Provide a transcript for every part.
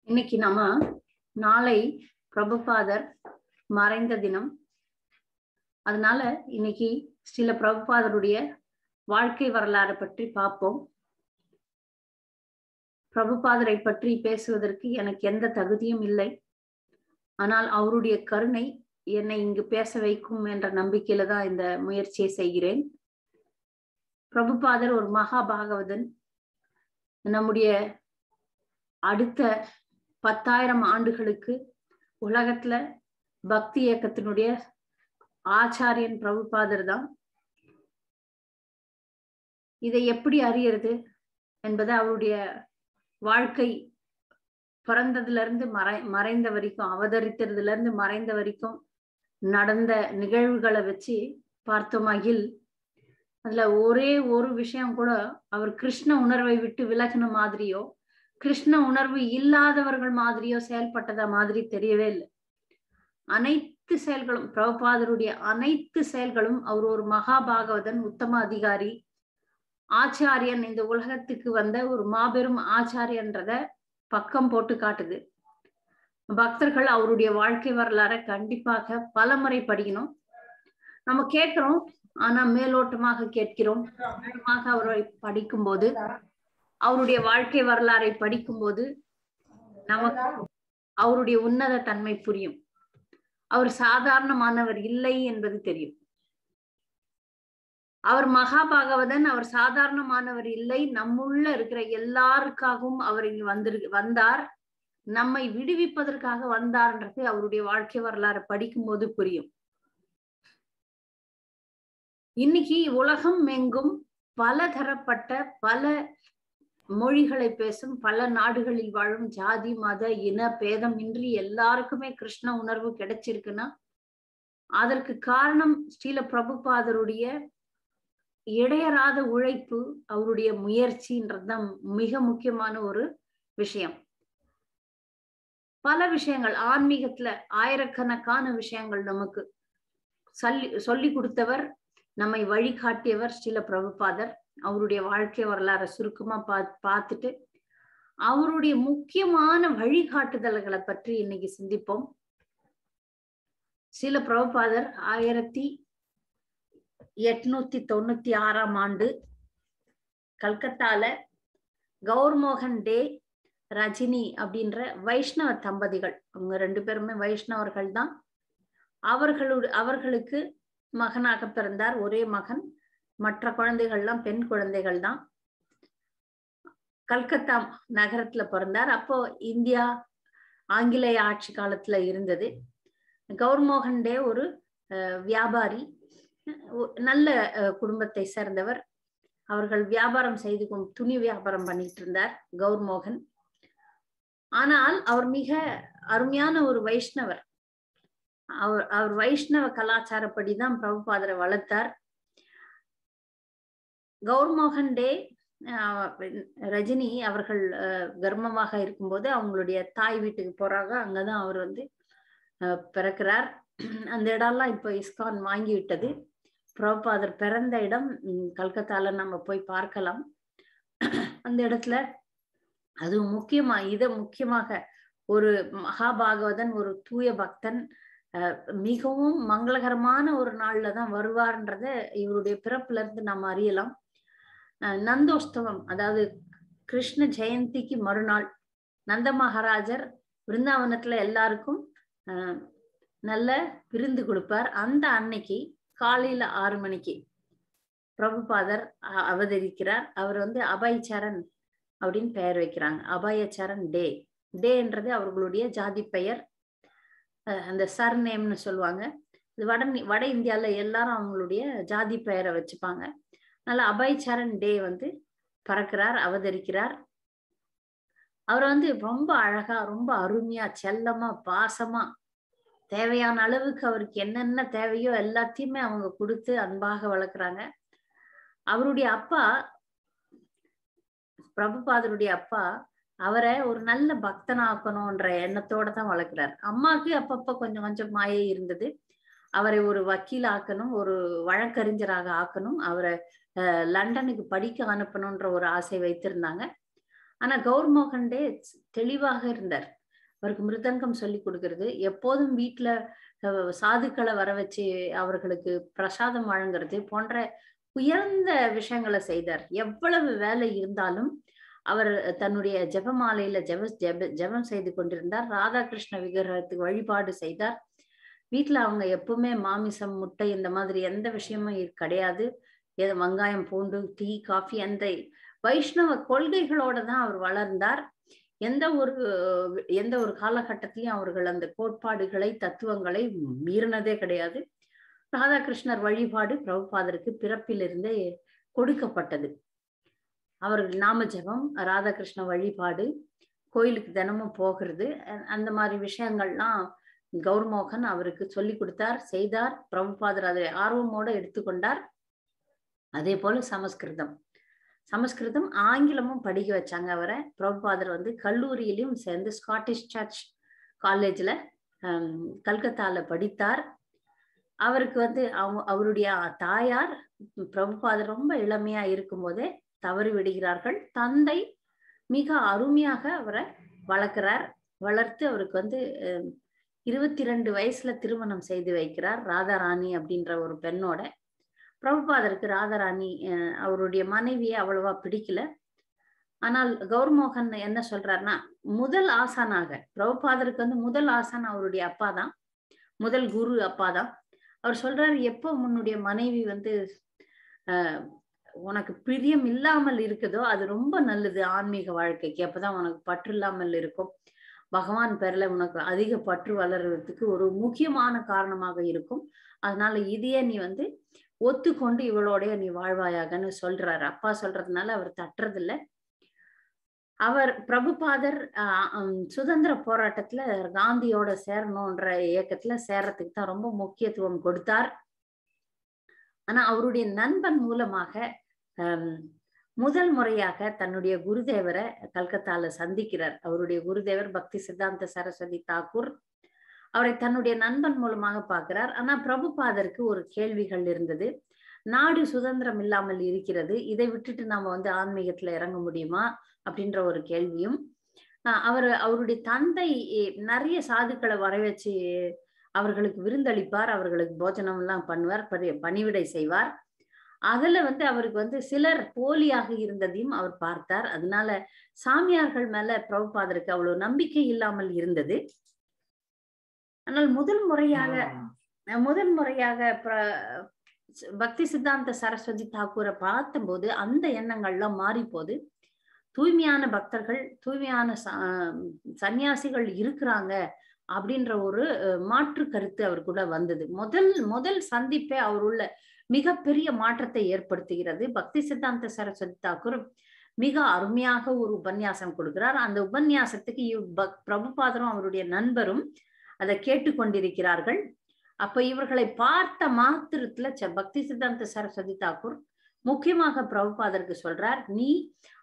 இன்னைக்கு நம்ம நாளை பிரபுபாதர் மறைந்த தினம். அதனால இன்னைக்கு ஸ்ரீல பிரபுபாதருடைய வாழ்க்கை வரலாறு பற்றி பார்ப்போம். பிரபுபாதரை பற்றி பேசுவதற்கு எனக்கு எந்த தகுதியும் இல்லை. ஆனால் அவருடைய கருணை என்னை இங்கு பேச வைக்கும் என்ற நம்பிக்கையில தான் இந்த முயற்சியை செய்கிறேன். பிரபுபாதர் ஒரு மகாபாகவதன். நம்முடைய அடுத்த 10,000 ஆண்டுகளுக்கு உலகத்துல பக்தி இயக்கத்தினுடைய ஆச்சாரியன் பிரபுபாதர் தான். இதை எப்படி அறியறது என்பதை அவருடைய வாழ்க்கை பிறந்ததுல இருந்து மறைந்த வரைக்கும், அவதரித்ததுல இருந்து மறைந்த வரைக்கும் நடந்த நிகழ்வுகளை வச்சு பார்த்தோமாகில் அதுல ஒரே ஒரு விஷயம் கூட அவர் கிருஷ்ண உணர்வை விட்டு விலகின மாதிரியோ கிருஷ்ண உணர்வு இல்லாதவர்கள் மாதிரியோ செயல்பட்டத மாதிரி தெரியவே இல்லை. அனைத்து செயல்களும், பிரபுபாதருடைய அனைத்து செயல்களும், அவர் ஒரு மகாபாகவதன், உத்தம அதிகாரி, ஆச்சாரியன், இந்த உலகத்துக்கு வந்த ஒரு மாபெரும் ஆச்சாரியன்றத பக்கம் போட்டு காட்டுது. பக்தர்கள் அவருடைய வாழ்க்கை வரலாறை கண்டிப்பாக பலமுறை படிக்கணும். நம்ம கேட்கிறோம், ஆனா மேலோட்டமாக கேட்கிறோம். அவரை படிக்கும்போது, அவருடைய வாழ்க்கை வரலாறை படிக்கும்போது நமக்கு அவருடைய உன்னத தன்மை புரியும். அவர் சாதாரணமானவர் இல்லை என்பது தெரியும். அவர் மகாபாகவதன், அவர் சாதாரணமானவர் இல்லை. நம்முள்ள இருக்கிற எல்லாருக்காகவும் அவர் இங்கு வந்தார். நம்மை விடுவிப்பதற்காக வந்தார்ன்றது அவருடைய வாழ்க்கை வரலாறு படிக்கும்போது புரியும். இன்னைக்கு உலகம் எங்கும் பல தரப்பட்ட, பல மொழிகளை பேசும், பல நாடுகளில் வாழும் ஜாதி மத இன பேதம் இன்றி எல்லாருக்குமே கிருஷ்ண உணர்வு கிடைச்சிருக்குன்னா அதற்கு காரணம் ஸ்ரீல பிரபுபாதருடைய இடையறாத உழைப்பு, அவருடைய முயற்சின்றதுதான் மிக முக்கியமான ஒரு விஷயம். பல விஷயங்கள் ஆன்மீகத்துல ஆயிரக்கணக்கான விஷயங்கள் நமக்கு சொல்லி கொடுத்தவர், நம்மை வழிகாட்டியவர் ஸ்ரீல பிரபுபாதர். அவருடைய வாழ்க்கை வரலாறு சுருக்கமா பார்த்துட்டு அவருடைய முக்கியமான வழிகாட்டுதல்களை பற்றி இன்னைக்கு சிந்திப்போம். ஸ்ரீல பிரபுபாதர் 1896 ஆண்டு கல்கத்தால கௌர்மோகன் டே, ரஜினி அப்படின்ற வைஷ்ணவ தம்பதிகள், அவங்க 2 பேருமே வைஷ்ணவர்கள் தான். அவர்களுக்கு மகனாக பிறந்தார், ஒரே மகன். மற்ற குழந்தைகள்லாம் பெண் குழந்தைகள் தான். கல்கத்தா நகரத்துல பிறந்தார். அப்போ இந்தியா ஆங்கிலேய ஆட்சி காலத்துல இருந்தது. கௌர்மோகன் டே ஒரு வியாபாரி, நல்ல குடும்பத்தை சேர்ந்தவர். அவர்கள் வியாபாரம் செய்து துணி வியாபாரம் பண்ணிட்டு இருந்தார் கௌர்மோகன். ஆனால் அவர் மிக அருமையான ஒரு வைஷ்ணவர். அவர் வைஷ்ணவ கலாச்சாரப்படிதான் பிரபுபாதரை வளர்த்தார். கௌர்மோகன் டே, ரஜினி அவர்கள் கர்ப்பமாக இருக்கும்போது அவங்களுடைய தாய் வீட்டுக்கு போறாங்க. அங்கதான் அவர் பிறக்கிறார். அந்த இடம்லாம் இப்போ இஸ்கான் வாங்கி விட்டது. பிரபுபாதர் பிறந்த இடம் கல்கத்தால நம்ம போய் பார்க்கலாம். அந்த இடத்துல அது முக்கியமாக ஒரு மகாபாகவதன், ஒரு தூய பக்தன் மிகவும் மங்களகரமான ஒரு நாள்ல தான் வருவார்ன்றத இவருடைய பிறப்புல இருந்து நாம் அறியலாம். நந்தோத்சவம், அதாவது கிருஷ்ண ஜெயந்திக்கு மறுநாள் நந்த மகாராஜர் விருந்தாவனத்துல எல்லாருக்கும் நல்ல விருந்து கொடுப்பார். அந்த அன்னைக்கு காலையில 6 மணிக்கு பிரபுபாதர் அவதரிக்கிறார். அவர் அபயச்சரண் அப்படின்னு பெயர் வைக்கிறாங்க. அபயச்சரண் டே. டேன்றது அவர்களுடைய ஜாதி பெயர், அந்த சர்நேம்னு சொல்லுவாங்க. இது வட இந்தியால எல்லாரும் அவங்களுடைய ஜாதி பெயரை வச்சுப்பாங்க. அதனால அபயச்சரண் டே பறக்கிறார், அவதரிக்கிறார். அவர் ரொம்ப அழகா, ரொம்ப அருமையா, செல்லமா, பாசமா, தேவையான அளவுக்கு அவருக்கு என்னென்ன தேவையோ எல்லாத்தையுமே அவங்க கொடுத்து அன்பாக வளர்க்குறாங்க. அவருடைய அப்பா, பிரபுபாதருடைய அப்பா, அவரை ஒரு நல்ல பக்தனாக்கணும்ன்ற எண்ணத்தோட தான் வளர்க்கிறார். அம்மாவுக்கு அப்பப்ப கொஞ்சம் கொஞ்சம் மாயை இருந்தது. அவரை ஒரு வக்கீல் ஆக்கணும், ஒரு வழக்கறிஞராக ஆக்கணும், அவரை லண்டனுக்கு படிக்க அனுப்பணும்ன்ற ஒரு ஆசை வைத்திருந்தாங்க. ஆனா கௌர்மோகன் டே தெளிவாக இருந்தார். அவருக்கு மிருதங்கம் சொல்லி கொடுக்கறது, எப்போதும் வீட்டுல சாதுக்களை வர வச்சு அவர்களுக்கு பிரசாதம் வழங்குறது போன்ற உயர்ந்த விஷயங்களை செய்தார். எவ்வளவு வேலை இருந்தாலும் அவர் தன்னுடைய ஜெபமாலையில ஜெபம் செய்து கொண்டிருந்தார். ராதாகிருஷ்ண விக்கிரகத்துக்கு வழிபாடு செய்தார். வீட்டுல அவங்க எப்பவுமே மாமிசம், முட்டை இந்த மாதிரி எந்த விஷயமும் கிடையாது. வெங்காயம், பூண்டு, டீ, காஃபி, அந்த வைஷ்ணவ கொள்கைகளோட தான் அவர் வளர்ந்தார். எந்த ஒரு காலகட்டத்திலையும் அவர்கள் அந்த கோட்பாடுகளை, தத்துவங்களை மீறினதே கிடையாது. ராதாகிருஷ்ணர் வழிபாடு பிரபுபாதருக்கு பிறப்பிலிருந்தே கொடுக்கப்பட்டது. அவர்கள் நாம ஜெபம், ராதாகிருஷ்ண வழிபாடு, கோயிலுக்கு தினமும் போகிறது, அந்த மாதிரி விஷயங்கள்லாம் கௌர்மோகன் அவருக்கு சொல்லி கொடுத்தார், செய்தார். பிரபுபாதர் அதை ஆர்வமோட எடுத்துக்கொண்டார். அதே போல சமஸ்கிருதம் ஆங்கிலமும் படிக்க வச்சாங்க அவரை. பிரபுபாதர் கல்லூரியிலும் சேர்ந்து ஸ்காட்டிஷ் சர்ச் காலேஜ்ல கல்கத்தால படித்தார். அவருக்கு அவருடைய தாயார் பிரபுபாதர் ரொம்ப இளமையா இருக்கும் போதே தவறி விடுகிறார்கள். தந்தை மிக அருமையாக அவரை வளர்த்து அவருக்கு 22 வயசுல திருமணம் செய்து வைக்கிறார், ராதாராணி அப்படின்ற ஒரு பெண்ணோட. பிரபுபாதருக்கு ராதாராணி அவருடைய மனைவியை அவ்வளவா பிடிக்கல. ஆனால் கௌர்மோகன் என்ன சொல்றாருன்னா, முதல் ஆசானாக பிரபுபாதருக்கு முதல் ஆசான் அவருடைய அப்பா தான், முதல் குரு அப்பா தான். அவர் சொல்றாரு, எப்போ உன்னுடைய மனைவி உனக்கு பிரியம் இல்லாமல் இருக்குதோ அது ரொம்ப நல்லது ஆன்மீக வாழ்க்கைக்கு. அப்பதான் உனக்கு பற்று இல்லாமல் இருக்கும். பகவான் பேர்ல உனக்கு அதிக பற்று வளர்றதுக்கு ஒரு முக்கியமான காரணமாக இருக்கும். அதனால இதையே நீ ஒத்துக்கொண்டு இவளோடைய நீ வாழ்வாயாகன்னு சொல்றாரு. அப்பா சொல்றதுனால அவர் தட்டுறதில்ல. அவர் பிரபுபாதர் சுதந்திர போராட்டத்துல காந்தியோட சேரணும்ன்ற இயக்கத்துல சேர்றதுக்கு தான் ரொம்ப முக்கியத்துவம் கொடுத்தார். ஆனா அவருடைய நண்பன் மூலமாக முதல் முறையாக தன்னுடைய குருதேவரை கல்கத்தால சந்திக்கிறார். அவருடைய குருதேவர் பக்தி சித்தாந்த சரஸ்வதி தாக்கூர். அவரை தன்னுடைய நண்பன் மூலமாக பார்க்கிறார். ஆனா பிரபுபாதருக்கு ஒரு கேள்விகள் இருந்தது. நாடு சுதந்திரம் இல்லாமல் இருக்கிறது, இதை விட்டுட்டு நாம ஆன்மீகத்துல இறங்க முடியுமா அப்படின்ற ஒரு கேள்வியும். அவருடைய தந்தை நிறைய சாதுக்களை வர வச்சு அவர்களுக்கு விருந்தளிப்பார், அவர்களுக்கு போஜனம் எல்லாம் பண்ணுவார், பணிவிடை செய்வார். அதுல அவருக்கு சிலர் போலியாக இருந்ததையும் அவர் பார்த்தார். அதனால சாமியார்கள் மேல பிரபுபாதருக்கு அவ்வளவு நம்பிக்கை இல்லாமல் இருந்தது. ஆனால் முதல் முறையாக பக்தி சித்தாந்த சரஸ்வதி தாக்கூரை பார்த்தபோது அந்த எண்ணங்கள்லாம் மாறி போது, தூய்மையான பக்தர்கள், தூய்மையான சன்னியாசிகள் இருக்கிறாங்க அப்படின்ற ஒரு மாற்று கருத்து அவருக்குள்ள வந்தது. முதல் சந்திப்பே அவருள்ள மிகப்பெரிய மாற்றத்தை ஏற்படுத்துகிறது. பக்தி சித்தாந்த சரஸ்வதி தாக்கூர் மிக அருமையாக ஒரு உபன்யாசம் கொடுக்கிறார். அந்த உபன்யாசத்துக்கு பிரபுபாதரும் அவருடைய நண்பரும் அதை கேட்டுக்கொண்டிருக்கிறார்கள். அப்ப இவர்களை பார்த்த மாத்திரத்துல பக்தி சித்தாந்த சரஸ்வதி தாக்கூர் முக்கியமாக பிரபுபாதருக்கு சொல்றார், நீ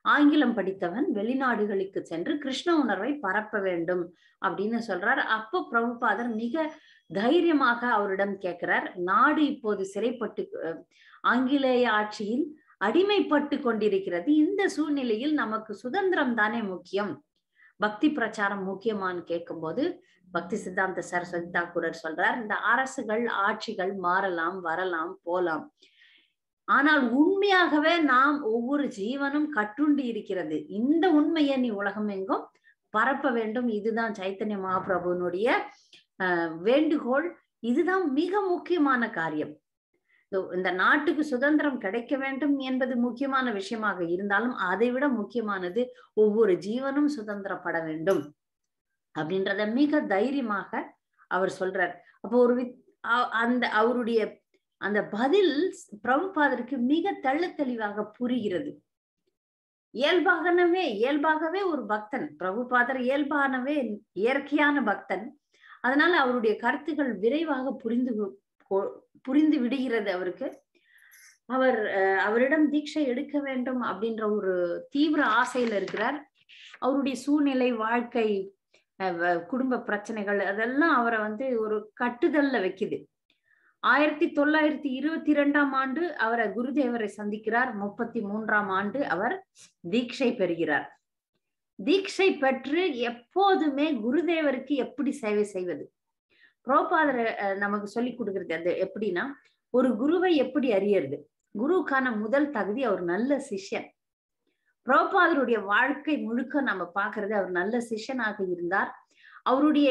ஆங்கிலம் படித்தவன், வெளிநாடுகளுக்கு சென்று கிருஷ்ண உணர்வை பரப்ப வேண்டும் அப்படின்னு சொல்றார். அப்போ பிரபுபாதர் மிக தைரியமாக அவரிடம் கேட்கிறார், நாடு இப்போது சிறைப்பட்டு ஆங்கிலேய ஆட்சியில் அடிமைப்பட்டு கொண்டிருக்கிறது, இந்த சூழ்நிலையில் நமக்கு சுதந்திரம் தானே முக்கியம், பக்தி பிரச்சாரம் முக்கியமானு கேட்கும்போது பக்தி சித்தாந்த சரஸ்வதி தாக்கூரர் சொல்றார், இந்த அரசுகள் ஆட்சிகள் மாறலாம், வரலாம், போலாம், ஆனால் உண்மையாகவே நாம் ஒவ்வொரு ஜீவனும் கட்டுண்டு இருக்கிறது, இந்த உண்மையை நீ உலகம் எங்கும் பரப்ப வேண்டும், இதுதான் சைத்தன்ய மகாபிரபுனுடைய வேண்டுகோள், இதுதான் மிக முக்கியமான காரியம். இந்த நாட்டுக்கு சுதந்திரம் கிடைக்க வேண்டும் என்பது முக்கியமான விஷயமாக இருந்தாலும் அதை விட முக்கியமானது ஒவ்வொரு ஜீவனும் சுதந்திரப்பட வேண்டும் அப்படின்றத மிக தைரியமாக அவர் சொல்றார். அப்போ அவருடைய அந்த பதில் பிரபுபாதருக்கு மிக தெளிவாக புரிகிறது. இயல்பாகவே ஒரு பக்தன், பிரபுபாதர் இயல்பானவே இயற்கையான பக்தன், அதனால அவருடைய கருத்துக்கள் விரைவாக புரிந்து விடுகிறது அவருக்கு. அவரிடம் தீட்சை எடுக்க வேண்டும் அப்படின்ற ஒரு தீவிர ஆசையில இருக்கிறார். அவருடைய சூழ்நிலை, வாழ்க்கை, குடும்ப பிரச்சனைகள் அதெல்லாம் அவரை ஒரு கட்டுதல்ல வைக்குது. 1922ஆம் ஆண்டு அவரை குருதேவரை சந்திக்கிறார். 33ஆம் ஆண்டு அவர் தீட்சை பெறுகிறார். தீட்சை பெற்று எப்போதுமே குருதேவருக்கு எப்படி சேவை செய்வது, பிரபுபாதர் நமக்கு சொல்லி கொடுக்கறது. அது எப்படின்னா, ஒரு குருவை எப்படி அறியறது? குருவுக்கான முதல் தகுதி அவர் நல்ல சிஷ்யன். பிரபுபாதருடைய வாழ்க்கை முழுக்க நம்ம பாக்குறது, அவர் நல்ல சிஷ்யனாக இருந்தார். அவருடைய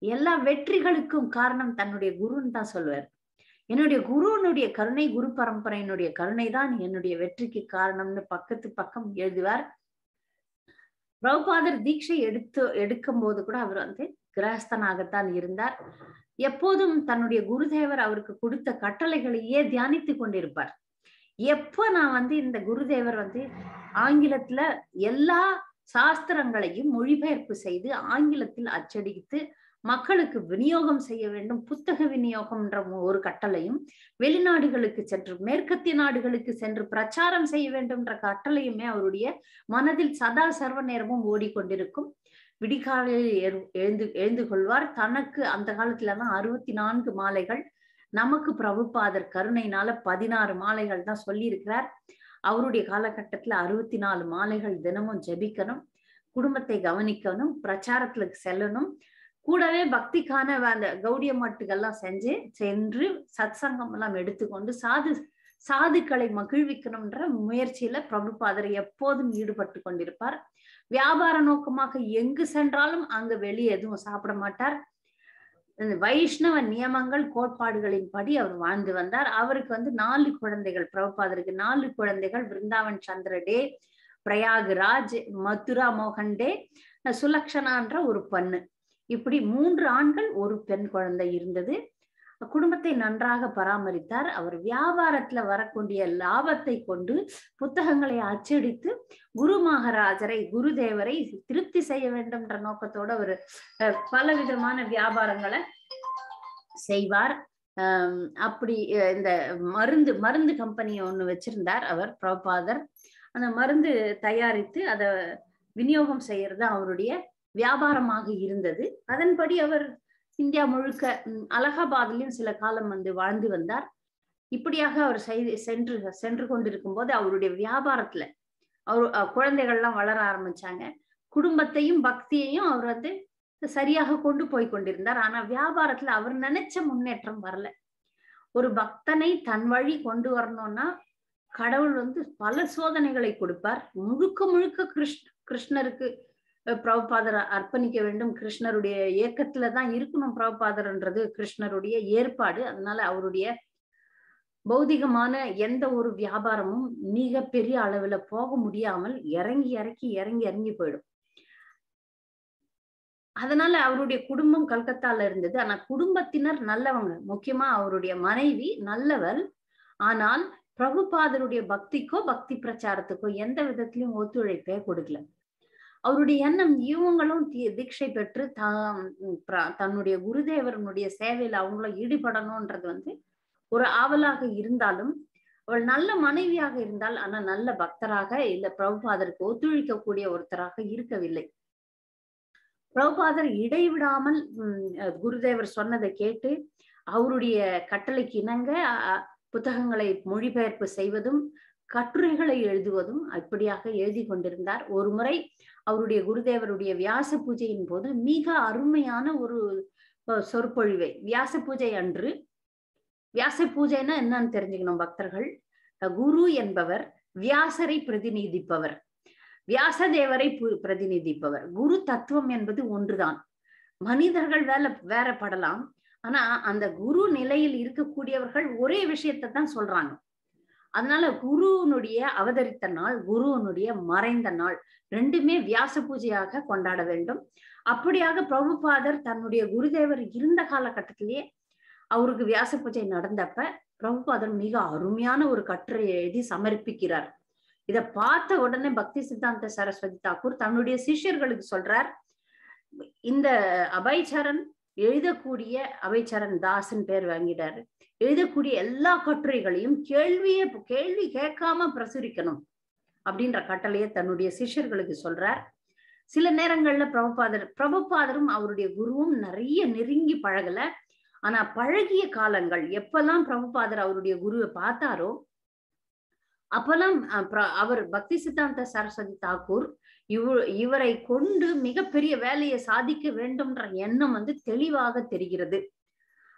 எல்லா வெற்றிகளுக்கும் காரணம் தன்னுடைய குருன்னு தான் சொல்லுவார். என்னுடைய குருனுடைய கருணை, குரு பரம்பரையினுடைய கருணை தான் என்னுடைய வெற்றிக்கு காரணம்னு பக்கம் எழுதுவார். பிரபுபாதர் தீட்சை எடுக்கும் போது கூட அவர் கிரகஸ்தனாகத்தான் இருந்தார். எப்போதும் தன்னுடைய குருதேவர் அவருக்கு கொடுத்த கட்டளைகளையே தியானித்து கொண்டிருப்பார். எப்ப நான் இந்த குருதேவர் ஆங்கிலத்துல எல்லா சாஸ்திரங்களையும் மொழிபெயர்ப்பு செய்து ஆங்கிலத்தில் அச்சடித்து மக்களுக்கு விநியோகம் செய்ய வேண்டும், புத்தக விநியோகம்ன்ற ஒரு கட்டளையும், வெளிநாடுகளுக்கு சென்று மேற்கத்திய நாடுகளுக்கு சென்று பிரச்சாரம் செய்ய வேண்டும்ன்ற கட்டளையுமே அவருடைய மனதில் சதா சர்வ நேரமும் ஓடிக்கொண்டிருக்கும். விடிகாலையில் எழுந்து கொள்வார். தனக்கு அந்த காலத்துலதான் 64 மாலைகள், நமக்கு பிரபுபாதர் கருணையினால 16 மாலைகள் தான் சொல்லி இருக்கிறார். அவருடைய காலகட்டத்துல 64 மாலைகள் தினமும் ஜெபிக்கணும், குடும்பத்தை கவனிக்கணும், பிரச்சாரத்துக்கு செல்லணும், கூடவே பக்திக்கான அந்த கௌடிய மாட்டுகள்லாம் சென்று சத் சங்கம் எல்லாம் எடுத்துக்கொண்டு சாதுக்களை மகிழ்விக்கணும்ன்ற முயற்சியில பிரபுபாதர் எப்போதும் ஈடுபட்டு கொண்டிருப்பார். வியாபார நோக்கமாக எங்கு சென்றாலும் அங்க வெளியே எதுவும் சாப்பிட மாட்டார். வைஷ்ணவ நியமங்கள் கோட்பாடுகளின் படி அவர் வாழ்ந்து வந்தார். அவருக்கு 4 குழந்தைகள், பிரபுபாதருக்கு 4 குழந்தைகள். விருந்தாவன் சந்திர டே, பிரயாகராஜ், மதுரா மோகன் டே, சுலக்ஷனான்ற ஒரு பெண்ணு, இப்படி 3 ஆண்கள் 1 பெண் குழந்தை இருந்தது. குடும்பத்தை நன்றாக பராமரித்தார். அவர் வியாபாரத்துல வரக்கூடிய லாபத்தை கொண்டு புத்தகங்களை அச்சடித்து குரு மகாராஜரை, குருதேவரை திருப்தி செய்ய வேண்டும்ன்ற நோக்கத்தோட அவர் பல விதமான வியாபாரங்களை செய்வார். அப்படி இந்த மருந்து கம்பெனி ஒண்ணு வச்சிருந்தார் அவர் பிரபுபாதர். அந்த மருந்து தயாரித்து அதை விநியோகம் செய்யறது அவருடைய வியாபாரமாக இருந்தது. அதன்படி அவர் இந்தியா முழுக்க அலகாபாத்லயும் சில காலம் வாழ்ந்து வந்தார். இப்படியாக அவர் சென்று கொண்டிருக்கும் போது அவருடைய வியாபாரத்துல குழந்தைகள்லாம் வளர ஆரம்பிச்சாங்க. குடும்பத்தையும் பக்தியையும் அவர் சரியாக கொண்டு போய் கொண்டிருந்தார். ஆனா வியாபாரத்துல அவர் நினைச்ச முன்னேற்றம் வரல. ஒரு பக்தனை தன் வழி கொண்டு வரணும்னா கடவுள் பல சோதனைகளை கொடுப்பார். முழுக்க கிருஷ்ணருக்கு பிரபுபாதர் அர்ப்பணிக்க வேண்டும், கிருஷ்ணருடைய இயக்கத்துலதான் இருக்கணும் பிரபுபாதர்ன்றது கிருஷ்ணருடைய ஏற்பாடு. அதனால அவருடைய பௌதிகமான எந்த ஒரு வியாபாரமும் மிக பெரிய அளவுல போக முடியாமல் இறங்கி போயிடும். அதனால அவருடைய குடும்பம் கல்கத்தால இருந்தது. ஆனா குடும்பத்தினர் நல்லவங்க, முக்கியமா அவருடைய மனைவி நல்லவள். ஆனால் பிரபுபாதருடைய பக்திக்கோ பக்தி பிரச்சாரத்துக்கோ எந்த விதத்திலையும் ஒத்துழைப்பே கொடுக்கல. அவருடைய எண்ணம் இவங்களும் தீட்சை பெற்று தன்னுடைய குருதேவனுடைய சேவையில அவங்களும் ஈடுபடணும்ன்றது ஒரு ஆவலாக இருந்தாலும், அவள் நல்ல மனைவியாக இருந்தால், ஆனா நல்ல பக்தராக இல்ல பிரபுபாதருக்கு ஒத்துழைக்கக்கூடிய ஒருத்தராக இருக்கவில்லை. பிரபுபாதர் இடைவிடாமல் குருதேவர் சொன்னதை கேட்டு அவருடைய கட்டளைக்கு இணங்க புத்தகங்களை மொழிபெயர்ப்பு செய்வதும் கட்டுரைகளை எழுதுவதும் இப்படியாக எழுதி கொண்டிருந்தார். ஒரு முறை அவருடைய குருதேவருடைய வியாச பூஜையின் போது மிக அருமையான ஒரு சொற்பொழிவை, வியாச பூஜை அன்று, வியாச பூஜைன்னா என்னன்னு தெரிஞ்சுக்கணும் பக்தர்கள். குரு என்பவர் வியாசரை பிரதிநிதிப்பவர், வியாசதேவரை பிரதிநிதிப்பவர். குரு தத்துவம் என்பது ஒன்றுதான். மனிதர்கள் வேறப்படலாம், ஆனா அந்த குரு நிலையில் இருக்கக்கூடியவர்கள் ஒரே விஷயத்தை தான் சொல்றாங்க. அதனால குருனுடைய அவதரித்த நாள், குருனுடைய மறைந்த நாள் ரெண்டுமே வியாச பூஜையாக கொண்டாட வேண்டும். அப்படியாக பிரபுபாதர் தன்னுடைய குருதேவர் இருந்த காலகட்டத்திலேயே அவருக்கு வியாச பூஜை நடந்தப்ப பிரபுபாதர் மிக அருமையான ஒரு கட்டுரை எழுதி சமர்ப்பிக்கிறார். இத பார்த்த உடனே பக்தி சித்தாந்த சரஸ்வதி தாக்கூர் தன்னுடைய சிஷ்யர்களுக்கு சொல்றார், இந்த அபய்சரண் எழுதக்கூடிய, அபய்சரண் தாசன் பேர் வாங்கிட்டாரு, எழுதக்கூடிய எல்லா கட்டுரைகளையும் கேள்வி கேட்காம பிரசுரிக்கணும் அப்படின்ற கட்டளையை தன்னுடைய சிஷ்யர்களுக்கு சொல்றார். சில நேரங்கள்ல பிரபுபாதரும் அவருடைய குருவும் நிறைய நெருங்கி பழகல. ஆனா பழகிய காலங்கள் எப்பெல்லாம் பிரபுபாதர் அவருடைய குருவை பார்த்தாரோ அப்பெல்லாம் அவர் பக்தி சித்தாந்த சரஸ்வதி தாக்கூர் இவரை கொண்டு மிகப்பெரிய வேலையை சாதிக்க வேண்டும்ன்ற எண்ணம் தெளிவாக தெரிகிறது.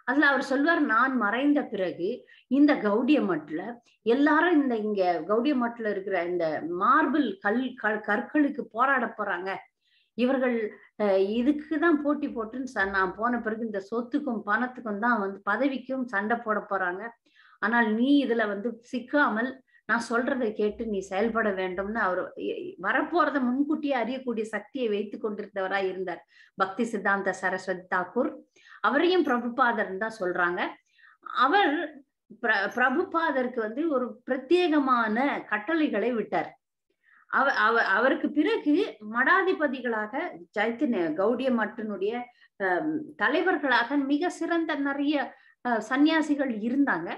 அதுல அவர் சொல்வார், நான் மறைந்த பிறகு இந்த கௌடிய மட்ல எல்லாரும் இங்க கௌடிய மட்ல இருக்கிற இந்த மார்பிள் கற்களுக்கு போராட போறாங்க. இவர்கள் இதுக்குதான் போட்டி போட்டுன்னு நான் போன பிறகு இந்த சொத்துக்கும் பணத்துக்கும் தான் பதவிக்கும் சண்டை போட போறாங்க. ஆனால் நீ இதுல சிக்காமல் நான் சொல்றதை கேட்டு நீ செயல்பட வேண்டும்னு அவர் வரப்போறத முன்கூட்டியே அறியக்கூடிய சக்தியை வைத்து கொண்டிருந்தவராய் இருந்தார் பக்தி சித்தாந்த சரஸ்வதி தாக்கூர். அவரையும் பிரபுபாதர் தான் சொல்றாங்க. அவர் பிரபுபாதருக்கு ஒரு பிரத்யேகமான கட்டளைகளை விட்டார். அவருக்கு பிறகு மடாதிபதிகளாக சைத்தன்ய கௌடிய மட்டினுடைய தலைவர்களாக மிக சிறந்த நிறைய சன்னியாசிகள் இருந்தாங்க.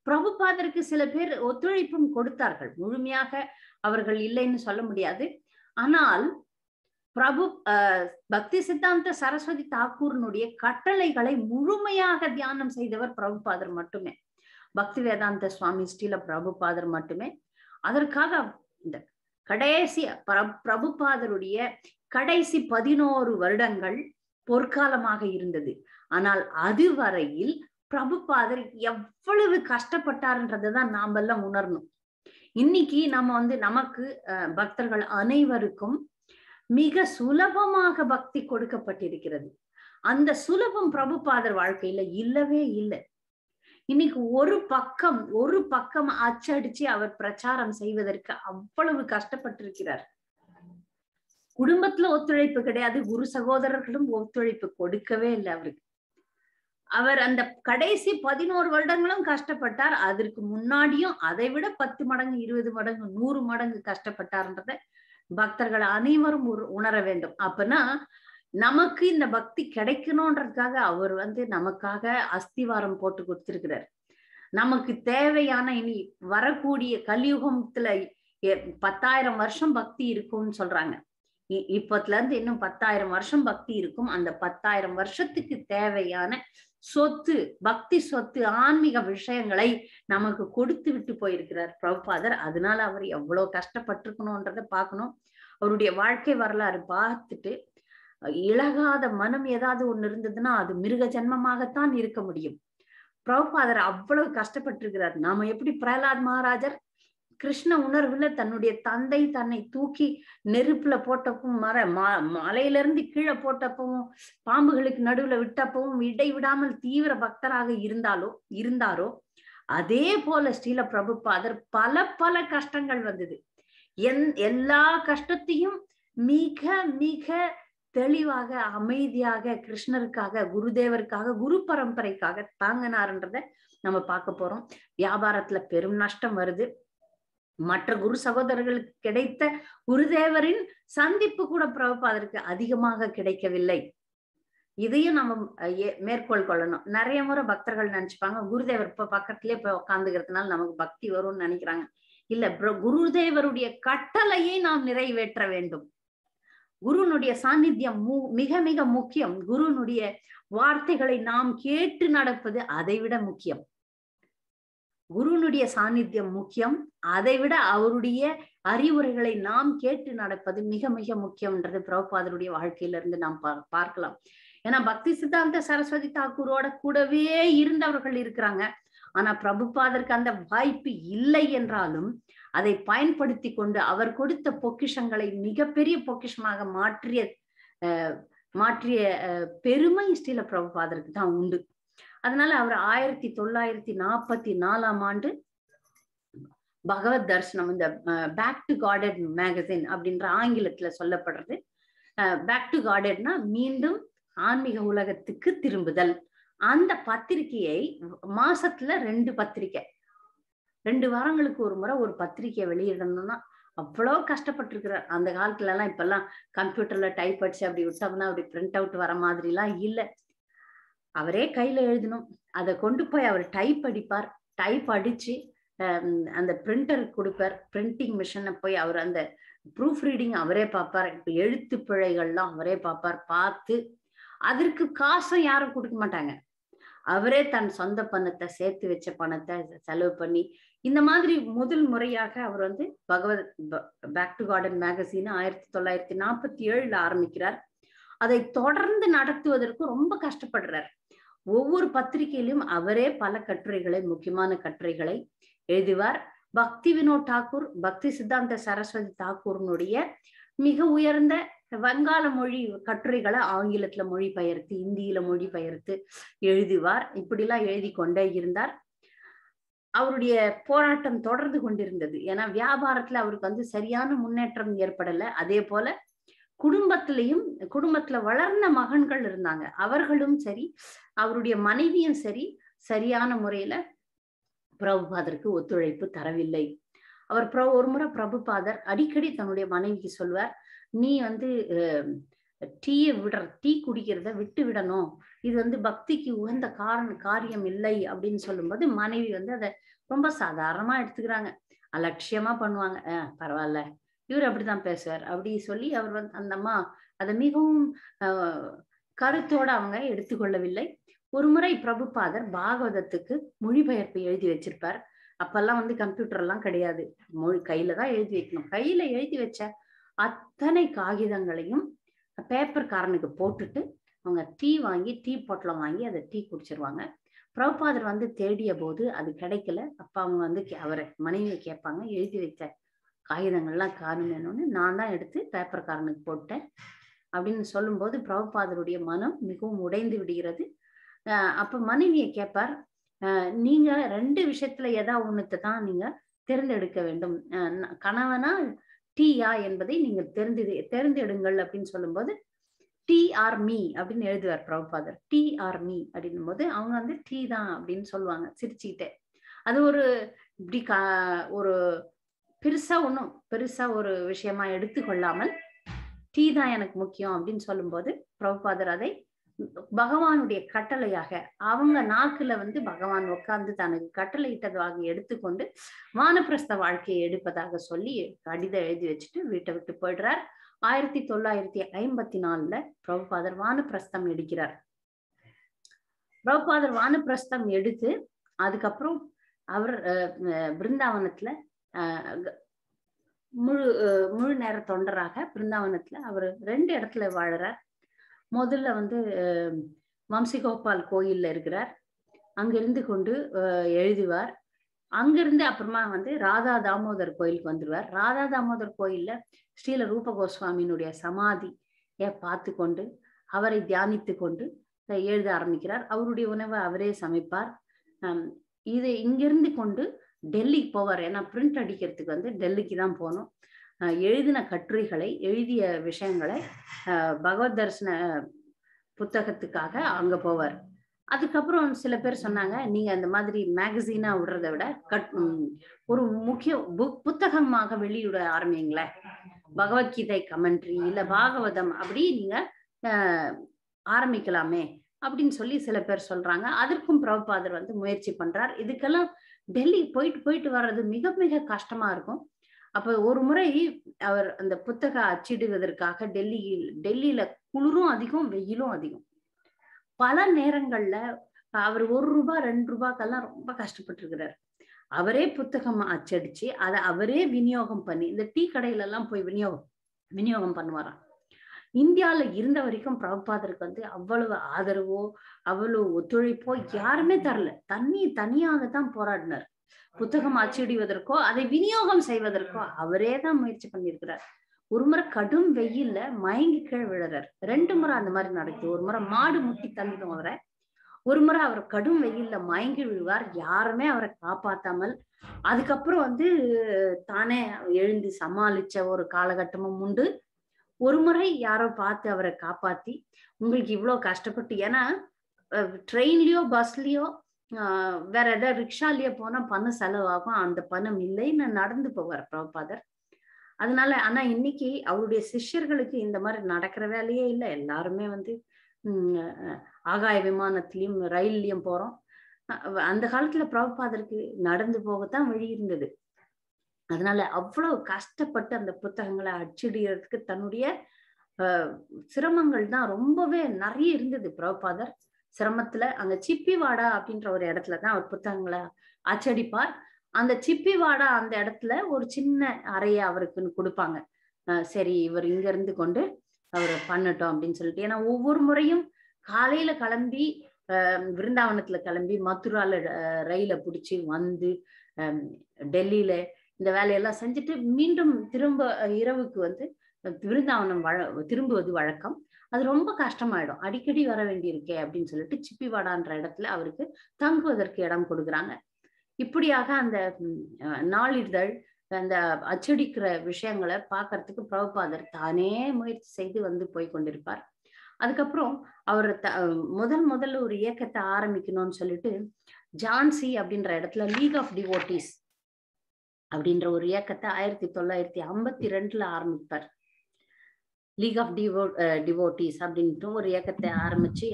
பிரபுபாதருக்கு சில பேர் ஒத்துழைப்பும் கொடுத்தார்கள், முழுமையாக அவர்கள் இல்லைன்னு சொல்ல முடியாது. ஆனால் பக்தி சித்தாந்த சரஸ்வதி தாக்கூரினுடைய கட்டளைகளை முழுமையாக தியானம் செய்தவர் பிரபுபாதர் மட்டுமே, பக்தி வேதாந்த சுவாமி ஸ்ரீல பிரபுபாதர் மட்டுமே. அதற்காக இந்த கடைசி பிரபுபாதருடைய கடைசி 11 வருடங்கள் பொற்காலமாக இருந்தது. ஆனால் அதுவரையில் பிரபுபாதர் எவ்வளவு கஷ்டப்பட்டார்ன்றதுதான் நாம எல்லாம் உணரணும். இன்னைக்கு நம்ம நமக்கு பக்தர்கள் அனைவருக்கும் மிக சுலபமாக பக்தி கொடுக்கப்பட்டிருக்கிறது. அந்த சுலபம் பிரபுபாதர் வாழ்க்கையில இல்லவே இல்லை. இன்னைக்கு ஒரு பக்கம் அச்சடிச்சு அவர் பிரச்சாரம் செய்வதற்கு அவ்வளவு கஷ்டப்பட்டிருக்கிறார். குடும்பத்துல ஒத்துழைப்பு கிடையாது, குரு சகோதரர்களும் ஒத்துழைப்பு கொடுக்கவே இல்லை அவருக்கு. அவர் அந்த கடைசி 11 வருடங்களும் கஷ்டப்பட்டார். அதற்கு முன்னாடியும் அதை விட 10 மடங்கு 20 மடங்கு 100 மடங்கு கஷ்டப்பட்டார்ன்றத பக்தர்கள் அனைவரும் உணர வேண்டும். அப்பனா நமக்கு இந்த பக்தி கிடைக்கணும்ன்றதுக்காக அவர் நமக்காக அஸ்திவாரம் போட்டு கொடுத்திருக்கிறார். நமக்கு தேவையான இனி வரக்கூடிய கலியுகத்துல 10,000 வருஷம் பக்தி இருக்கும்னு சொல்றாங்க. இப்பத்துல இருந்து இன்னும் 10,000 வருஷம் பக்தி இருக்கும். அந்த 10,000 வருஷத்துக்கு தேவையான சொத்து, பக்தி சொத்து, ஆன்மீக விஷயங்களை நமக்கு கொடுத்து விட்டு போயிருக்கிறார் பிரபுபாதர். அதனால அவர் எவ்வளவு கஷ்டப்பட்டிருக்கணும்ன்றத பார்க்கணும். அவருடைய வாழ்க்கை வரலாறு பார்த்துட்டு இழகாத மனம் ஏதாவது ஒண்ணு இருந்ததுன்னா அது மிருக ஜென்மமாகத்தான் இருக்க முடியும். பிரபுபாதர் அவ்வளவு கஷ்டப்பட்டிருக்கிறார். நாம எப்படி பிரகலாத் மகாராஜர் கிருஷ்ண உணர்வுல தன்னுடைய தந்தை தன்னை தூக்கி நெருப்புல போட்டப்பவும் மலையிலிருந்து கீழே போட்டப்பவும் பாம்புகளுக்கு நடுவுல விட்டப்பவும் இடைவிடாமல் தீவிர பக்தராக இருந்தாரோ அதே போல ஸ்ரீல பிரபுபாதர் பல கஷ்டங்கள் வந்தது. எல்லா கஷ்டத்தையும் மிக மிக தெளிவாக அமைதியாக கிருஷ்ணருக்காக, குருதேவருக்காக, குரு பரம்பரைக்காக தாங்கினார்ன்றத நம்ம பார்க்க போறோம். வியாபாரத்துல பெரும் நஷ்டம் வருது. மற்ற குரு சகோதரர்களுக்கு கிடைத்த குருதேவரின் சந்திப்பு கூட பிரபுபாதருக்கு அதிகமாக கிடைக்கவில்லை. இதையும் நம்ம மேற்கோள் கொள்ளணும். நிறைய முறை பக்தர்கள் நினைச்சுப்பாங்க குருதேவர் இப்ப பக்கத்திலே போய் உட்காந்துக்கிறதுனால நமக்கு பக்தி வரும்னு நினைக்கிறாங்க. இல்ல, குருதேவருடைய கட்டளையை நாம் நிறைவேற்ற வேண்டும். குருனுடைய சாநித்தியம் மிக மிக முக்கியம். குருனுடைய வார்த்தைகளை நாம் கேட்டு நடப்பது அதை விட முக்கியம். குருனுடைய சாநித்தியம் முக்கியம், அதை விட அவருடைய அறிவுரைகளை நாம் கேட்டு நடப்பது மிக மிக முக்கியம்ன்றது பிரபுபாதருடைய வாழ்க்கையில இருந்து நாம் பார்க்கலாம். ஏன்னா பக்தி சித்தாந்த சரஸ்வதி தாக்கூரோட கூடவே இருந்தவர்கள் இருக்கிறாங்க. ஆனா பிரபுபாதருக்கு அந்த வாய்ப்பு இல்லை என்றாலும் அதை பயன்படுத்தி கொண்டு அவர் கொடுத்த பொக்கிஷங்களை மிகப்பெரிய பொக்கிஷமாக மாற்றிய பெருமை ஸ்ரீல பிரபுபாதருக்கு தான் உண்டு. அதனால அவர் 1944 பகவத் தர்சனம், இந்த பேக் டு காடட் மேகசின் அப்படின்ற ஆங்கிலத்துல சொல்லப்படுறது. பேக் டு காடட்னா மீண்டும் ஆன்மீக உலகத்துக்கு திரும்புதல். அந்த பத்திரிகையை மாசத்துல 2 பத்திரிகை, 2 வாரங்களுக்கு ஒரு முறை ஒரு பத்திரிகையை வெளியிடணும்னா அவ்வளோ கஷ்டப்பட்டிருக்கிறார். அந்த காலத்துல எல்லாம் இப்பெல்லாம் கம்ப்யூட்டர்ல டைப் அடிச்சு அப்படி விட்டோம்னா அப்படி பிரிண்ட் அவுட் வர மாதிரி எல்லாம் இல்லை. அவரே கையில எழுதணும். அதை கொண்டு போய் அவர் டைப் அடிப்பார். டைப் அடிச்சு அந்த பிரிண்டருக்கு கொடுப்பார். பிரிண்டிங் மிஷினை போய் அவர் அந்த ப்ரூஃப் ரீடிங் அவரே பார்ப்பார். இப்ப எழுத்து பிழைகள்லாம் அவரே பார்ப்பார். பார்த்து அதற்கு காசும் யாரும் கொடுக்க மாட்டாங்க. அவரே தன் சொந்த பணத்தை சேர்த்து வச்ச பணத்தை செலவு பண்ணி இந்த மாதிரி முதல் முறையாக அவர் வந்து பேக் டு கார்டன் மேகசின் 1947 ஆரம்பிக்கிறார். அதை தொடர்ந்து நடத்துவதற்கு ரொம்ப கஷ்டப்படுறார். ஒவ்வொரு பத்திரிகையிலும் அவரே பல கட்டுரைகளை, முக்கியமான கட்டுரைகளை எழுதுவார். பக்தி வினோத் தாக்கூர், பக்தி சித்தாந்த சரஸ்வதி தாக்கூர்னுடைய மிக உயர்ந்த வங்காள மொழி கட்டுரைகளை ஆங்கிலத்துல மொழிபெயர்த்து, இந்தியில மொழிபெயர்த்து எழுதுவார். இப்படிலாம் எழுதி கொண்டே இருந்தார். அவருடைய போராட்டம் தொடர்ந்து கொண்டிருந்தது. ஏன்னா வியாபாரத்துல அவருக்கு வந்து சரியான முன்னேற்றம் ஏற்படல. அதே போல குடும்பத்துல வளர்ந்த மகன்கள் இருந்தாங்க. அவர்களும் சரி, அவருடைய மனைவியும் சரி, சரியான முறையில பிரபுபாதருக்கு ஒத்துழைப்பு தரவில்லை. அவர் ஒரு முறை பிரபுபாதர் அடிக்கடி தன்னுடைய மனைவிக்கு சொல்வார், நீ வந்து டீ குடிக்கிறத விட்டு விடணும், இது வந்து பக்திக்கு உகந்த காரியம் இல்லை அப்படின்னு சொல்லும்போது மனைவி வந்து அதை ரொம்ப சாதாரணமா எடுத்துக்கிறாங்க, அலட்சியமா பண்ணுவாங்க. பரவாயில்ல, இவர் அப்படிதான் பேசுவார் அப்படி சொல்லி அவர் வந்து அந்த அம்மா அதை மிகவும் கருத்தோட அவங்க எடுத்துக்கொள்ளவில்லை. ஒரு முறை பிரபுபாதர் பாகவதத்துக்கு மொழிபெயர்ப்பு எழுதி வச்சிருப்பார். அப்பெல்லாம் வந்து கம்ப்யூட்டர் எல்லாம் கிடையாது, கையில தான் எழுதி வைக்கணும். கையில எழுதி வச்ச அத்தனை காகிதங்களையும் பேப்பர்காரனுக்கு போட்டுட்டு அவங்க டீ பொட்டலம் வாங்கி அதை டீ குடிச்சிருவாங்க. பிரபுபாதர் வந்து தேடிய போது அது கிடைக்கல. அப்ப அவங்க வந்து அவரை மனைவியை கேட்பாங்க, எழுதி வைத்த காகிதங்கள்லாம் காணுமேனு. நான் தான் எடுத்து பேப்பர்காரனுக்கு போட்டேன் அப்படின்னு சொல்லும்போது பிரபுபாதருடைய மனம் மிகவும் உடைந்து விடுகிறது. அப்ப மனைவியை கேட்பார், நீங்க 2 விஷயத்துல ஏதா ஒண்ணுத்தை தான் நீங்க தேர்ந்தெடுக்க வேண்டும், கணவனா டீயா என்பதை நீங்க தேர்ந்தெடுங்கள் அப்படின்னு சொல்லும்போது டீ ஆர் மீ அப்படின்னு எழுதுவார் பிரபுபாதர். டீ ஆர் மீ அப்படின்னும் போது அவங்க வந்து டீ தான் அப்படின்னு சொல்லுவாங்க சிரிச்சுக்கிட்டே. அது ஒரு இப்படி ஒரு பெருசா ஒரு விஷயமா எடுத்துக்கொள்ளாமல் டீ தான் எனக்கு முக்கியம் அப்படின்னு சொல்லும்போது பிரபுபாதர் அதை பகவானுடைய கட்டளையாக, அவங்க நாக்குல வந்து பகவான் உட்கார்ந்து தனக்கு கட்டளையிட்டதாக எடுத்துக்கொண்டு வானப்பிரஸ்த வாழ்க்கையை எடுப்பதாக சொல்லி கடிதம் எழுதி வச்சுட்டு வீட்டை விட்டு போயிடுறார். 1954 பிரபுபாதர் வானப்பிரஸ்தம் எடுக்கிறார். பிரபுபாதர் வானப்பிரஸ்தம் எடுத்து அதுக்கப்புறம் அவர் பிருந்தாவனத்துல முழு நேர தொண்டராக பிருந்தாவனத்துல அவர் 2 இடத்துல வாழறார். முதல்ல வந்து வம்சிகோபால் கோயில்ல இருக்கிறார். அங்கிருந்து கொண்டு எழுதுவார். அங்கிருந்து அப்புறமா வந்து ராதா தாமோதர் கோயிலுக்கு வந்துடுவார். ராதா தாமோதர் கோயில்ல ஸ்ரீல ரூப கோஸ்வாமியினுடைய சமாதியை பார்த்து கொண்டு அவரை தியானித்து கொண்டு எழுத ஆரம்பிக்கிறார். அவருடைய உணவை அவரே சமைப்பார். இது இங்கிருந்து கொண்டு டெல்லிக்கு போவார். ஏன்னா பிரிண்ட் அடிக்கிறதுக்கு வந்து டெல்லிக்கு தான் போகணும். எழுதின கட்டுரைகளை, எழுதிய விஷயங்களை பகவத் தர்சன புத்தகத்துக்காக அங்க போவார். அதுக்கப்புறம் சில பேர் சொன்னாங்க, நீங்க அந்த மாதிரி மேகசீனா விடுறதை விட ஒரு முக்கிய புத்தகமாக வெளியிட ஆரம்பிங்களேன், பகவத்கீதை கமெண்ட்ரி இல்ல பாகவதம் அப்படி நீங்க ஆரம்பிக்கலாமே அப்படின்னு சொல்லி சில பேர் சொல்றாங்க. அதற்கும் பிரபுபாதர் வந்து முயற்சி பண்றார். இதுக்கெல்லாம் டெல்லி போயிட்டு வர்றது மிக மிக கஷ்டமா இருக்கும். அப்ப ஒரு முறை அவர் அந்த புத்தக அச்சிடுவதற்காக டெல்லியில குளிரும் அதிகம், வெயிலும் அதிகம். பல நேரங்கள்ல அவர் 1 ரூபாய் 2 ரூபாய்க்கெல்லாம் ரொம்ப கஷ்டப்பட்டு இருக்கிறார். அவரே புத்தகம் அச்சடிச்சு அதை அவரே விநியோகம் பண்ணி, இந்த டீ கடையில எல்லாம் போய் விநியோகம் பண்ணுவாராம். இந்தியால இருந்த வரைக்கும் பிரபுபாதருக்கு வந்து அவ்வளவு ஆதரவோ அவ்வளவு ஒத்துழைப்போ யாருமே தரல. தனியாகத்தான் போராடினார். புத்தகம் அச்சிடுவதற்கோ அதை விநியோகம் செய்வதற்கோ அவரே தான் முயற்சி பண்ணியிருக்கிறார். ஒரு முறை கடும் வெயில்ல மயங்கி கீழே விழுறார். 2 முறை அந்த மாதிரி நடக்குது. ஒரு முறை மாடு முட்டி தள்ளிடும் அவரை. ஒரு முறை அவர் கடும் வெயில்ல மயங்கி விழுவார். யாருமே அவரை காப்பாத்தாமல் அதுக்கப்புறம் வந்து தானே எழுந்து சமாளிச்ச ஒரு காலகட்டமும் உண்டு. ஒரு முறை யாரோ பார்த்து அவரை காப்பாத்தி, உங்களுக்கு இவ்வளவு கஷ்டப்பட்டு, ஏன்னா ட்ரெயின்லயோ பஸ்லயோ வேற ஏதாவது ரிக்ஷாலயோ போனா பணம் செலவாகும், அந்த பணம் இல்லைன்னு நடந்து போவார் பிரபுபாதர். அதனால ஆனா இன்னைக்கு அவருடைய சிஷ்யர்களுக்கு இந்த மாதிரி நடக்கிற வேலையே இல்லை. எல்லாருமே வந்து ஆகாய விமானத்திலயும் ரயில்லயும் போறோம். அந்த காலத்துல பிரபுபாதருக்கு நடந்து போகத்தான் வழி இருந்தது. அதனால அவ்வளவு கஷ்டப்பட்டு அந்த புத்தகங்களை அச்சிடுறதுக்கு தன்னுடைய சிரமங்கள் தான் ரொம்பவே நிறைய இருந்தது. பிரபுபாதர் சிரமத்துல அங்க சிப்பிவாடா அப்படின்ற ஒரு இடத்துலதான் அவர் புத்தகங்களை அச்சடிப்பார். அந்த சிப்பிவாடா அந்த இடத்துல ஒரு சின்ன அறைய அவருக்குன்னு கொடுப்பாங்க. சரி, இவர் இங்க இருந்து கொண்டு அவர் பண்ணட்டும் அப்படின்னு சொல்லிட்டு. ஏன்னா ஒவ்வொரு முறையும் காலையில கிளம்பி விருந்தாவனத்துல கிளம்பி மதுரால ரயில பிடிச்சி வந்து டெல்லியில இந்த வேலையெல்லாம் செஞ்சுட்டு மீண்டும் திரும்ப இரவுக்கு வந்து விருந்தாவனம் திரும்புவது வழக்கம். அது ரொம்ப கஷ்டமாயிடும், அடிக்கடி வர வேண்டியிருக்கே அப்படின்னு சொல்லிட்டு சிப்பிவாடான்ற இடத்துல அவருக்கு தங்குவதற்கு இடம் கொடுக்குறாங்க. இப்படியாக அந்த நாளிதழ் அந்த அச்சடிக்கிற விஷயங்களை பார்க்கறதுக்கு பிரபுபாதர் தானே முயற்சி செய்து வந்து போய் கொண்டிருப்பார். அதுக்கப்புறம் அவர் முதல்ல ஒரு இயக்கத்தை ஆரம்பிக்கணும்னு சொல்லிட்டு ஜான்சி அப்படின்ற இடத்துல லீக் ஆஃப் டிவோட்டீஸ் அப்படின்ற ஒரு இயக்கத்தை 1952 ஆரம்பிப்பார். லீக் ஆஃப் டிவோட்டீஸ் அப்படின்ட்டு ஒரு இயக்கத்தை ஆரம்பிச்சு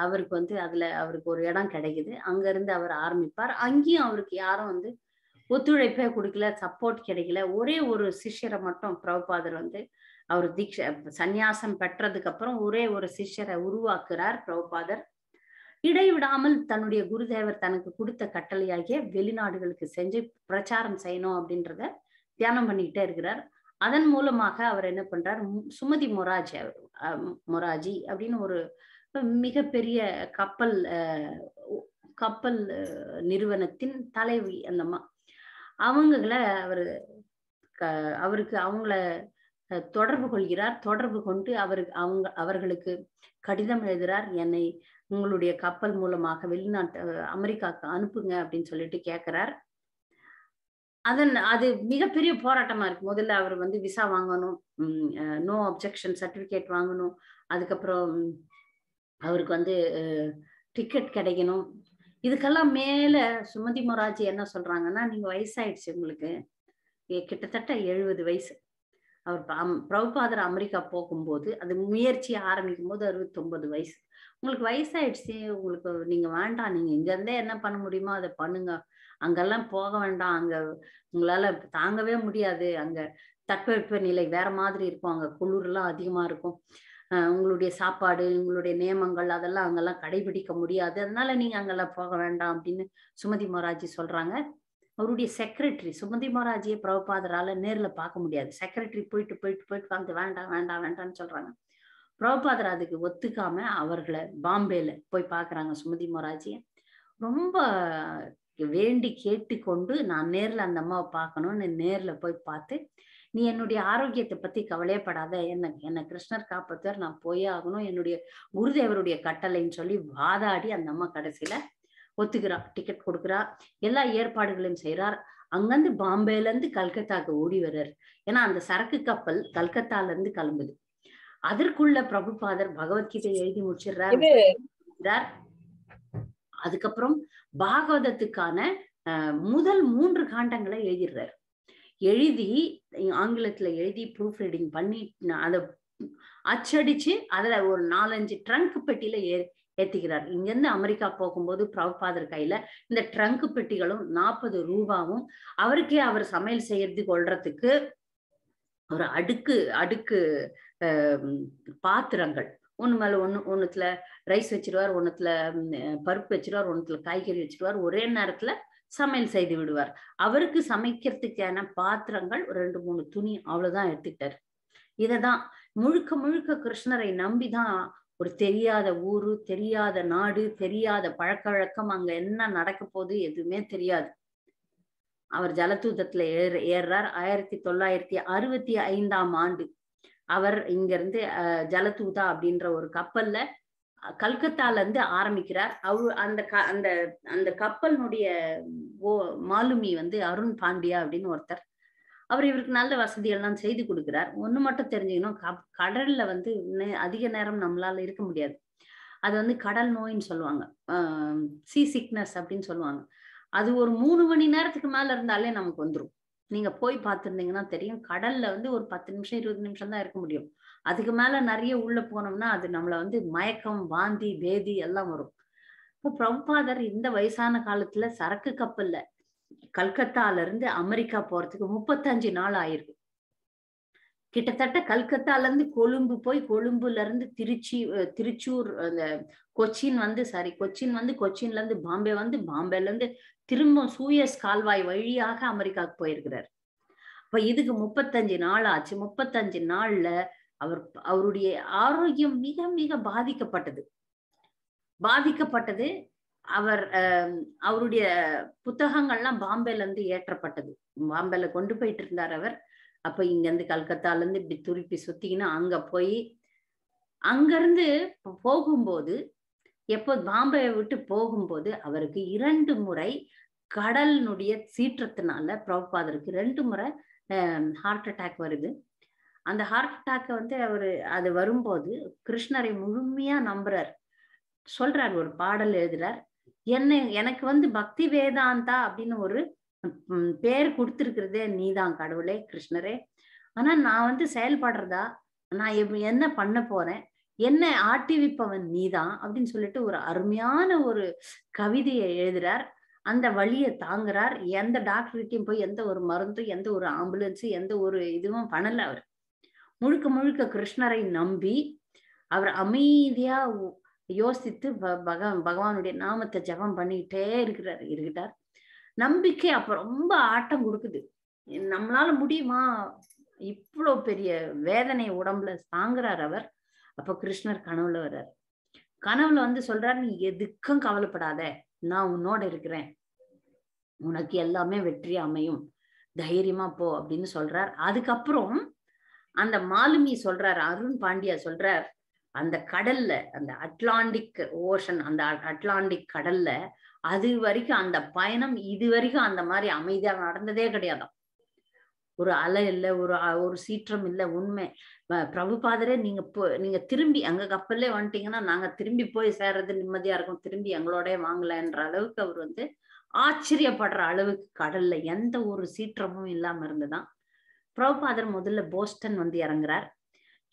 அவருக்கு வந்து அவருக்கு ஒரு இடம் கிடைக்குது. அங்க இருந்து அவர் ஆரம்பிப்பார். அங்கேயும் அவருக்கு யாரும் வந்து ஒத்துழைப்பே கொடுக்கல, சப்போர்ட் கிடைக்கல. ஒரே ஒரு சிஷ்யரை மட்டும் பிரபுபாதர் வந்து அவர் சந்நியாசம் பெற்றதுக்கு அப்புறம் ஒரே ஒரு சிஷ்யரை உருவாக்குறார் பிரபுபாதர். இடைவிடாமல் தன்னுடைய குருதேவர் தனக்கு கொடுத்த கட்டளையாகிய வெளிநாடுகளுக்கு செஞ்சு பிரச்சாரம் செய்யணும் அப்படின்றத தியானம் பண்ணிக்கிட்டே இருக்கிறார். அதன் மூலமாக அவர் என்ன பண்றார், சுமதி மொராஜி அப்படின்னு ஒரு மிகப்பெரிய கப்பல் நிறுவனத்தின் தலைவி அந்தம்மா, அவங்களை அவருக்கு அவங்கள தொடர்பு கொள்கிறார். தொடர்பு கொண்டு அவர்களுக்கு கடிதம் எழுதுறார். என்னை உங்களுடைய கப்பல் மூலமாக வெளிநாட்டு அமெரிக்காவுக்கு அனுப்புங்க அப்படின்னு சொல்லிட்டு கேட்கிறார். அது மிகப்பெரிய போராட்டமா இருக்கு. முதல்ல அவர் வந்து விசா வாங்கணும், நோ அப்ஜெக்ஷன் சர்டிபிகேட் வாங்கணும். அதுக்கப்புறம் அவருக்கு வந்து டிக்கெட் கிடைக்கணும். இதுக்கெல்லாம் மேல சுமதி மொராஜி என்ன சொல்றாங்கன்னா, நீங்க வயசாயிடுச்சு, உங்களுக்கு கிட்டத்தட்ட 70 வயசு. அவர் பிரபுபாதர் அமெரிக்கா போகும்போது அது முயற்சியை ஆரம்பிக்கும் போது 69 வயசு. உங்களுக்கு வயசாயிடுச்சு, உங்களுக்கு நீங்க வேண்டாம், நீங்க இங்க இருந்தே என்ன பண்ண முடியுமோ அதை பண்ணுங்க, அங்கெல்லாம் போக வேண்டாம், அங்க உங்களால தாங்கவே முடியாது, அங்க தட்பவெப்ப நிலை வேற மாதிரி இருக்கும், அங்க குளிர்லாம் அதிகமா இருக்கும், உங்களுடைய சாப்பாடு உங்களுடைய நியமங்கள் அதெல்லாம் அங்கெல்லாம் கடைபிடிக்க முடியாது, அதனால நீங்க அங்கெல்லாம் போக வேண்டாம் அப்படின்னு சுமதி மொராஜி சொல்றாங்க. அவருடைய செக்ரட்டரி சுமதி மொராஜியை பிரபுபாதரால நேர்ல பார்க்க முடியாது. செக்ரட்டரி போயிட்டு வந்து வேண்டாம்னு சொல்றாங்க. பிரபுபாதர் அதுக்கு ஒத்துக்காம அவர்களை பாம்பேல போய் பாக்குறாங்க சுமதி மொராஜியை. ரொம்ப வேண்டி கேட்டுக்கொண்டு நான் நேர்ல அந்த அம்மாவை பார்க்கணும்னு நேர்ல போய் பார்த்து, நீ என்னுடைய ஆரோக்கியத்தை பத்தி கவலையப்படாத, என்ன கிருஷ்ணர் காப்பாத்துவார், நான் போயே ஆகணும், என்னுடைய குருதேவருடைய கட்டளைன்னு சொல்லி வாதாடி அந்த அம்மா கடைசியில ஒத்துக்கிறா, டிக்கெட் கொடுக்குறா, எல்லா ஏற்பாடுகளையும் செய்யறார். அங்கிருந்து பாம்பேல இருந்து கல்கத்தாக்கு ஓடி வர்றார். ஏன்னா அந்த சரக்கு கப்பல் கல்கத்தால இருந்து கிளம்புது. அதற்குள்ள பிரபுபாதர் பகவத்கீதை எழுதி முடிச்சிடுறார். அதுக்கப்புறம் பாகவதத்துக்கான முதல் 3 காண்டங்களை எழுதிடுறாரு. எழுதி ஆங்கிலத்துல எழுதி ப்ரூஃப் ரீடிங் பண்ணி அதை அச்சடிச்சு அதுல ஒரு 4-5 ட்ரங்க் பெட்டியில ஏத்திக்கிறார். இங்க இருந்து அமெரிக்கா போகும்போது பிரபுபாதர் கையில இந்த ட்ரங்க் பெட்டிகளும் 40 ரூபாவும், அவருக்கே அவர் சமையல் செய்யறது கொள்றதுக்கு ஒரு அடுக்கு பாத்திரங்கள், ஒண்ணு மேல ஒண்ணுத்துல ரைஸ் வச்சிருவார், ஒண்ணுத்துல பருப்பு வச்சிருவார், ஒண்ணுத்துல காய்கறி வச்சிருவார், ஒரே நேரத்துல சமையல் செய்து விடுவார். அவருக்கு சமைக்கிறதுக்கான பாத்திரங்கள் 2-3 துணி அவ்வளவுதான் எடுத்துக்கிட்டார். இததான் முழுக்க கிருஷ்ணரை நம்பிதான், ஒரு தெரியாத ஊரு, தெரியாத நாடு, தெரியாத பழக்க வழக்கம், அங்க என்ன நடக்க போகுது எதுவுமே தெரியாது. அவர் ஜலதூதத்துல ஏறுறார். 1965ஆம் ஆண்டு அவர் இங்க இருந்து ஜலதூதா அப்படின்ற ஒரு கப்பல்ல கல்கத்தால இருந்து ஆரம்பிக்கிறார். அந்த கப்பலினுடைய மாலுமி வந்து அருண் பாண்டியா அப்படின்னு ஒருத்தர். அவர் இவருக்கு நல்ல வசதியெல்லாம் செய்து கொடுக்கிறார். ஒண்ணு மட்டும் தெரிஞ்சுக்கணும், கடல்ல வந்து அதிக நேரம் நம்மளால இருக்க முடியாது. அது வந்து கடல் நோயின்னு சொல்லுவாங்க, சீ சிக்னஸ் அப்படின்னு சொல்லுவாங்க. அது ஒரு 3 மணி நேரத்துக்கு மேல இருந்தாலே நமக்கு வந்துடும். நீங்க போய் பார்த்துருந்தீங்கன்னா தெரியும், கடல்ல வந்து ஒரு 10 நிமிஷம் 20 நிமிஷம் தான் இருக்க முடியும். அதுக்கு மேல நிறைய உள்ள போனோம்னா அது நம்மள வந்து மயக்கம், வாந்தி, பேதி எல்லாம் வரும். இப்போ பிரபுபாதர் இந்த வயசான காலத்துல சரக்கு கப்பல்ல கல்கத்தால இருந்து அமெரிக்கா போறதுக்கு 35 நாள் ஆயிருக்கு. கிட்டத்தட்ட கல்கத்தால இருந்து கொழும்பு போய், கொழும்புல இருந்து திருச்சூர், அந்த கொச்சின் வந்து கொச்சின்ல இருந்து பாம்பே வந்து, பாம்பேல இருந்து திரும்ப சூயஸ் கால்வாய் வழியாக அமெரிக்காவுக்கு போயிருக்கிறார். அப்ப இதுக்கு 35 நாள் ஆச்சு. 35 நாள்ல அவருடைய ஆரோக்கியம் மிக மிக பாதிக்கப்பட்டது. அவருடைய புத்தகங்கள்லாம் பாம்பேல இருந்து ஏற்றப்பட்டது. பாம்பேல கொண்டு போயிட்டு இருந்தார் அவர். அப்ப இங்க இருந்து கல்கத்தால இருந்து இப்படி துருப்பி சுத்திக்கின்னு அங்க போய், அங்க இருந்து போகும்போது, எப்போ பாம்பேயை விட்டு போகும்போது அவருக்கு 2 முறை கடலினுடைய சீற்றத்தினால பிரபுபாதருக்கு 2 முறை ஹார்ட் அட்டாக் வருது. அந்த ஹார்ட் அட்டாக் வந்து அது வரும்போது கிருஷ்ணரை முழுமையா நம்புறார். சொல்றார், ஒரு பாடல் எழுதுறார், எனக்கு வந்து பக்தி வேதாந்தா அப்படின்னு ஒரு பேர் கொடுத்திருக்கிறதே நீதான் கடவுளே, கிருஷ்ணரே. ஆனா நான் வந்து செயல்படுறதா, நான் என்ன பண்ண போறேன், என்ன ஆட்டிவிப்பவன் நீதான் அப்படின்னு சொல்லிட்டு ஒரு அருமையான ஒரு கவிதையை எழுதுறார். அந்த வழியை தாங்குறார். எந்த டாக்டர்கிட்டையும் போய் எந்த ஒரு மருந்தும், எந்த ஒரு ஆம்புலன்ஸ், எந்த ஒரு இதுவும் பண்ணல. அவர் முழுக்க முழுக்க கிருஷ்ணரை நம்பி அவர் அமைதியா யோசித்து பகவானுடைய நாமத்தை ஜபம் பண்ணிக்கிட்டே இருக்கிறார். நம்பிக்கை அப்ப ரொம்ப ஆட்டம் கொடுக்குது. நம்மளால முடியுமா, இவ்வளவு பெரிய வேதனை உடம்புல தாங்குறார் அவர். அப்ப கிருஷ்ணர் கனவுல வர்றார். கனவுல வந்து சொல்றார், நீ எதுக்கும் கவலைப்படாத, நான் உன்னோட இருக்கிறேன், உனக்கு எல்லாமே வெற்றி அமையும், தைரியமா போ அப்படின்னு சொல்றார். அதுக்கப்புறம் அந்த மாலுமி சொல்றார், அருண் பாண்டியா சொல்றார், அந்த கடல்ல, அந்த அட்லாண்டிக் ஓஷன், அந்த அட்லாண்டிக் கடல்ல அது வரைக்கும் அந்த பயணம் இது வரைக்கும் அந்த மாதிரி அமைதியா நடந்ததே கிடையாதாம். ஒரு அலை இல்லை, ஒரு சீற்றம் இல்லை. உண்மை பிரபுபாதரே, நீங்க திரும்பி அங்க கப்பல்லே வந்துட்டீங்கன்னா நாங்க திரும்பி போய் சேர்றது நிம்மதியா இருக்கும், திரும்பி எங்களோட வாங்கலன்ற அளவுக்கு அவர் வந்து ஆச்சரியப்படுற அளவுக்கு கடல்ல எந்த ஒரு சீற்றமும் இல்லாம இருந்துதான். பிரபுபாதர் முதல்ல போஸ்டன் வந்து இறங்குறார்.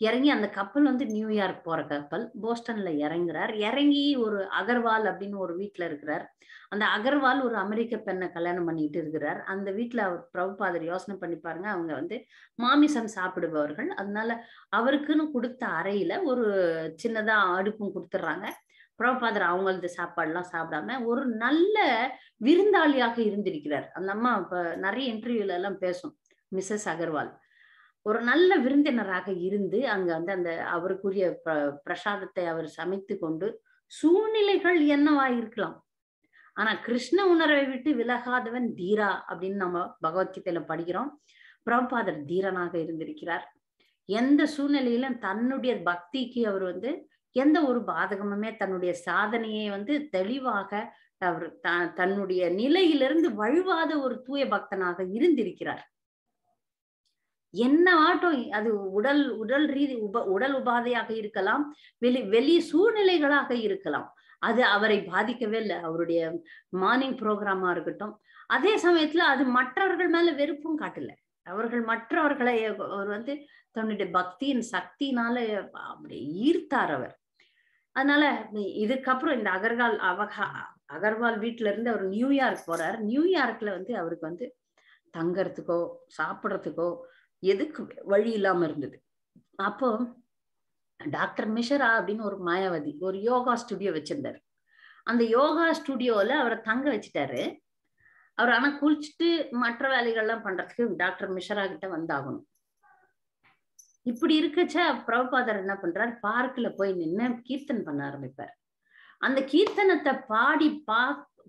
இறங்கி அந்த கப்பல் வந்து நியூயார்க் போற கப்பல். போஸ்டன்ல இறங்குறார். இறங்கி ஒரு அகர்வால் அப்படின்னு ஒரு வீட்டுல இருக்கிறார். அந்த அகர்வால் ஒரு அமெரிக்க பெண்ணை கல்யாணம் பண்ணிட்டு இருக்கிறார். அந்த வீட்டுல அவர் பிரபுபாதர் யோசனை பண்ணி பாருங்க, அவங்க வந்து மாமிசம் சாப்பிடுபவர்கள். அதனால அவருக்குன்னு கொடுத்த அறையில ஒரு சின்னதா அடுப்பும் கொடுத்துட்றாங்க. பிரபுபாதர் அவங்களது சாப்பாடுலாம் சாப்பிடாம ஒரு நல்ல விருந்தாளியாக இருந்திருக்கிறார். அந்த அம்மா இப்ப நிறைய இன்டர்வியூல எல்லாம் பேசும், மிஸ்ஸஸ் அகர்வால் ஒரு நல்ல விருந்தினராக இருந்து அங்க வந்து அந்த அவருக்குரிய பிரசாதத்தை அவர் சமைத்து கொண்டு, சூழ்நிலைகள் என்னவா இருக்கலாம், ஆனா கிருஷ்ண உணர்வை விட்டு விலகாதவன் தீரா அப்படின்னு நம்ம பகவத்கீதையில படிக்கிறோம். பிரபுபாதர் தீரனாக இருந்திருக்கிறார். எந்த சூழ்நிலையிலும் தன்னுடைய பக்திக்கு அவர் வந்து எந்த ஒரு பாதகமுமே, தன்னுடைய சாதனையை வந்து தெளிவாக அவர் தன்னுடைய நிலையிலிருந்து வழுவாத ஒரு தூய பக்தனாக இருந்திருக்கிறார். என்ன ஆட்டம் அது உடல் உபாதையாக இருக்கலாம், வெளி சூழ்நிலைகளாக இருக்கலாம், அது அவரை பாதிக்கவே இல்லை. அவருடைய மார்னிங் ப்ரோக்ராமா இருக்கட்டும், அதே சமயத்துல அது மற்றவர்கள் மேல வெறுப்பும் காட்டல. மற்றவர்களை அவர் வந்து தன்னுடைய பக்தியின் சக்தினால அப்படி ஈர்த்தார் அவர். அதனால இதுக்கப்புறம் இந்த அகர்வால் வீட்டுல இருந்து அவர் நியூயார்க் போறார். நியூயார்க்ல வந்து அவருக்கு வந்து தங்கறதுக்கோ சாப்பிடறதுக்கோ எதுக்கு வழி இல்லாம இருந்தது. அப்போ டாக்டர் மிஷரா அப்படின்னு ஒரு மாயாவதி ஒரு யோகா ஸ்டுடியோ வச்சிருந்தாரு. அந்த யோகா ஸ்டுடியோல அவரை தங்க வச்சுட்டாரு. அவர் ஆனா குளிச்சுட்டு மற்ற வேலைகள்லாம் பண்றதுக்கு டாக்டர் மிஷரா கிட்ட வந்தாகணும். இப்படி இருக்கச்ச பிரபுபாதர் என்ன பண்றாரு, பார்க்ல போய் நின்று கீர்த்தன் பண்ண ஆரம்பிப்பார். அந்த கீர்த்தனத்தை பாடி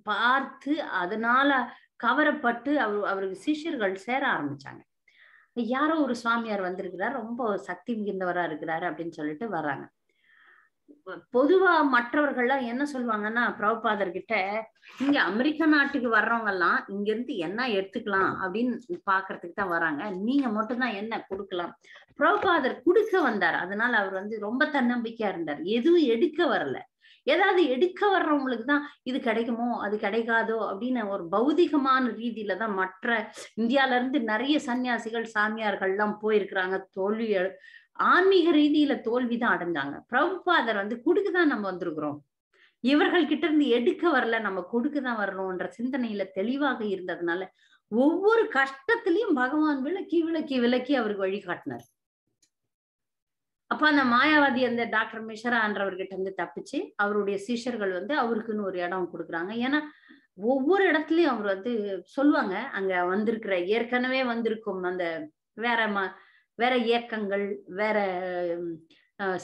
பார்த்து அதனால கவரப்பட்டு அவருக்கு சிஷ்யர்கள் சேர ஆரம்பிச்சாங்க. யாரோ ஒரு சுவாமியார் வந்திருக்கிறார், ரொம்ப சக்தி மிகுந்தவரா இருக்கிறாரு அப்படின்னு சொல்லிட்டு வர்றாங்க. பொதுவா மற்றவர்கள்லாம் என்ன சொல்லுவாங்கன்னா, பிரபுபாதர் கிட்ட இங்க அமெரிக்க நாட்டுக்கு வர்றவங்க எல்லாம் இங்க இருந்து என்ன எடுத்துக்கலாம் அப்படின்னு பாக்குறதுக்கு தான் வராங்க, நீங்க மட்டும்தான் என்ன கொடுக்கலாம். பிரபுபாதர் கொடுக்க வந்தார். அதனால அவர் வந்து ரொம்ப தன்னம்பிக்கையா இருந்தார். எதுவும் எடுக்க வரல. ஏதாவது எடுக்க வர்றவங்களுக்கு தான் இது கிடைக்குமோ அது கிடைக்காதோ அப்படின்னு ஒரு பௌதிகமான ரீதியில தான். மற்ற இந்தியால இருந்து நிறைய சன்னியாசிகள் சாமியார்கள் எல்லாம் போயிருக்கிறாங்க, தோல்வி ஆன்மீக ரீதியில தோல்விதான் அடைஞ்சாங்க. பிரபுபாதர் வந்து கொடுக்கதான் நம்ம வந்திருக்கிறோம், இவர்கள் கிட்ட இருந்து எடுக்க வரல, நம்ம கொடுக்கதான் வரணும்ன்ற சிந்தனையில தெளிவாக இருந்ததுனால ஒவ்வொரு கஷ்டத்திலையும் பகவான் விளக்கி விளக்கி விளக்கி அவருக்கு வழிகாட்டினார். அப்ப அந்த மாயாவாதி அந்த டாக்டர் மிஸ்ரான்றவர்கிட்ட இருந்து தப்பிச்சு அவருடைய சீஷர்கள் வந்து அவருக்குன்னு ஒரு இடம் கொடுக்குறாங்க. ஏன்னா ஒவ்வொரு இடத்துலயும் அவர் வந்து சொல்லுவாங்க, அங்க வந்திருக்கிற ஏற்கனவே வந்திருக்கும் அந்த வேற வேற இயக்கங்கள், வேற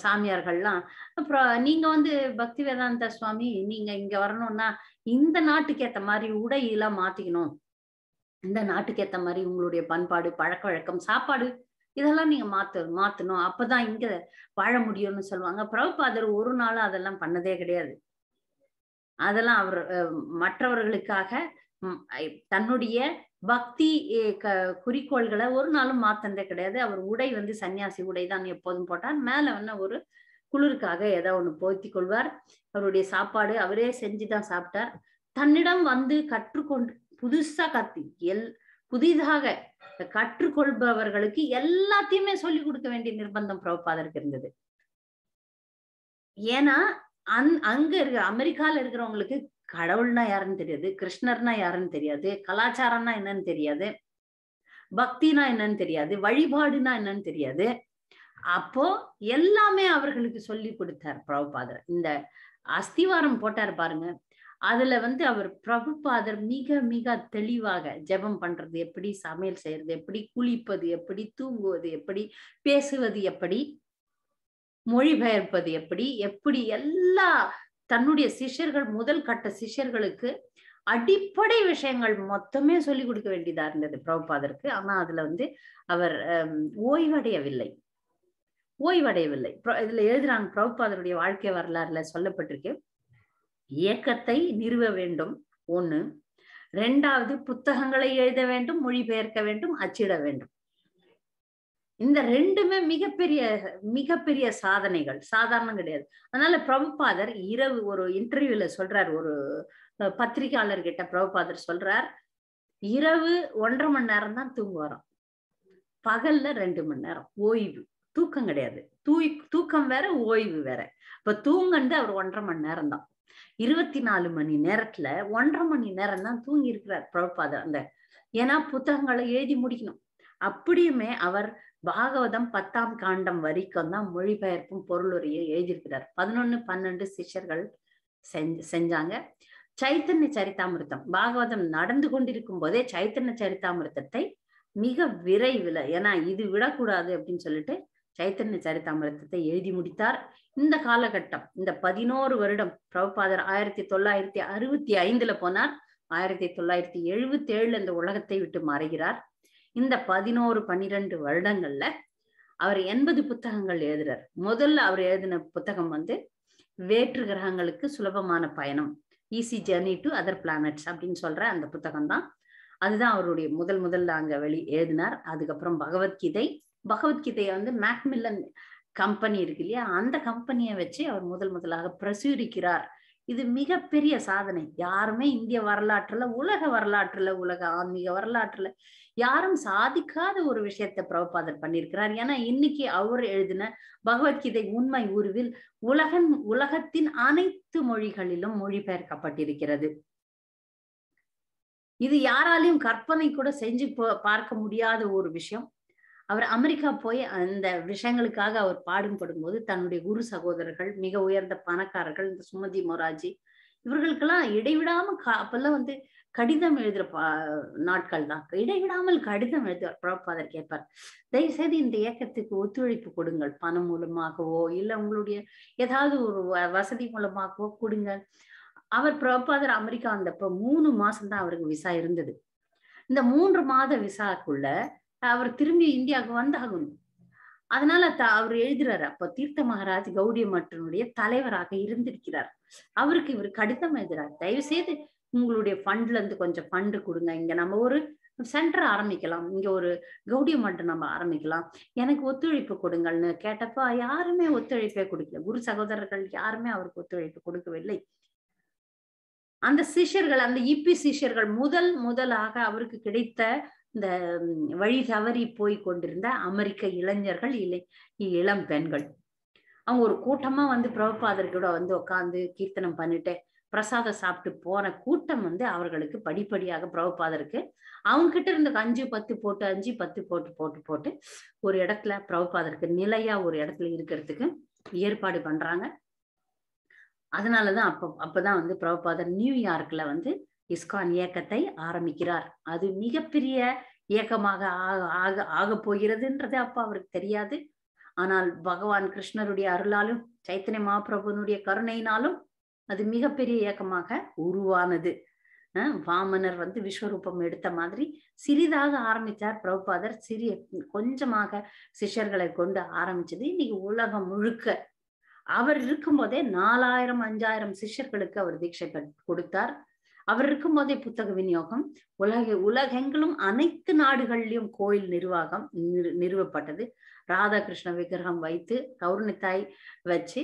சாமியார்கள்லாம், அப்புறம் நீங்க வந்து பக்தி வேதாந்த சுவாமி நீங்க இங்க வரணும்னா இந்த நாட்டுக்கு ஏத்த மாதிரி உடையெல்லாம் மாத்திக்கணும், இந்த நாட்டுக்கு ஏத்த மாதிரி உங்களுடைய பண்பாடு, பழக்க வழக்கம், சாப்பாடு இதெல்லாம் நீங்க மாத்தணும், அப்பதான் இங்க வாழ முடியும்னு சொல்லுவாங்க. பிரபுபாதர் ஒரு நாளும் அதெல்லாம் பண்ணதே கிடையாது. அதெல்லாம் அவர் மற்றவர்களுக்காக தன்னுடைய பக்தி குறிக்கோள்களை ஒரு நாளும் மாத்தந்தே கிடையாது. அவர் உடை வந்து சன்னியாசி உடை தான் எப்போதும் போட்டார். மேல வந்து ஒரு குளிருக்காக ஏதோ ஒண்ணு போர்த்தி கொள்வார். அவருடைய சாப்பாடு அவரே செஞ்சுதான் சாப்பிட்டார். தன்னிடம் வந்து கற்றுக்கொண்டு புதுசா புதிதாக கற்றுக்கொள்பவர்களுக்கு எல்லாத்தையுமே சொல்லிக் கொடுக்க வேண்டிய நிர்பந்தம் பிரபுபாதருக்கு இருந்தது. ஏன்னா அங்க இருக்க அமெரிக்கால இருக்கிறவங்களுக்கு கடவுள்னா யாருன்னு தெரியாது, கிருஷ்ணர்னா யாருன்னு தெரியாது, கலாச்சாரம்னா என்னன்னு தெரியாது, பக்தினா என்னன்னு தெரியாது, வழிபாடுனா என்னன்னு தெரியாது. அப்போ எல்லாமே அவர்களுக்கு சொல்லி கொடுத்தார் பிரபுபாதர். இந்த அஸ்திவாரம் போட்டார் பாருங்க, அதுல வந்து அவர் பிரபுபாதர் மிக மிக தெளிவாக ஜெபம் பண்றது எப்படி, சமையல் செய்யறது எப்படி, குளிப்பது எப்படி, தூங்குவது எப்படி, பேசுவது எப்படி, மொழிபெயர்ப்பது எப்படி, எப்படி எல்லா தன்னுடைய சிஷ்யர்கள் முதல் கட்ட சிஷ்யர்களுக்கு அடிப்படை விஷயங்கள் மொத்தமே சொல்லிக் கொடுக்க வேண்டியதா இருந்தது பிரபுபாதருக்கு. ஆனா அதுல வந்து அவர் ஓய்வடையவில்லை. இதுல எழுதுறாங்க, பிரபுபாதருடைய வாழ்க்கை வரலாறுல சொல்லப்பட்டிருக்கு, இயக்கத்தை நிறுவ வேண்டும் ஒண்ணு, ரெண்டாவது புத்தகங்களை எழுத வேண்டும், மொழிபெயர்க்க வேண்டும், அச்சிட வேண்டும். இந்த ரெண்டுமே மிகப்பெரிய சாதனைகள், சாதாரணம் கிடையாது. அதனால பிரபுபாதர் இரவு ஒரு இன்டர்வியூல சொல்றார், ஒரு பத்திரிகையாளர்கிட்ட பிரபுபாதர் சொல்றார், இரவு 1.5 மணி நேரம் தான் தூங்குவாராம், பகல்ல 2 மணி நேரம் ஓய்வு. தூக்கம் கிடையாது, தூக்கம் வேற ஓய்வு வேற. இப்ப தூங்கந்து அவர் 1.5 மணி நேரம் தான். 24 மணி நேரத்துல 1.5 மணி நேரம் தான் தூங்கி இருக்கிறார் பிரபுபாதர். ஏன்னா புத்தகங்களை எழுதி முடிக்கணும். அப்படியுமே அவர் பாகவதம் 10ஆம் காண்டம் வரைக்கும் தான் மொழிபெயர்ப்பும் பொருளுரையை எழுதியிருக்கிறார். 11, 12 சிஷ்யர்கள் செஞ்சாங்க. சைத்தன்ய சரிதாமிருத்தம் பாகவதம் நடந்து கொண்டிருக்கும் போதே சைத்தன்ய சரிதாமிருத்தத்தை மிக விரைவில், ஏன்னா இது விடக்கூடாது அப்படின்னு சொல்லிட்டு சைத்தன்ய சரிதாமிருத்தத்தை எழுதி முடித்தார். இந்த காலகட்டம், இந்த 11 வருடம் பிரபுபாதர் 1965 போனார், 1977 இந்த உலகத்தை விட்டு மறைகிறார். இந்த 11-12 வருடங்கள்ல அவர் 80 புத்தகங்கள் எழுதுறார். முதல்ல அவர் எழுதின புத்தகம் வந்து வேற்று கிரகங்களுக்கு சுலபமான பயணம், easy journey to other planets அப்படின்னு சொல்ற அந்த புத்தகம் தான். அதுதான் அவருடைய முதல்ல அங்க எழுதினார். அதுக்கப்புறம் பகவத்கீதையை வந்து மேக்மில்லன் கம்பெனி இருக்கு இல்லையா, அந்த கம்பெனியை வச்சு அவர் முதலாக பிரசுரிக்கிறார். இது மிகப்பெரிய சாதனை. யாருமே இந்திய வரலாற்றுல, உலக வரலாற்றுல, உலக ஆன்மீக வரலாற்றுல யாரும் சாதிக்காத ஒரு விஷயத்தை பிரபுபாதர் பண்ணியிருக்கிறார். ஏன்னா இன்னைக்கு அவர் எழுதின பகவத்கீதை உண்மை உருவில் உலகத்தின் அனைத்து மொழிகளிலும் மொழிபெயர்க்கப்பட்டிருக்கிறது. இது யாராலையும் கற்பனை கூட செஞ்சு பார்க்க முடியாத ஒரு விஷயம். அவர் அமெரிக்கா போய் அந்த விஷயங்களுக்காக அவர் பாடுபடும் போது தன்னுடைய குரு சகோதரர்கள், மிக உயர்ந்த பணக்காரர்கள், இந்த சுமதி மொராஜி, இவர்களுக்கெல்லாம் இடைவிடாம அப்பெல்லாம் வந்து கடிதம் எழுதுற நாட்கள் தான், இடைவிடாமல் கடிதம் எழுதுவார். பிரபுபாதர் கேட்பார், தயவு செய்து இந்த இயக்கத்துக்கு ஒத்துழைப்பு கொடுங்கள், பணம் மூலமாகவோ இல்ல உங்களுடைய ஏதாவது ஒரு வசதி மூலமாகவோ கொடுங்க. அவர் பிரபுபாதர் அமெரிக்கா வந்தப்ப 3 மாசம் தான் அவருக்கு விசா இருந்தது. இந்த 3 மாத விசாக்குள்ள அவர் திரும்பி இந்தியாவுக்கு வந்தாகணும். அதனால அவர் எழுதுறாரு, அப்ப தீர்த்த மகாராஜ் கௌடிய மற்றனுடைய தலைவராக இருந்திருக்கிறார். அவருக்கு இவர் கடிதம் எழுதுறாரு, தயவு செய்து உங்களுடைய ஃபண்ட்ல இருந்து கொஞ்சம் ஃபண்டு கொடுங்க, இங்க நம்ம ஒரு சென்டர் ஆரம்பிக்கலாம், இங்க ஒரு கௌடிய மட்டம் நம்ம ஆரம்பிக்கலாம், எனக்கு ஒத்துழைப்பு கொடுங்கள்னு கேட்டப்ப யாருமே ஒத்துழைப்பே கொடுக்கல. குரு சகோதரர்கள் யாருமே அவருக்கு ஒத்துழைப்பு கொடுக்கவில்லை. அந்த சிஷ்யர்கள், அந்த இப்பி சிஷ்யர்கள் முதலாக அவருக்கு கிடைத்த இந்த வழி தவறி போய் கொண்டிருந்த அமெரிக்க இளைஞர்கள், இளம் பெண்கள், அவங்க ஒரு கூட்டமா வந்து பிரபுபாதர் கூட வந்து உட்கார்ந்து கீர்த்தனம் பண்ணிட்டு பிரசாதம் சாப்பிட்டு போன கூட்டம் வந்து அவர்களுக்கு படிப்படியாக பிரபுபாதருக்கு அவங்க கிட்ட இருந்து 5-10 போட்டு 5-10 போட்டு போட்டு போட்டு ஒரு இடத்துல பிரபுபாதருக்கு நிலையா ஒரு இடத்துல இருக்கிறதுக்கு ஏற்பாடு பண்றாங்க. அதனாலதான் அப்பதான் வந்து பிரபுபாதர் நியூயார்க்ல வந்து இஸ்கான் இயக்கத்தை ஆரம்பிக்கிறார். அது மிகப்பெரிய இயக்கமாக ஆக போகிறதுன்றது அப்ப அவருக்கு தெரியாது. ஆனால் பகவான் கிருஷ்ணருடைய அருளாலும் சைத்தன்ய மகாபிரபுனுடைய கருணையினாலும் அது மிகப்பெரிய இயக்கமாக உருவானது. வாமனர் வந்து விஸ்வரூபம் எடுத்த மாதிரி சிறிதாக ஆரம்பித்தார் பிரபுபாதர். கொஞ்சமாக சிஷ்யர்களை கொண்டு ஆரம்பிச்சது. இன்னைக்கு உலகம் முழுக்க அவர் இருக்கும்போதே 4000-5000 சிஷ்யர்களுக்கு அவர் தீட்சை கொடுத்தார். அவர் இருக்கும் போதே புத்தக விநியோகம் உலகெங்கிலும் அனைத்து நாடுகளிலும் கோயில் நிர்வாகம் நிறுவப்பட்டது. ராதாகிருஷ்ண விக்கிரகம் வைத்து கௌரணித்தாய் வச்சு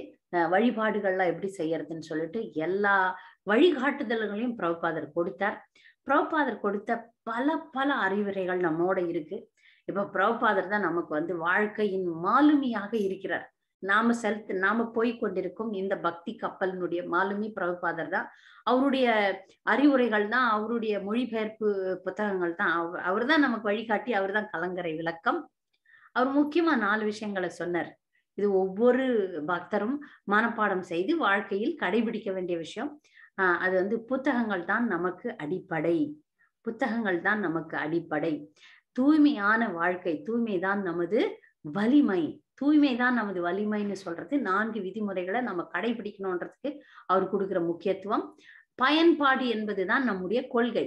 வழிபாடுகள்லாம் எப்படி செய்யறதுன்னு சொல்லிட்டு எல்லா வழிகாட்டுதல்களையும் பிரபுபாதர் கொடுத்தார். பிரபுபாதர் கொடுத்த பல அறிவுரைகள் நம்மோட இருக்கு. இப்ப பிரபுபாதர் தான் நமக்கு வந்து வாழ்க்கையின் மாலுமியாக இருக்கிறார். நாம போய் கொண்டிருக்கும் இந்த பக்தி கப்பலினுடைய மாலுமி பிரபுபாதர் தான். அவருடைய அறிவுரைகள் தான், அவருடைய மொழிபெயர்ப்பு புத்தகங்கள் தான். அவர் தான் நமக்கு வழிகாட்டி. அவர் தான் கலங்கரை விளக்கம். அவர் முக்கியமா 4 விஷயங்களை சொன்னார். இது ஒவ்வொரு பக்தரும் மனப்பாடம் செய்து வாழ்க்கையில் கடைபிடிக்க வேண்டிய விஷயம். அது வந்து புத்தகங்கள் தான் நமக்கு அடிப்படை. புத்தகங்கள் தான் நமக்கு அடிப்படை. தூய்மையான வாழ்க்கை, தூய்மைதான் நமது வலிமை. தூய்மைதான் நமது வலிமைன்னு சொல்றது 4 விதிமுறைகளை நம்ம கடைபிடிக்கணும்ன்றதுக்கு அவர் கொடுக்கிற முக்கியத்துவம். பயன்பாடு என்பதுதான் நம்முடைய கொள்கை.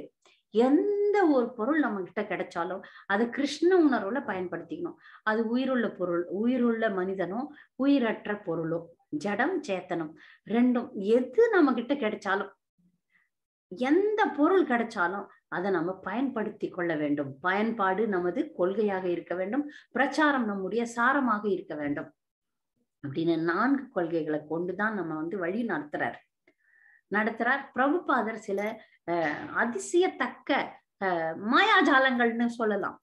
எந்த ஒரு பொருள் நம்ம கிட்ட கிடைச்சாலும் அது கிருஷ்ண உணர்வுல பயன்படுத்திக்கணும். அது உயிருள்ள பொருள், உயிருள்ள மனிதனோ உயிரற்ற பொருளோ, ஜடம் சேத்தனம் ரெண்டும், எது நம்ம கிட்ட கிடைச்சாலும், எந்த பொருள் கிடைச்சாலும் அதை நம்ம பயன்படுத்தி கொள்ள வேண்டும். பயன்பாடு நமது கொள்கையாக இருக்க வேண்டும். பிரச்சாரம் நம்முடைய சாரமாக இருக்க வேண்டும். அப்படின்னு 4 கொள்கைகளை கொண்டுதான் நம்ம வந்து வழி நடத்துறார் பிரபுபாதர். சில அதிசயத்தக்க மாயாஜாலங்கள்னு சொல்லலாம்.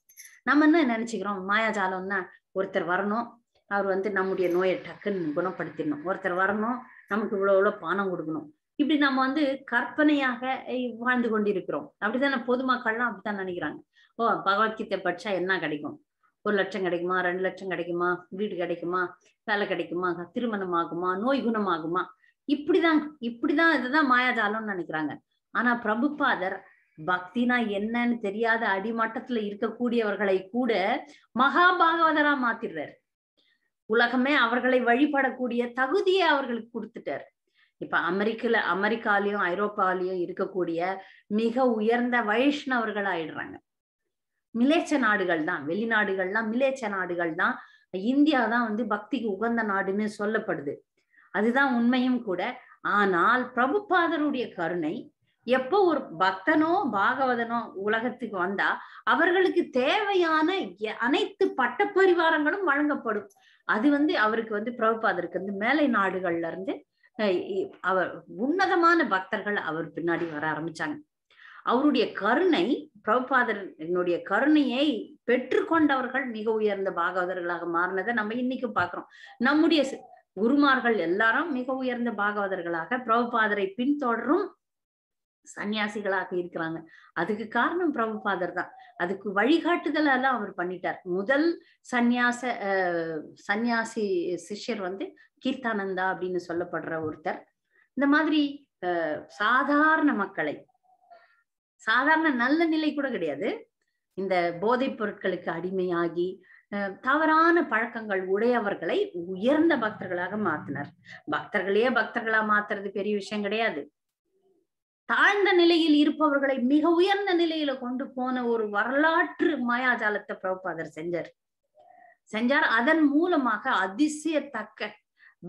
நம்ம என்ன நினைச்சுக்கிறோம், மாயாஜாலம்னா ஒருத்தர் வரணும், அவர் வந்து நம்முடைய நோயை டக்குன்னு குணப்படுத்திடணும், ஒருத்தர் வரணும் நமக்கு இவ்வளவு பணம் கொடுக்கணும், இப்படி நம்ம வந்து கற்பனையாக வாழ்ந்து கொண்டிருக்கிறோம். அப்படித்தானே பொதுமக்கள்லாம் அப்படித்தான் நினைக்கிறாங்க. பகவத்கீதை படிச்சா என்ன கிடைக்கும், 1 லட்சம் கிடைக்குமா, 2 லட்சம் கிடைக்குமா, வீடு கிடைக்குமா, வேலை கிடைக்குமா, திருமணம் ஆகுமா, நோய் குணமாகுமா, இப்படிதான் இதுதான் மாயாஜாலம்னு நினைக்கிறாங்க. ஆனா பிரபுபாதர் பக்தினா என்னன்னு தெரியாத அடிமட்டத்துல இருக்கக்கூடியவர்களை கூட மகாபாகவதரா மாத்திடுறாரு. உலகமே அவர்களை வழிபடக்கூடிய தகுதியை அவர்களுக்கு கொடுத்துட்டார். இப்ப அமெரிக்காலையும் ஐரோப்பாலையும் இருக்கக்கூடிய மிக உயர்ந்த வைஷ்ணவர்கள் ஆயிடுறாங்க. மிலேச்ச நாடுகள் தான், வெளிநாடுகள்லாம் மிலேச்ச நாடுகள் தான். இந்தியா தான் வந்து பக்திக்கு உகந்த நாடுன்னு சொல்லப்படுது. அதுதான் உண்மையும் கூட. ஆனால் பிரபுபாதருடைய கருணை, எப்போ ஒரு பக்தனோ பாகவதனோ உலகத்துக்கு வந்தா அவர்களுக்கு தேவையான அனைத்து பட்டப்பரிவாரங்களும் வழங்கப்படும். அது வந்து அவருக்கு வந்து பிரபுபாதருக்கு வந்து மேலை நாடுகள்ல இருந்து அவர் உன்னதமான பக்தர்கள் அவர் பின்னாடி வர ஆரம்பிச்சாங்க. அவருடைய கருணை, பிரபுபாதனுடைய கருணையை பெற்றுக்கொண்டவர்கள் மிக உயர்ந்த பாகவதர்களாக மாறினதை நம்ம இன்னைக்கு பாக்குறோம். நம்முடைய குருமார்கள் எல்லாரும் மிக உயர்ந்த பாகவதர்களாக பிரபுபாதரை பின்தொடரும் சன்னியாசிகளாக இருக்கிறாங்க. அதுக்கு காரணம் பிரபுபாதர் தான். அதுக்கு வழிகாட்டுதல் எல்லாம் அவர் பண்ணிட்டார். முதல் சன்னியாசி சிஷ்யர் வந்து கீர்த்தானந்தா அப்படின்னு சொல்லப்படுற ஒருத்தர். இந்த மாதிரி சாதாரண மக்களை, சாதாரண நல்ல நிலை கூட கிடையாது, இந்த போதைப் பொருட்களுக்கு அடிமையாகி தவறான பழக்கங்கள் உடையவர்களை உயர்ந்த பக்தர்களாக மாத்தினார். பக்தர்களையே பக்தர்களா மாத்துறது பெரிய விஷயம் கிடையாது. தாழ்ந்த நிலையில் இருப்பவர்களை மிக உயர்ந்த நிலையில கொண்டு போன ஒரு வரலாற்று மாயாஜாலத்தை பிரபுபாதர் செஞ்சார். அதன் மூலமாக அதிசயத்தக்க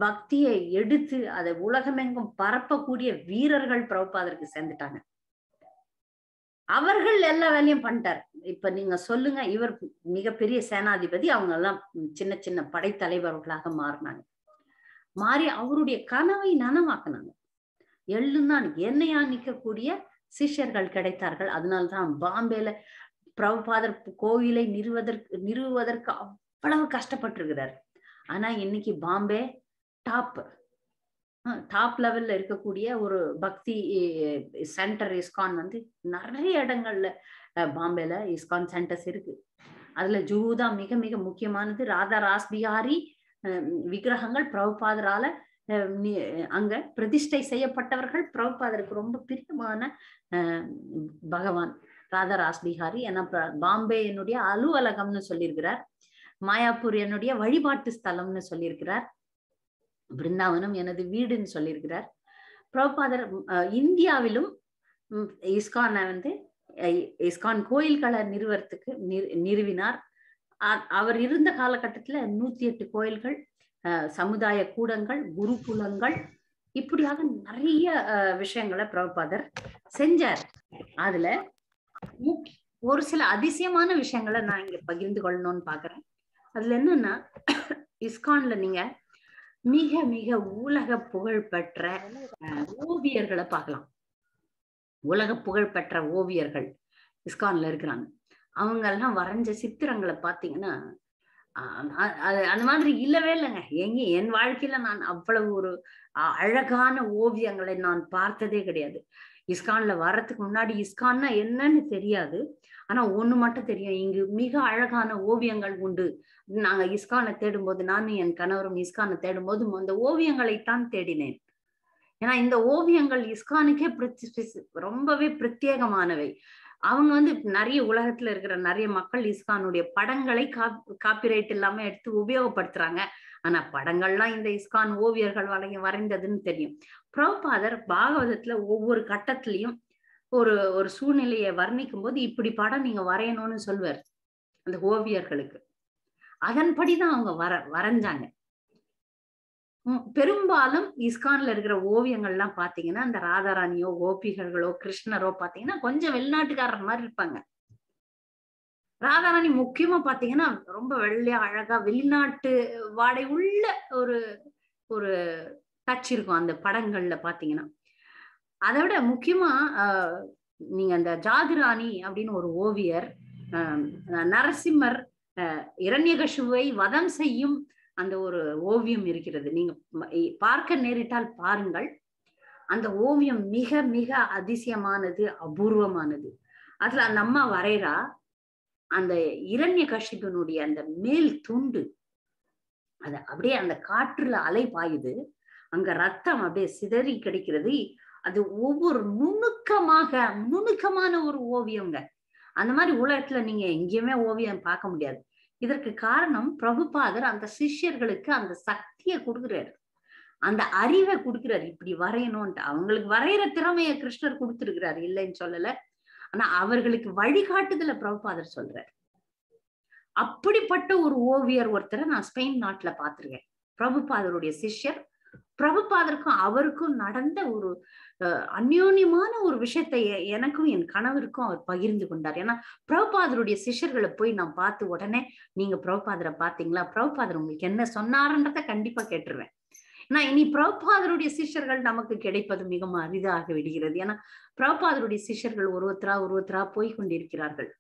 பக்தியை எடுத்து அதை உலகமெங்கும் பரப்பக்கூடிய வீரர்கள் பிரபுபாதருக்கு சேர்ந்துட்டாங்க. அவர்கள் எல்லா வேலையும் பண்ணிட்டார். இப்ப நீங்க சொல்லுங்க, இவர் மிகப்பெரிய சேனாதிபதி, அவங்க எல்லாம் சின்ன சின்ன படைத்தலைவர்களாக மாறி அவருடைய கனவை நனவாக்குனாங்க. எள்ளுந்தான் எண்ணெயா நிற்கக்கூடிய சிஷ்யர்கள் கிடைத்தார்கள். அதனால்தான் பாம்பேல பிரபுபாதர் கோவிலை நிறுவுவதற்கு அவ்வளவு கஷ்டப்பட்டிருக்கிறார். ஆனா இன்னைக்கு பாம்பே டாப், டாப் லெவல்ல இருக்கக்கூடிய ஒரு பக்தி சென்டர் இஸ்கான் வந்து நிறைய இடங்கள்ல பாம்பேல இஸ்கான் சென்டர்ஸ் இருக்கு. அதுல ஜூஹு தான் மிக மிக முக்கியமானது. ராதா ராஸ் பிஹாரி விக்கிரகங்கள் பிரபுபாதரால அங்க பிரதிஷ்டை செய்யப்பட்டவர்கள். பிரபுபாதருக்கு ரொம்ப பிரியமான பகவான் ராதா ராஸ் பிஹாரி. ஏன்னா பாம்பே என்னுடைய அலுவலகம்னு சொல்லியிருக்கிறார், மாயாப்பூர் என்னுடைய வழிபாட்டு ஸ்தலம்னு சொல்லியிருக்கிறார், பிருந்தாவனம் எனது வீடுன்னு சொல்லியிருக்கிறார். பிரபுபாதர் இந்தியாவிலும் இஸ்கானை வந்து இஸ்கான் கோயில்களை நிறுவறதுக்கு நிறுவினார். அவர் இருந்த காலகட்டத்துல 108 கோயில்கள், சமுதாய கூடங்கள், குருகுலங்கள், இப்படியாக நிறைய விஷயங்களை பிரபுபாதர் செஞ்சார். அதுல ஒரு சில அதிசயமான விஷயங்களை நான் இங்க பகிர்ந்து கொள்ளணும்னு பாக்குறேன். அதுல என்னன்னா, இஸ்கான்ல நீங்க மிக மிக உலக புகழ் பெற்ற ஓவியர்களை பார்க்கலாம். உலக புகழ் பெற்ற ஓவியர்கள் இஸ்கான்ல இருக்கிறாங்க. அவங்க எல்லாம் வரைஞ்ச சித்திரங்களை பார்த்தீங்கன்னா அந்த மாதிரி இல்லவே இல்லைங்க. என் வாழ்க்கையில நான் அவ்வளவு ஒரு அழகான ஓவியங்களை நான் பார்த்ததே கிடையாது. இஸ்கான்ல வர்றதுக்கு முன்னாடி இஸ்கான்னா என்னன்னு தெரியாது. ஆனா ஒண்ணு மட்டும் தெரியும், இங்கு மிக அழகான ஓவியங்கள் உண்டு. நாங்க இஸ்கானை தேடும்போது, நானும் என் கணவரும் இஸ்கானை தேடும்போது அந்த ஓவியங்களைத்தான் தேடினேன். ஏன்னா இந்த ஓவியங்கள் இஸ்கானுக்கே ரொம்பவே பிரத்யேகமானவை. அவங்க வந்து நிறைய உலகத்துல இருக்கிற நிறைய மக்கள் இஸ்கானுடைய படங்களை காப்பிரைட் இல்லாம எடுத்து உபயோகப்படுத்துறாங்க. ஆனா படங்கள்லாம் இந்த இஸ்கான் ஓவியர்கள் வரைந்ததுன்னு தெரியும். பிரபுபாதர் பாகவதத்துல ஒவ்வொரு கட்டத்திலையும் ஒரு சூழ்நிலையை வர்ணிக்கும் போது இப்படி படம் நீங்க வரையணும்னு சொல்வார் அந்த ஓவியர்களுக்கு. அதன்படிதான் அவங்க வரைஞ்சாங்க. பெரும்பாலும் இஸ்கான்ல இருக்கிற ஓவியங்கள்லாம் பாத்தீங்கன்னா அந்த ராதாராணியோ கோபிகளோ கிருஷ்ணரோ பாத்தீங்கன்னா கொஞ்சம் வெளிநாட்டுக்காரர் மாதிரி இருப்பாங்க. ராதாராணி முக்கியமா பாத்தீங்கன்னா ரொம்ப வெள்ளையா அழகா வெளிநாட்டு வாடை உள்ள ஒரு ஒரு டச் இருக்கும் அந்த படங்கள்ல பாத்தீங்கன்னா. அதை விட முக்கியமா நீங்க அந்த ஜாதிராணி அப்படின்னு ஒரு ஓவியர், நரசிம்மர் இரண்யகசுவை வதம் செய்யும் அந்த ஒரு ஓவியம் இருக்கிறது. நீங்க பார்க்க நேரிட்டால் பாருங்கள். அந்த ஓவியம் மிக மிக அதிசயமானது, அபூர்வமானது. அதுல அந்த அம்மா வரைகிறா, அந்த இரண்யகசிபனுடைய அந்த மேல் துண்டு அது அப்படியே அந்த காற்றுல அலை பாயுது, அங்க ரத்தம் அப்படியே சிதறி கிடைக்கிறது. அது ஒவ்வொரு நுணுக்கமான ஒரு ஓவியங்க. அந்த மாதிரி உலகத்துல நீங்க எங்கேயுமே ஓவியம் பார்க்க முடியாது. இதற்கு காரணம் பிரபுபாதர் அந்த சிஷ்யர்களுக்கு அந்த சக்தியை கொடுக்குறாரு, அந்த அறிவை கொடுக்குறாரு, இப்படி வரையணும்ட்டு. அவங்களுக்கு வரைகிற திறமைய கிருஷ்ணர் கொடுத்துருக்கிறாரு, இல்லைன்னு சொல்லல. ஆனா அவர்களுக்கு வழிகாட்டுதல பிரபுபாதர் சொல்றாரு. அப்படிப்பட்ட ஒரு ஓவியர் ஒருத்தரை நான் ஸ்பெயின் நாட்டுல பார்த்திருக்கேன். பிரபுபாதருடைய சிஷ்யர். பிரபுபாதருக்கும் அவருக்கும் நடந்த ஒரு அந்யோன்யமான ஒரு விஷயத்தை எனக்கும் என் கணவருக்கும் அவர் பகிர்ந்து கொண்டார். ஏன்னா பிரபுபாதருடைய சிஷ்யர்களை போய் நான் பார்த்து உடனே, நீங்க பிரபுபாதரை பார்த்தீங்களா, பிரபுபாதர் உங்களுக்கு என்ன சொன்னாருன்றத கண்டிப்பா கேட்டுருவேன். ஏன்னா இனி பிரபுபாதருடைய சிஷ்யர்கள் நமக்கு கிடைப்பது மிகவும் அரிதாக விடுகிறது. ஏன்னா பிரபுபாதருடைய சிஷ்யர்கள் ஒருவத்தரா போய் கொண்டிருக்கிறார்கள்.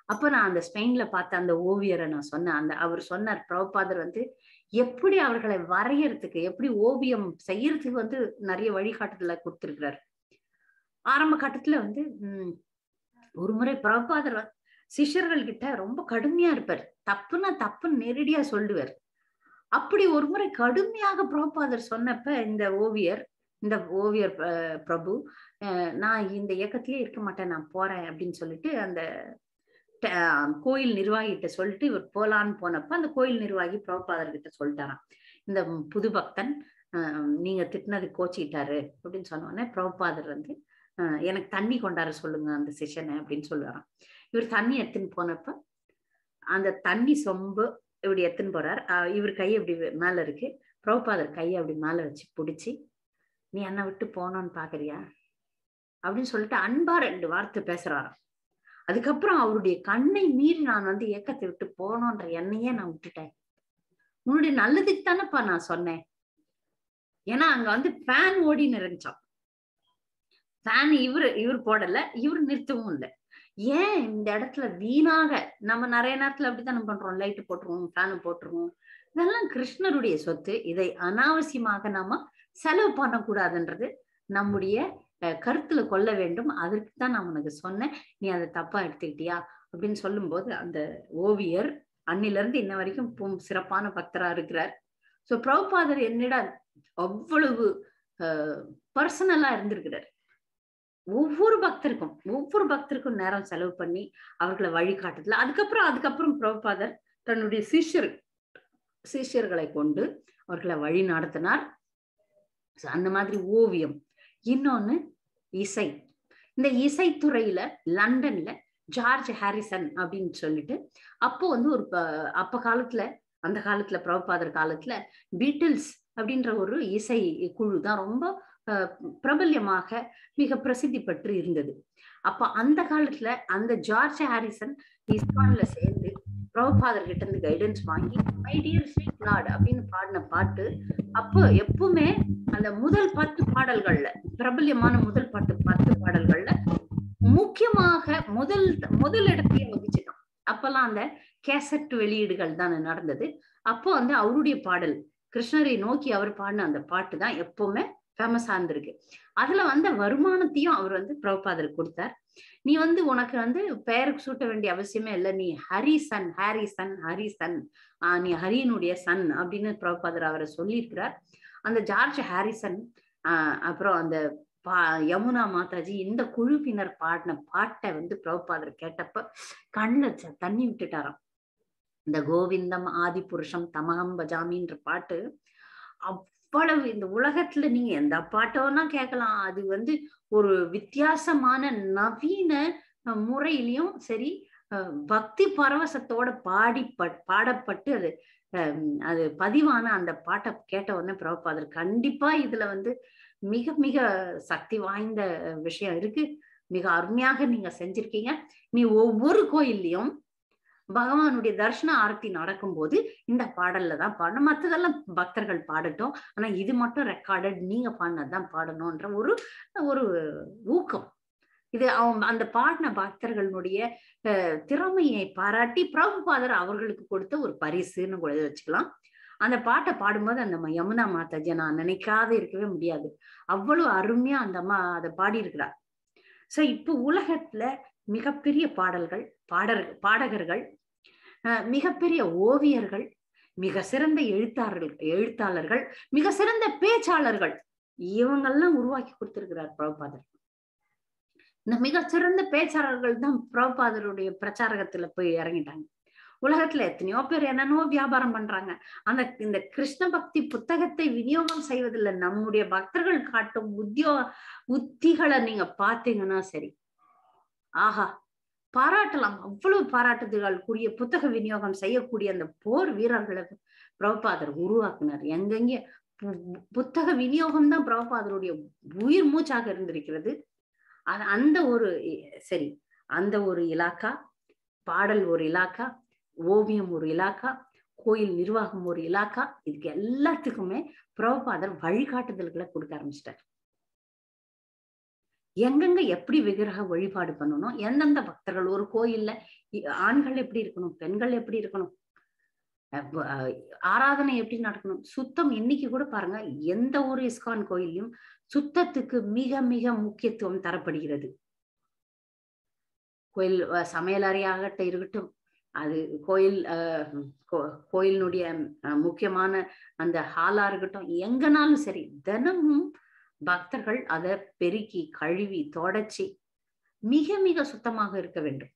அப்ப நான் அந்த ஸ்பெயின்ல பார்த்த அந்த ஓவியரை நான் சொன்னேன். அவர் சொன்னார், பிரபுபாதர் வந்து எப்படி அவர்களை வரையறதுக்கு, எப்படி ஓவியம் செய்யறதுக்கு வந்து நிறைய வழிகாட்டுதல கொடுத்திருக்கிறார். ஆரம்ப கட்டத்துல வந்து ஒரு முறை பிரபுபாதர் சிஷ்யர்கள் கிட்ட ரொம்ப கடுமையா இருப்பார். தப்புன்னா தப்புன்னு நேரடியா சொல்லுவார். அப்படி ஒரு முறை கடுமையாக பிரபுபாதர் சொன்னப்ப இந்த ஓவியர் பிரபு, நான் இந்த இயக்கத்திலே இருக்க மாட்டேன், நான் போறேன் அப்படின்னு சொல்லிட்டு அந்த கோயில் நிர்வாகிகிட்ட சொல்லிட்டு இவர் போலான்னு போனப்ப அந்த கோயில் நிர்வாகி பிரபுபாதர்கிட்ட சொல்லிட்டாராம், இந்த புது பக்தன் நீங்க திட்டினது கோச்சிக்கிட்டாரு அப்படின்னு சொன்னோடனே பிரபுபாதர் வந்து எனக்கு தண்ணி கொண்டார சொல்லுங்க அந்த செஷனை அப்படின்னு சொல்லுவாராம். இவர் தண்ணி எடுத்துன்னு போனப்ப அந்த தண்ணி சொம்பு இப்படி எடுத்துன்னு போறார். இவர் கை அப்படி மேல இருக்கு, பிரபுபாதர் கையை அப்படி மேல வச்சு பிடிச்சி, நீ என்னை விட்டு போனோன்னு பாக்குறியா அப்படின்னு சொல்லிட்டு அன்பா 2 வார்த்தை பேசுறாராம். அதுக்கப்புறம் அவருடைய கண்ணை மீறி நான் வந்து இயக்கத்தை விட்டு போனோன்ற எண்ணையே நான் விட்டுட்டேன். உன்னுடைய நல்லதுக்கு தானேப்பா நான் சொன்னேன். ஏன்னா அங்க வந்து ஃபேன் ஓடின்னு இருந்துச்சான். ஃபேன் இவர் போடல, இவர் நிறுத்தவும் இல்லை. ஏன் இந்த இடத்துல வீணாக நம்ம நிறைய நேரத்துல அப்படித்தானே பண்றோம், லைட்டு போட்டுருவோம், ஃபேனு போட்டுருவோம். இதெல்லாம் கிருஷ்ணருடைய சொத்து. இதை அனாவசியமாக நாம செலவு பண்ணக்கூடாதுன்றது நம்முடைய கருத்துல கொள்ள வேண்டும். அதற்கு தான் நான் உனக்கு சொன்னேன், நீ அதை தப்பா எடுத்துக்கிட்டியா அப்படின்னு சொல்லும் போது அந்த ஓவியர் அன்னில இருந்து இன்ன வரைக்கும் சிறப்பான பக்தரா இருக்கிறார். சோ பிரபுபாதர் என்னிடம் அவ்வளவு பர்சனலா இருந்திருக்கிறார். ஒவ்வொரு பக்தருக்கும் நேரம் செலவு பண்ணி அவர்களை வழிகாட்டுதல. அதுக்கப்புறம் பிரபுபாதர் தன்னுடைய சிஷ்யர்களை கொண்டு அவர்களை வழி நடத்தினார். அந்த மாதிரி ஓவியம். இன்னொன்னு இசை. இந்த இசைத்துறையில லண்டன்ல ஜார்ஜ் ஹாரிசன் அப்படின்னு சொல்லிட்டு அப்போ வந்து அந்த காலத்துல பிரபுபாதர் காலத்துல பீட்டில்ஸ் அப்படின்ற ஒரு இசை குழு தான் ரொம்ப பிரபல்யமாக மிக பிரசித்தி பெற்று இருந்தது. அப்ப அந்த காலத்துல அந்த ஜார்ஜ் ஹாரிசன் இஸ்கான்ல சேர்ந்து பிரபுபாதர் கிட்ட இருந்து கைடன்ஸ் வாங்கி மை டியர் ஸ்வீட் லார்ட் அப்படின்னு பாடின பாட்டு அப்போ எப்பவுமே அந்த முதல் 10 பாடல்கள்ல பிரபல்யமான முதல் 10 பாடல்கள்ல முக்கியமாக முதல் இடத்தையே வகிச்சிட்டோம். அப்பெல்லாம் அந்த கேசட் வெளியீடுகள் தான் நடந்தது. அப்போ வந்து அவருடைய பாடல் கிருஷ்ணரை நோக்கி அவர் பாடின அந்த பாட்டு தான் எப்பவுமே ஃபேமஸா இருந்திருக்கு. அதுல வந்த வருமானத்தையும் அவர் வந்து பிரபுபாதருக்கு கொடுத்தார். நீ வந்து உனக்கு வந்து பெயருக்கு சூட்ட வேண்டிய அவசியமே இல்லை, நீ ஹரிசன் நீ ஹரியினுடைய சன் அப்படின்னு பிரபுபாதர் அவரை சொல்லியிருக்கிறார். அந்த ஜார்ஜ் ஹாரிசன் அப்புறம் அந்த யமுனா மாதாஜி இந்த குழுவினர் பாடின பாட்டை வந்து பிரபுபாதர் கேட்டப்ப கண்ணுல தண்ணி விட்டுட்டாராம். இந்த கோவிந்தம் ஆதி புருஷம் தமகம் பஜாமின்ற பாட்டு அவ்வளவு இந்த உலகத்துல நீங்க எந்த பாட்டோன்னா கேட்கலாம். அது வந்து ஒரு வித்தியாசமான நவீன முறையிலையும் சரி பக்தி பரவசத்தோட பாடப்பட்டு அது பதிவான அந்த பாட்டை கேட்ட உடனே பிரபுபாதர் கண்டிப்பா இதுல வந்து மிக மிக சக்தி வாய்ந்த விஷயம் இருக்கு, மிக அருமையாக நீங்க செஞ்சிருக்கீங்க. நீ ஒவ்வொரு கோயில்லையும் பகவானுடைய தர்ஷன ஆரத்தி நடக்கும்போது இந்த பாடல்ல தான் பாடணும், மற்றதெல்லாம் பக்தர்கள் பாடட்டும், ஆனா இது மட்டும் ரெக்கார்டட் நீங்க பாடினதுதான் பாடணும்ன்ற ஒரு ஊக்கம். இது அந்த பாடின பக்தர்களுடைய திறமையை பாராட்டி பிரபுபாதர் அவர்களுக்கு கொடுத்த ஒரு பரிசுன்னு கூட வச்சுக்கலாம். அந்த பாட்டை பாடும்போது அந்த யமுனா மாதாஜியை நான் நினைக்காத இருக்கவே முடியாது. அவ்வளவு அருமையா அந்த அம்மா அதை பாடி இருக்கிறார். சோ இப்போ உலகத்துல மிகப்பெரிய பாடகர்கள், மிகப்பெரிய ஓவியர்கள், மிக சிறந்த எழுத்தாளர்கள், மிக சிறந்த பேச்சாளர்கள், இவங்கெல்லாம் உருவாக்கி கொடுத்திருக்கிறார் பிரபுபாதர். இந்த மிக சிறந்த பேச்சாளர்கள் தான் பிரபுபாதருடைய பிரச்சாரகத்துல போய் இறங்கிட்டாங்க. உலகத்துல எத்தனையோ பேர் என்னென்னோ வியாபாரம் பண்றாங்க. இந்த கிருஷ்ண பக்தி புத்தகத்தை விநியோகம் செய்வதில்லை. நம்முடைய பக்தர்கள் காட்டும் உத்திகளை நீங்க பாத்தீங்கன்னா சரி, ஆஹா பாராட்டலாம். அவ்வளவு பாராட்டுதல்கள் கூடிய புத்தக விநியோகம் செய்யக்கூடிய அந்த போர் வீரர்களுக்கு பிரபுபாதர் உருவாக்குனார். எங்கெங்க புத்தக விநியோகம் தான் பிரபுபாதருடைய உயிர் மூச்சாக இருந்திருக்கிறது. அந்த ஒரு இலாக்கா, பாடல் ஒரு இலாக்கா, ஓவியம் ஒரு இலாக்கா, கோயில் நிர்வாகம் ஒரு இலாக்கா, இதுக்கு எல்லாத்துக்குமே பிரபுபாதர் வழிகாட்டுதல்களை கொடுக்க ஆரம்பிச்சிட்டார். எங்கெங்க எப்படி விக்கிரக வழிபாடு பண்ணணும், எந்தெந்த பக்தர்கள் ஒரு கோயில்ல ஆண்கள் எப்படி இருக்கணும், பெண்கள் எப்படி இருக்கணும், ஆராதனை எப்படி நடக்கணும், சுத்தம். இன்னைக்கு கூட பாருங்க எந்த ஒரு இஸ்கான் கோயிலையும் சுத்தத்துக்கு மிக மிக முக்கியத்துவம் தரப்படுகிறது. கோயில் சமையல் அறையாகட்ட இருக்கட்டும், அது கோயிலினுடைய முக்கியமான அந்த ஹாலா இருக்கட்டும், எங்கனாலும் சரி தினமும் பக்தர்கள் அதை பெருக்கி கழுவி தொடச்சி மிக மிக சுத்தமாக இருக்க வேண்டும்.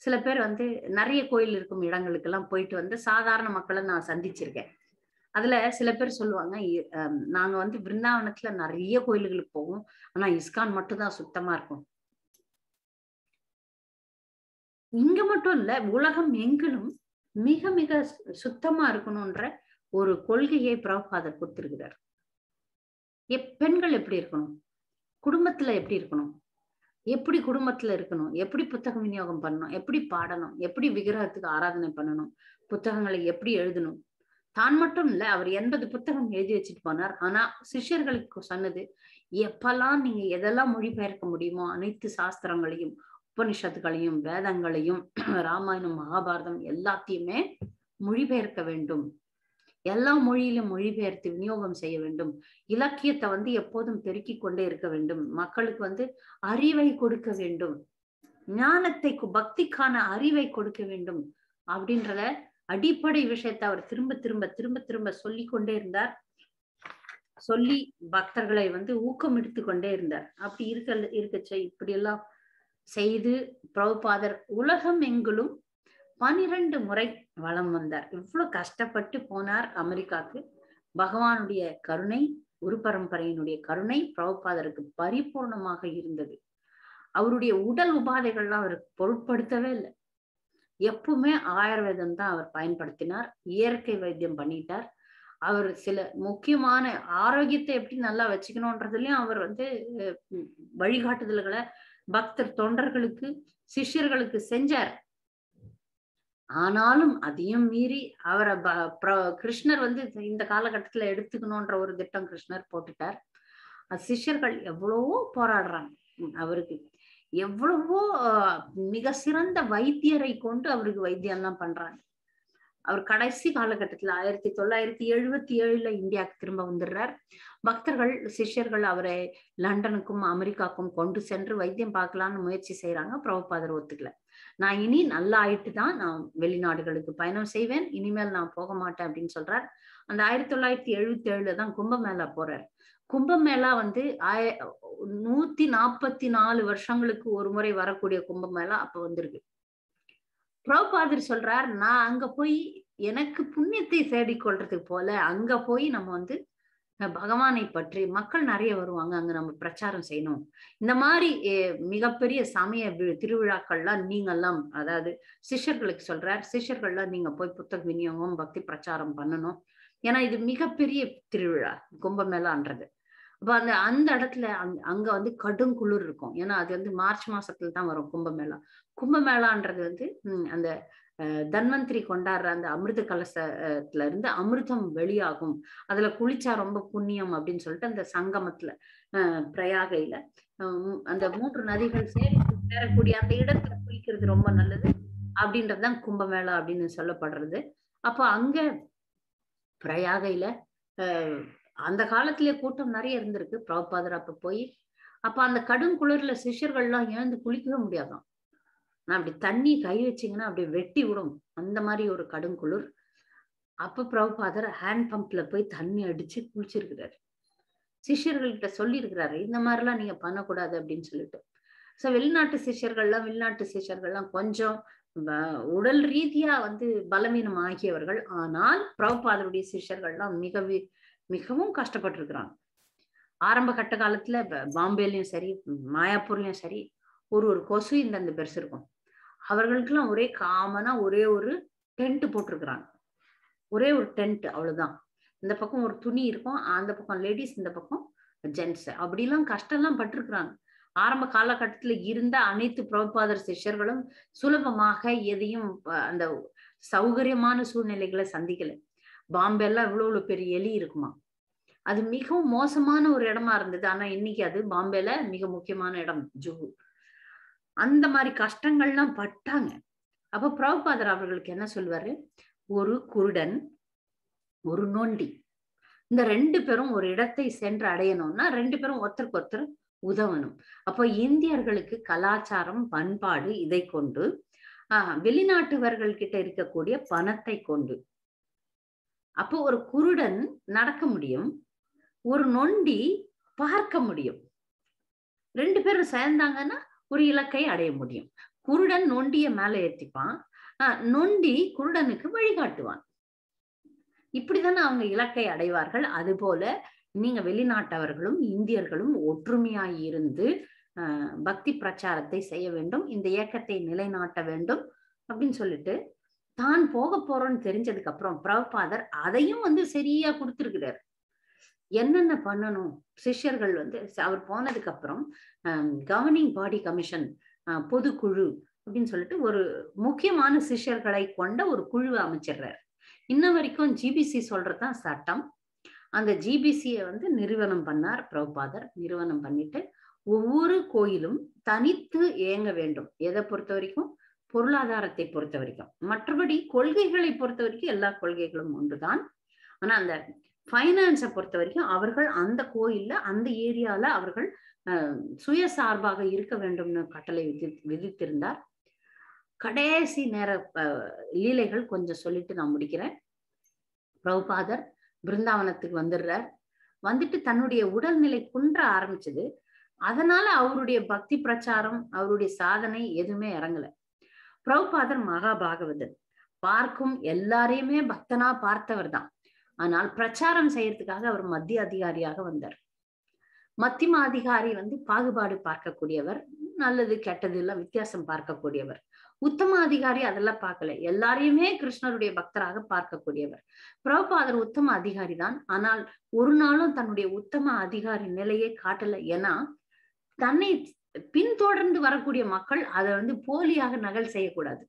சில பேர் வந்து நிறைய கோயில் இருக்கும் இடங்களுக்கெல்லாம் போயிட்டு வந்து சாதாரண மக்களை நான் சந்திச்சிருக்கேன். அதுல சில பேர் சொல்லுவாங்க, நாங்க வந்து பிருந்தாவனத்துல நிறைய கோயில்களுக்கு போவோம், ஆனா இஸ்கான் மட்டும் தான் சுத்தமா இருக்கும். இங்க மட்டும் இல்ல, உலகம் எங்கிலும் மிக மிக சுத்தமா இருக்கணும்ன்ற ஒரு கொள்கையை பிரபுபாதர் கொடுத்திருக்கிறார். பெண்கள் எப்படி இருக்கணும், குடும்பத்துல எப்படி இருக்கணும், எப்படி குடும்பத்துல இருக்கணும், எப்படி புத்தக விநியோகம் பண்ணணும், எப்படி பாடணும், எப்படி விக்கிரகத்துக்கு ஆராதனை பண்ணணும், புத்தகங்களை எப்படி எழுதணும். தான் மட்டும் இல்ல, அவர் 80 புத்தகம் எழுதி வச்சுட்டு போனார். ஆனா சிஷ்யர்களுக்கு சொன்னது, எப்பெல்லாம் நீங்க எதெல்லாம் மொழிபெயர்க்க முடியுமோ அனைத்து சாஸ்திரங்களையும், உபனிஷத்துகளையும், வேதங்களையும், ராமாயணம், மகாபாரதம் எல்லாத்தையுமே மொழிபெயர்க்க வேண்டும். எல்லா மொழியிலும் மொழிபெயர்த்து விநியோகம் செய்ய வேண்டும். இலக்கியத்தை வந்து எப்போதும் பெருக்கிக் கொண்டே இருக்க வேண்டும். மக்களுக்கு வந்து அறிவை கொடுக்க வேண்டும். ஞானத்தை பக்திக்கான அறிவை கொடுக்க வேண்டும் அப்படின்றத அடிப்படை விஷயத்தை அவர் திரும்ப திரும்ப திரும்ப திரும்ப சொல்லிக் கொண்டே இருந்தார். சொல்லி பக்தர்களை வந்து ஊக்கம் எடுத்து கொண்டே இருந்தார். அப்படி இருக்கச்ச இப்படி எல்லாம் செய்து பிரபுபாதர் உலகம் எங்கிலும் 12 முறை வலம் வந்தார். இவ்வளவு கஷ்டப்பட்டு போனார் அமெரிக்காவுக்கு. பகவானுடைய கருணை, குரு பரம்பரையினுடைய கருணை பிரபுபாதருக்கு பரிபூர்ணமாக இருந்தது. அவருடைய உடல் உபாதைகள்லாம் அவர் பொருட்படுத்தவே இல்லை. எப்பவுமே ஆயுர்வேதம் தான் அவர் பயன்படுத்தினார். இயற்கை வைத்தியம் பண்ணிட்டார். அவர் சில முக்கியமான ஆரோக்கியத்தை எப்படி நல்லா வச்சுக்கணும்ன்றதுலயும் அவர் வந்து வழிகாட்டுதல்களை பக்தர் தொண்டர்களுக்கு சிஷ்யர்களுக்கு செஞ்சார். ஆனாலும் அதையும் மீறி அவரை கிருஷ்ணர் வந்து இந்த காலகட்டத்துல எடுத்துக்கணும்ன்ற ஒரு திட்டம் கிருஷ்ணர் போட்டுட்டார். சிஷ்யர்கள் எவ்வளவோ போராடுறாங்க. அவருக்கு எவ்வளவோ மிக சிறந்த வைத்தியரை கொண்டு அவருக்கு வைத்தியம் எல்லாம் பண்றாங்க. அவர் கடைசி காலகட்டத்துல 1977 இந்தியாவுக்கு திரும்ப வந்துடுறார். பக்தர்கள் சிஷ்யர்கள் அவரை லண்டனுக்கும் அமெரிக்காவுக்கும் கொண்டு சென்று வைத்தியம் பார்க்கலான்னு முயற்சி செய்யறாங்க. பிரபுபாதர் ஒத்துக்கல. நான் இனி நல்லா ஆயிட்டு தான் நான் வெளிநாடுகளுக்கு பயணம் செய்வேன், இனிமேல் நான் போக மாட்டேன் அப்படின்னு சொல்றார். அந்த 1977 தான் கும்பமேளா போறார். கும்பமேளா வந்து 144 வருஷங்களுக்கு ஒரு முறை வரக்கூடிய கும்பமேளா அப்ப வந்திருக்கு. பிரபுபாதர் சொல்றார், நான் அங்க போய் எனக்கு புண்ணியத்தை தேடிக்கொள்றதுக்கு போல அங்க போய் நம்ம வந்து பகவானை பற்றி மக்கள் நிறைய வருவாங்க, அங்க நம்ம பிரச்சாரம் செய்யணும். இந்த மாதிரி மிகப்பெரிய சமய திருவிழாக்கள்லாம் நீங்கெல்லாம், அதாவது சிஷ்யர்களுக்கு சொல்றார், சிஷ்யர்கள்லாம் நீங்க போய் புத்தக விநியோகம் பக்தி பிரச்சாரம் பண்ணணும். ஏன்னா இது மிகப்பெரிய திருவிழா கும்பமேளான்றது. அப்ப அந்த இடத்துல அங்க வந்து கடும் குளிர் இருக்கும். ஏன்னா அது வந்து மார்ச் மாசத்துல தான் வரும் கும்பமேளா. கும்பமேளான்றது வந்து அந்த தன்வந்திரி கொண்டாடுற அந்த அமிர்த கலசத்துல இருந்து அமிர்தம் வெளியாகும், அதுல குளிச்சா ரொம்ப புண்ணியம் அப்படின்னு சொல்லிட்டு அந்த சங்கமத்துல பிரயாகையில அந்த 3 நதிகள் சேரக்கூடிய அந்த இடத்துல குளிக்கிறது ரொம்ப நல்லது அப்படின்றதுதான் கும்பமேளா அப்படின்னு சொல்லப்படுறது. அப்ப அங்க பிரயாகையில அந்த காலத்திலேயே கூட்டம் நிறைய இருந்திருக்கு. பிரபுபாதர் அப்ப போய் அப்ப அந்த கடும் குளிர்ல சிஷ்யர்கள்லாம் எழுந்து குளிக்கவே முடியாதான். நான் அப்படி தண்ணி கை வச்சிங்கன்னா அப்படி வெட்டி விடும், அந்த மாதிரி ஒரு கடும் குளிர். அப்ப பிரபுபாதர் ஹேண்ட் பம்ப்ல போய் தண்ணி அடிச்சு குளிச்சிருக்கிறாரு. சிஷ்யர்கள்கிட்ட சொல்லி இருக்கிறாரு, இந்த மாதிரி எல்லாம் நீங்க பண்ணக்கூடாது அப்படின்னு சொல்லிட்டு. சோ வெளிநாட்டு சிஷ்யர்கள்லாம் கொஞ்சம் உடல் ரீதியா வந்து பலவீனம் ஆகியவர்கள். ஆனால் பிரபுபாதருடைய சிஷ்யர்கள்லாம் மிகவும் கஷ்டப்பட்டு இருக்கிறாங்க. ஆரம்ப கட்ட காலத்துல பாம்பேலயும் சரி மாயாப்பூர்லயும் சரி ஒரு கொசு இந்த பெருசு இருக்கும். அவர்களுக்கெல்லாம் ஒரே காமனா ஒரே ஒரு டென்ட் போட்டிருக்கிறாங்க. ஒரே ஒரு டென்ட், அவ்வளவுதான். இந்த பக்கம் ஒரு துணி இருக்கும், அந்த பக்கம் லேடிஸ், இந்த பக்கம் ஜென்ட்ஸ். அப்படிலாம் கஷ்டம் எல்லாம் பட்டிருக்கிறாங்க. ஆரம்ப காலகட்டத்துல இருந்த அனைத்து பிரபுபாதர் சிஷ்யர்களும் சுலபமாக எதையும் அந்த சௌகரியமான சூழ்நிலைகளை சந்திக்கல. பாம்பே எல்லாம் இவ்வளவு பெரிய எலி இருக்குமா, அது மிகவும் மோசமான ஒரு இடமா இருந்தது. ஆனா இன்னைக்கு அது பாம்பேல மிக முக்கியமான இடம், ஜூஹு. அந்த மாதிரி கஷ்டங்கள்லாம் பட்டாங்க. அப்ப பிரபுபாதர் அவர்களுக்கு என்ன சொல்வாரு, ஒரு குருடன் ஒரு நொண்டி, இந்த 2 பேரும் ஒரு இடத்தை சென்று அடையணும்னா 2 பேரும் ஒருத்தருக்கு ஒருத்தர் உதவணும். அப்போ இந்தியர்களுக்கு கலாச்சாரம் பண்பாடு இதை கொண்டு வெளிநாட்டவர்கள் கிட்ட இருக்கக்கூடிய பணத்தை கொண்டு அப்போ ஒரு குருடன் நடக்க முடியும், ஒரு நொண்டி பார்க்க முடியும். 2 பேரும் சேர்ந்தாங்கன்னா ஒரு இலக்கை அடைய முடியும். குருடன் நொண்டிய மேல ஏத்திப்பான், நொண்டி குருடனுக்கு வழிகாட்டுவான். இப்படித்தானே அவங்க இலக்கை அடைவார்கள். அதுபோல நீங்க வெளிநாட்டவர்களும் இந்தியர்களும் ஒற்றுமையாய் இருந்து பக்தி பிரச்சாரத்தை செய்ய வேண்டும், இந்த இயக்கத்தை நிலைநாட்ட வேண்டும் அப்படின்னு சொல்லிட்டு தான் போக போறோம்னு தெரிஞ்சதுக்கு அப்புறம் பிரபுபாதர் அதையும் வந்து சரியா கொடுத்திருக்கிறார். என்னென்ன பண்ணணும் சிஷ்யர்கள் வந்து அவர் போனதுக்கு அப்புறம் கவர்னிங் பாடி கமிஷன், பொதுக்குழு அப்படின்னு சொல்லிட்டு ஒரு முக்கியமான சிஷ்யர்களை கொண்ட ஒரு குழுவை அமைச்சிடுறார். இன்ன வரைக்கும் ஜிபிசி சொல்றதுதான் சட்டம். அந்த ஜிபிசியை வந்து நிறுவனம் பண்ணார் பிரபுபாதர். நிறுவனம் பண்ணிட்டு ஒவ்வொரு கோயிலும் தனித்து இயங்க வேண்டும். எதை பொறுத்த வரைக்கும், பொருளாதாரத்தை பொறுத்த வரைக்கும். மற்றபடி கொள்கைகளை பொறுத்த வரைக்கும் எல்லா கொள்கைகளும் ஒன்றுதான். ஆனா அந்த ஃபைனான்ஸை பொறுத்த வரைக்கும் அவர்கள் அந்த கோயில்ல அந்த ஏரியால அவர்கள் சுயசார்பாக இருக்க வேண்டும்னு கட்டளை விதித்திருந்தார். கடைசி நேர லீலைகள் கொஞ்சம் சொல்லிட்டு நான் முடிக்கிறேன். பிரபுபாதர் பிருந்தாவனத்துக்கு வந்துடுறார். வந்துட்டு தன்னுடைய உடல்நிலை குன்ற ஆரம்பிச்சது. அதனால அவருடைய பக்தி பிரச்சாரம், அவருடைய சாதனை எதுவுமே இறங்கல. பிரபுபாதர் மகாபாகவதர், பார்க்கும் எல்லாரையுமே பக்தனா பார்த்தவர் தான். ஆனால் பிரச்சாரம் செய்யறதுக்காக அவர் மத்திய அதிகாரியாக வந்தார். மத்தியம அதிகாரி பாகுபாடு பார்க்கக்கூடியவர், நல்லது கெட்டது எல்லாம் வித்தியாசம் பார்க்கக்கூடியவர். உத்தம அதிகாரி அதெல்லாம் பார்க்கல, எல்லாரையுமே கிருஷ்ணருடைய பக்தராக பார்க்கக்கூடியவர். பிரபுபாதர் உத்தம அதிகாரி தான், ஆனால் ஒரு நாளும் தன்னுடைய உத்தம அதிகாரி நிலையை காட்டல. ஏன்னா தன்னை பின்தொடர்ந்து வரக்கூடிய மக்கள் அதை போலியாக நகல் செய்யக்கூடாது.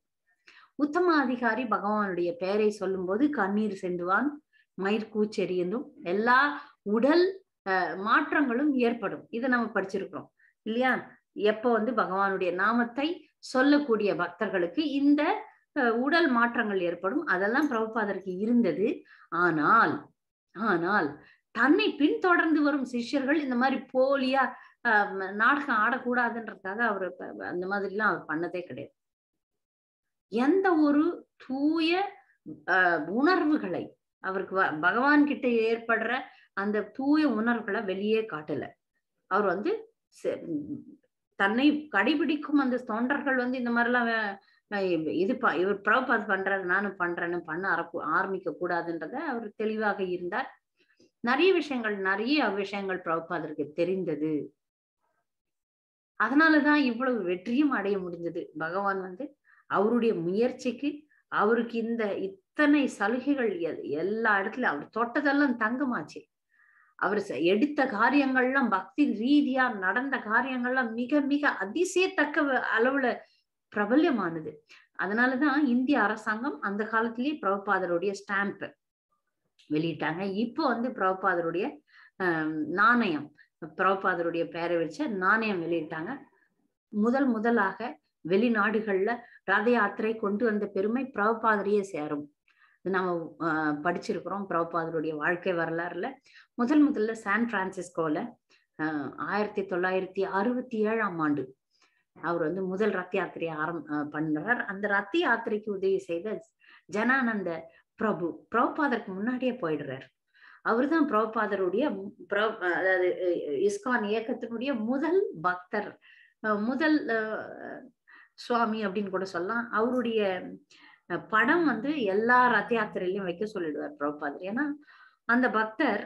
உத்தம அதிகாரி பகவானுடைய பெயரை சொல்லும் போது கண்ணீர் செந்துவான், மயிர்கூச்செறியதும் எல்லா உடல் மாற்றங்களும் ஏற்படும். இதை நம்ம படிச்சிருக்கிறோம் இல்லையா? எப்ப பகவானுடைய நாமத்தை சொல்லக்கூடிய பக்தர்களுக்கு இந்த உடல் மாற்றங்கள் ஏற்படும். அதெல்லாம் பிரபுபாதருக்கு இருந்தது. ஆனால் ஆனால் தன்னை பின்தொடர்ந்து வரும் சிஷ்யர்கள் இந்த மாதிரி போலியா நாடகம் ஆடக்கூடாதுன்றதுக்காக அவர் அந்த மாதிரி எல்லாம் அவர் பண்ணதே கிடையாது. எந்த ஒரு தூய உணர்வுகளை அவருக்கு பகவான் கிட்ட ஏற்படுற அந்த தூய உணர்வுகளை வெளியே காட்டல. அவர் தன்னை கடைபிடிக்கும் அந்த தொண்டர்கள் இந்த மாதிரிலாம் இவர் பிரபுபாத் பண்றது நானும் பண்றேன்னு ஆரம்பிக்க கூடாதுன்றத அவர் தெளிவாக இருந்தார். நிறைய விஷயங்கள் பிரபுபாதருக்கு தெரிந்தது. அதனாலதான் இவ்வளவு வெற்றியும் அடைய முடிஞ்சது. பகவான் அவருடைய முயற்சிக்கு, அவருக்கு இத்தனை சலுகைகள் எல்லா இடத்துலயும் அவர் தொட்டதெல்லாம் தங்கமாச்சு. அவர் எடுத்த காரியங்கள்லாம், பக்தி ரீதியா நடந்த காரியங்கள்லாம் மிக மிக அதிசயத்தக்க அளவுல பிரபல்யமானது. அதனாலதான் இந்திய அரசாங்கம் அந்த காலத்திலேயே பிரபுபாதருடைய ஸ்டாம்ப் வெளியிட்டாங்க. இப்போ பிரபுபாதருடைய நாணயம், பிரபுபாதருடைய பெயரை வச்ச நாணயம் வெளியிட்டாங்க. முதலாக வெளிநாடுகள்ல ரத யாத்திரை கொண்டு வந்த பெருமை பிரபுபாதரையே சேரும். நம்ம படிச்சிருக்கிறோம் பிரபுபாதருடைய வாழ்க்கை வரலாறுல. முதல்ல சான் பிரான்சிஸ்கோல 1967 அவர் முதல் ரத்த யாத்திரையை பண்றார். அந்த ரத்த யாத்திரைக்கு உதவி செய்த ஜனானந்த பிரபுபாதருக்கு முன்னாடியே போயிடுறார். அவர்தான் பிரபுபாதருடைய அதாவது இஸ்கான் இயக்கத்தினுடைய முதல் பக்தர், முதல் சுவாமி அப்படின்னு கூட சொல்லலாம். அவருடைய படம் எல்லா ரத்த யாத்திரையிலையும் வைக்க சொல்லிடுவார் பிரபுபாதர். ஏன்னா அந்த பக்தர்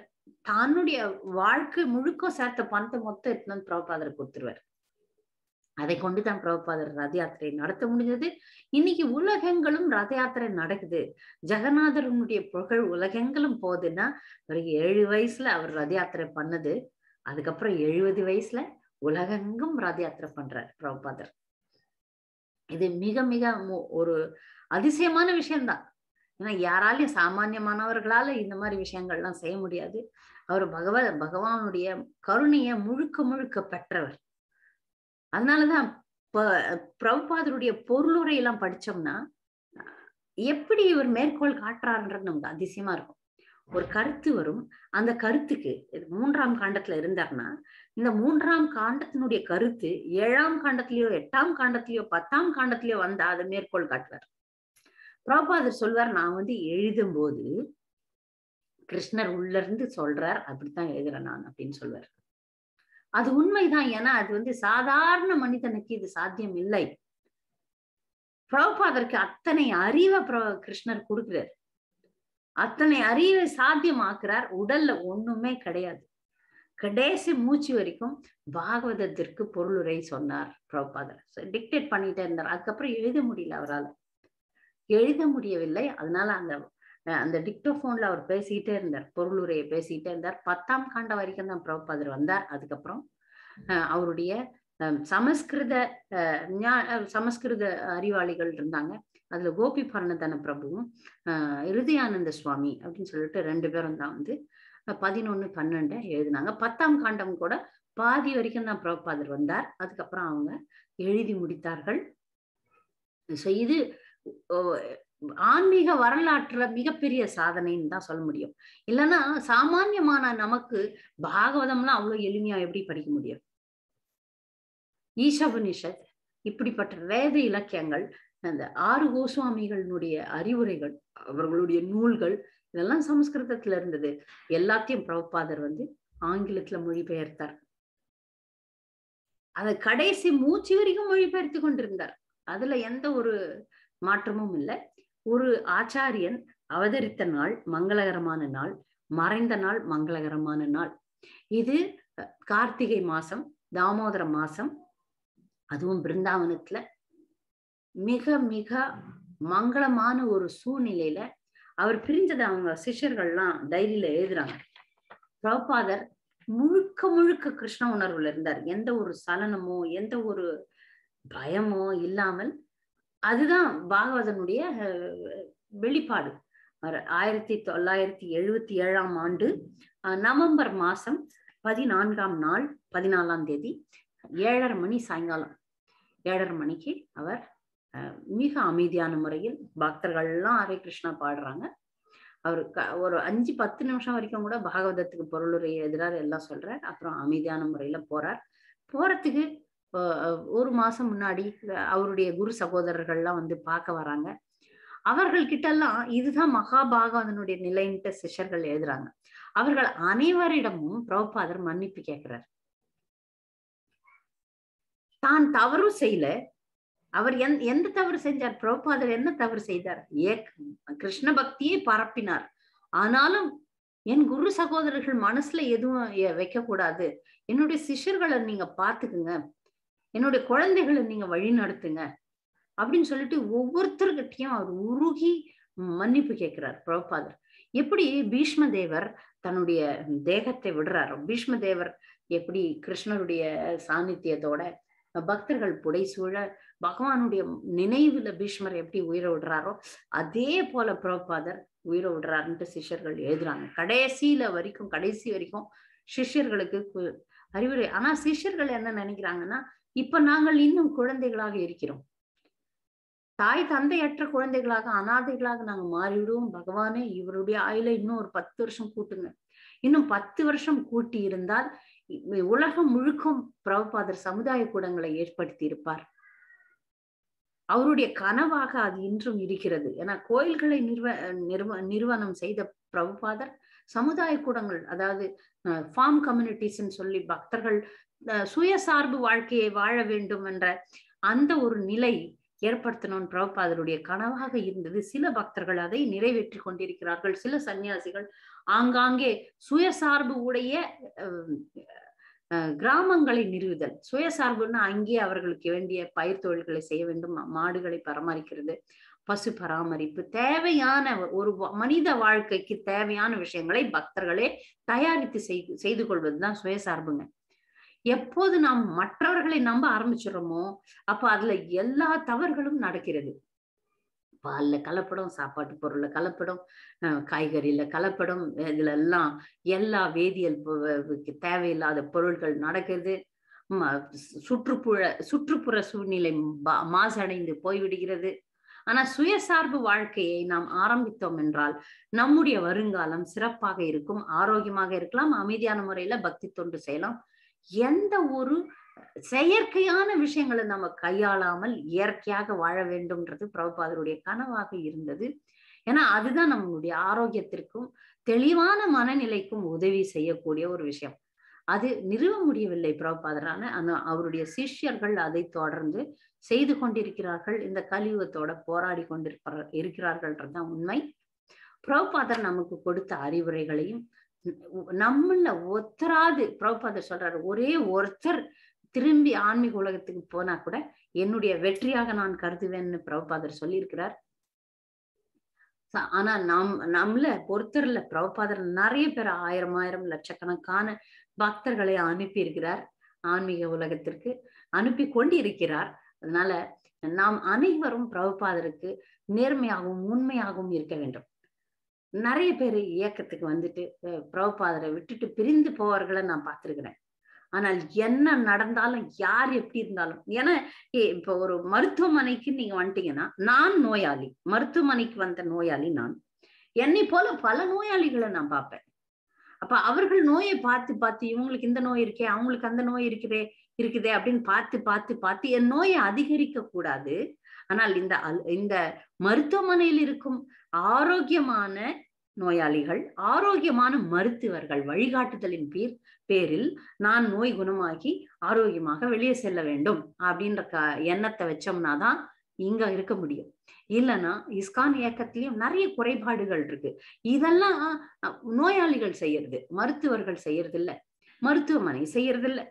தன்னுடைய வாழ்க்கை முழுக்க சேர்த்த பணத்தை மொத்தம் எடுத்து பிரபுபாதர் கொடுத்துருவார். அதை கொண்டுதான் பிரபுபாதர் ரத யாத்திரை நடத்த முடிஞ்சது. இன்னைக்கு உலகெங்களும் ரத யாத்திரை நடக்குது. ஜெகநாதருடைய புகழ் உலகெங்களும் போகுதுன்னா ஒரு 7 வயசுல அவர் ரத யாத்திரை பண்ணது. அதுக்கப்புறம் 70 வயசுல உலகெங்கும் ரத யாத்திரை பண்றார் பிரபுபாதர். இது மிக மிக ஒரு அதிசயமான விஷயம்தான். ஏன்னா யாராலையும் சாமானியமானவர்களால இந்த மாதிரி விஷயங்கள்லாம் செய்ய முடியாது. அவர் பகவானுடைய கருணைய முழுக்க பெற்றவர். அதனாலதான் பிரபுபாதருடைய பொருளுரை எல்லாம் படிச்சோம்னா எப்படி இவர் மேற்கோள் காட்டுறாருன்றது நமக்கு அதிசயமா இருக்கும். ஒரு கருத்து வரும், அந்த கருத்துக்கு 3ஆம் காண்டத்துல இருந்தார்னா இந்த 3ஆம் காண்டத்தினுடைய கருத்து 7ஆம் காண்டத்திலயோ 8ஆம் காண்டத்திலயோ 10ஆம் காண்டத்திலயோ வந்தா அதை மேற்கோள் காட்டுவார். பிரபுபாதர் சொல்வார், நான் எழுதும் போது கிருஷ்ணர் உள்ள இருந்து சொல்றார், அப்படித்தான் எழுதுறேன் நான் அப்படின்னு சொல்வார். அது உண்மைதான். ஏன்னா அது சாதாரண மனிதனுக்கு இது சாத்தியம் இல்லை. பிரபுபாதருக்கு அத்தனை அறிவை கிருஷ்ணர் கொடுக்கிறார், அத்தனை அறிவை சாத்தியமாக்குறார். உடல்ல ஒண்ணுமே கிடையாது. கடைசி மூச்சு வரைக்கும் பாகவதத்திற்கு பொருளுரை சொன்னார் பிரபுபாதர். டிக்டேட் பண்ணிட்டே இருந்தார். அதுக்கப்புறம் எழுத முடியல, அவரால் எழுத முடியவில்லை. அதனால அந்த டிக்டோபோன்ல அவர் பேசிக்கிட்டே இருந்தார், பொருளுரையை பேசிக்கிட்டே இருந்தார். 10ஆம் காண்டம் வரைக்கும் தான் பிரபுபாதர் வந்தார். அதுக்கப்புறம் அவருடைய சமஸ்கிருத அறிவாளிகள் இருந்தாங்க. அதுல கோபி பரணதன பிரபுவும் இருதயானந்த சுவாமி அப்படின்னு சொல்லிட்டு 2 பேரும் தான் 11-12 எழுதினாங்க. 10ஆம் காண்டம் கூட பாதி வரைக்கும் தான் பிரபுபாதர் வந்தார். அதுக்கப்புறம் அவங்க எழுதி முடித்தார்கள். இது ஆன்மீக வரலாற்றுல மிகப்பெரிய சாதனைன்னு தான் சொல்ல முடியும். இல்லைன்னா சாமானியமான நமக்கு பாகவதம்லாம் அவ்வளவு எளிமையா எப்படி படிக்க முடியும்? ஈஷாபனிஷத் இப்படிப்பட்ட வேத இலக்கியங்கள், அந்த 6 கோஸ்வாமிகளுடைய அறிவுரைகள், அவர்களுடைய நூல்கள் இதெல்லாம் சமஸ்கிருதத்துல இருந்தது. எல்லாத்தையும் பிரபுபாதர் ஆங்கிலத்துல மொழிபெயர்த்தார். அதை கடைசி மூச்சு வரைக்கும் மொழிபெயர்த்து கொண்டிருந்தார். அதுல எந்த ஒரு மாற்றமும் இல்லை. ஒரு ஆச்சாரியன் அவதரித்த நாள் மங்களகரமான நாள், மறைந்த நாள் மங்களகரமான நாள். இது கார்த்திகை மாசம், தாமோதர மாசம், அதுவும் பிருந்தாவனத்துல மிக மிக மங்களமான ஒரு சூழ்நிலையில அவர் பிரிஞ்சதை அவங்க சிஷ்யர்கள்லாம் டைரியில எழுதுறாங்க. பிரபுபாதர் முழுக்க முழுக்க கிருஷ்ண உணர்வுல இருந்தார். எந்த ஒரு சலனமோ எந்த ஒரு பயமோ இல்லாமல். அதுதான் பாகவதனுடைய வெளிப்பாடு. 1977ஆம் ஆண்டு நவம்பர் மாசம் 14ஆம் நாள் 14ஆம் தேதி 7:30 மணி சாயங்காலம் 7:30 மணிக்கு அவர் மிக அமைதியான முறையில் பக்தர்கள் எல்லாம் ஹரே கிருஷ்ணா பாடுறாங்க. அவரு ஒரு 5-10 நிமிஷம் வரைக்கும் கூட பாகவதத்துக்கு பொருளுரை எழுதுறாரு, எல்லாம் சொல்றார். அப்புறம் அமைதியான முறையில போறார். போறதுக்கு ஒரு மாசம் முன்னாடி அவருடைய குரு சகோதரர்கள்லாம் பார்க்க வராங்க. அவர்கள் கிட்ட எல்லாம் இதுதான் மகாபாகவதனுடைய நிலைன்ட்டு சிஷ்யர்கள் எழுதுறாங்க. அவர்கள் அனைவரிடமும் பிரபுபாதர் மன்னிப்பு கேட்கிறார். தான் தவறு செய்யல. அவர் எந்த தவறு செஞ்சார்? பிரபுபாதர் என்ன தவறு செய்தார்? கிருஷ்ண பக்தியை பரப்பினார். ஆனாலும் என் குரு சகோதரர்கள் மனசுல எதுவும் வைக்க கூடாது. என்னுடைய சிஷ்யர்களை நீங்க பாத்துக்குங்க, என்னுடைய குழந்தைகளை நீங்க வழி நடத்துங்க அப்படின்னு சொல்லிட்டு ஒவ்வொருத்தர்கிட்டையும் அவர் உருகி மன்னிப்பு கேட்கிறார் பிரபுபாதர். எப்படி பீஷ்ம தேவர் தன்னுடைய தேகத்தை விடுறாரோ, பீஷ்ம தேவர் எப்படி கிருஷ்ணருடைய சாநித்தியத்தோட பக்தர்கள் புடைசூழ பகவானுடைய நினைவுல பீஷ்மர் எப்படி உயிரை விடுறாரோ, அதே போல பிரபுபாதர் உயிரை விடுறாருன்ட்டு சிஷ்யர்கள் எழுதுறாங்க. கடைசி வரைக்கும் சிஷ்யர்களுக்கு அறிவுரை. ஆனா சிஷ்யர்கள் என்ன நினைக்கிறாங்கன்னா, இப்ப நாங்கள் இன்னும் குழந்தைகளாக இருக்கிறோம், தாய் தந்தையற்ற குழந்தைகளாக அனாதைகளாக நாங்க மாறிவிடுவோம். பகவானே இவருடைய ஆயுள இன்னும் ஒரு 10 வருஷம் கூட்டுங்க. இன்னும் 10 வருஷம் கூட்டி இருந்தால் உலகம் முழுக்கும் பிரபுபாதர் சமுதாய கூடங்களை ஏற்படுத்தி இருப்பார். அவருடைய கனவாக அது இன்றும் இருக்கிறது. ஏன்னா கோயில்களை நிறுவனம் செய்த பிரபுபாதர் சமுதாய கூடங்கள், அதாவது ஃபார்ம் கம்யூனிட்டிஸ்ன்னு சொல்லி பக்தர்கள் சுயசார்பு வாழ்க்கையை வாழ வேண்டும் என்ற அந்த ஒரு நிலை ஏற்படுத்தணும்னு பிரபுபாதருடைய கனவாக இருந்தது. சில பக்தர்கள் அதை நிறைவேற்றி கொண்டிருக்கிறார்கள். சில சன்னியாசிகள் ஆங்காங்கே சுயசார்பு உடைய கிராமங்களை நிறுவுதல். சுயசார்புன்னா அங்கே அவர்களுக்கு வேண்டிய பயிர் தொழில்களை செய்ய வேண்டும், மாடுகளை பராமரிக்கிறது, பசு பராமரிப்பு, தேவையான ஒரு மனித வாழ்க்கைக்கு தேவையான விஷயங்களை பக்தர்களே தயாரித்து செய்து கொள்வதுதான் சுயசார்புங்க. எப்போது நாம் மற்றவர்களை நம்ப ஆரம்பிச்சிடறோமோ அப்ப அதுல எல்லா தவறுகளும் நடக்கிறது. பால்ல கலப்படம், சாப்பாட்டு பொருள்ல கலப்படம், காய்கறியில கலப்படம், இதுல எல்லாம் எல்லா வேதியியல் தேவையில்லாத பொருட்கள் நடக்குது. சுற்றுப்புற சூழ்நிலை மாசடைந்து போய்விடுகிறது. ஆனா சுயசார்பு வாழ்க்கையை நாம் ஆரம்பித்தோம் என்றால் நம்முடைய வருங்காலம் சிறப்பாக இருக்கும், ஆரோக்கியமாக இருக்கலாம், அமைதியான முறையில பக்தி தொண்டு செய்யலாம். எந்த ஒரு செயற்கையான விஷயங்களை நம்ம கையாளாமல் இயற்கையாக வாழ வேண்டும்ன்றது பிரபுபாதருடைய கனவாக இருந்தது. ஏன்னா அதுதான் நம்மளுடைய ஆரோக்கியத்திற்கும் தெளிவான மனநிலைக்கும் உதவி செய்யக்கூடிய ஒரு விஷயம். அது நிறுவ முடியவில்லை பிரபுபாதரான, ஆனா அவருடைய சிஷ்யர்கள் அதை தொடர்ந்து செய்து கொண்டிருக்கிறார்கள். இந்த கலியுகத்தோட போராடி இருக்கிறார்கள்ன்றதுதான் உண்மை. பிரபுபாதர் நமக்கு கொடுத்த அறிவுரைகளையும் நம்மள ஒருத்தராது, பிரபுபாதர் சொல்றாரு, ஒரே ஒருத்தர் திரும்பி ஆன்மீக உலகத்துக்கு போனா கூட என்னுடைய வெற்றியாக நான் கருதுவேன்னு பிரபுபாதர் சொல்லியிருக்கிறார். ஆனா நம்மள பொறுத்தர்ல பிரபுபாதர் நிறைய பேர் 1000 லட்சக்கணக்கான பக்தர்களை அனுப்பி இருக்கிறார், ஆன்மீக உலகத்திற்கு அனுப்பி கொண்டு இருக்கிறார். அதனால நாம் அனைவரும் பிரபுபாதருக்கு நேர்மையாகவும் உண்மையாகவும் இருக்க வேண்டும். நிறைய பேர் இயக்கத்துக்கு பிரபுபாதரை விட்டுட்டு பிரிந்து போவர்களை நான் பார்த்திருக்கிறேன். ஆனால் என்ன நடந்தாலும் யார் எப்படி இருந்தாலும், ஏன்னா இப்ப ஒரு மருத்துவமனைக்கு நீங்க வந்துட்டீங்கன்னா, நான் நோயாளி, மருத்துவமனைக்கு வந்த நோயாளி நான். என்னை போல பல நோயாளிகளை நான் பார்ப்பேன். அப்ப அவர்கள் நோயை பார்த்து இவங்களுக்கு இந்த நோய் இருக்கே, அவங்களுக்கு அந்த நோய் இருக்குதே அப்படின்னு பார்த்து என் நோயை அதிகரிக்க கூடாது. ஆனால் இந்த மருத்துவமனையில் இருக்கும் ஆரோக்கியமான நோயாளிகள், ஆரோக்கியமான மருத்துவர்கள் வழிகாட்டுதலின் பேரில் நான் நோய் குணமாகி ஆரோக்கியமாக வெளியே செல்ல வேண்டும் அப்படின்ற எண்ணத்தை வச்சோம்னாதான் இங்க இருக்க முடியும். இல்லைன்னா இஸ்கான் இயக்கத்திலயும் நிறைய குறைபாடுகள் இருக்கு. இதெல்லாம் நோயாளிகள் செய்யறது, மருத்துவர்கள் செய்யறது இல்ல, மருத்துவமனை செய்யறது இல்ல.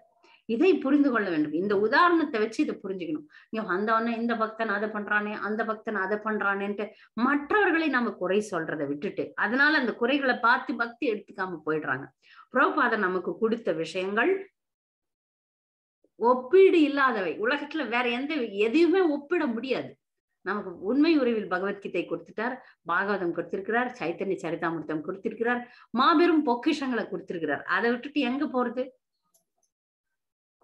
இதை புரிந்து கொள்ள வேண்டும். இந்த உதாரணத்தை வச்சு இதை புரிஞ்சுக்கணும். வந்தவொடனே இந்த பக்தன் அதை பண்றானே, அந்த பக்தன் அதை பண்றானேன்ட்டு மற்றவர்களை நம்ம குறை சொல்றதை விட்டுட்டு, அதனால அந்த குறைகளை பார்த்து பக்தி எடுத்துக்காம போயிடுறாங்க. பிரபுபாதர் நமக்கு கொடுத்த விஷயங்கள் ஒப்பீடு இல்லாதவை. உலகத்துல வேற எதையுமே ஒப்பிட முடியாது. நமக்கு உண்மை உறவில் பகவத்கீதை கொடுத்துட்டார், பாகவதம் கொடுத்திருக்கிறார், சைத்தன்ய சரிதாமிர்தம் கொடுத்திருக்கிறார், மாபெரும் பொக்கிஷங்களை கொடுத்திருக்கிறார். அதை விட்டுட்டு எங்க போறது?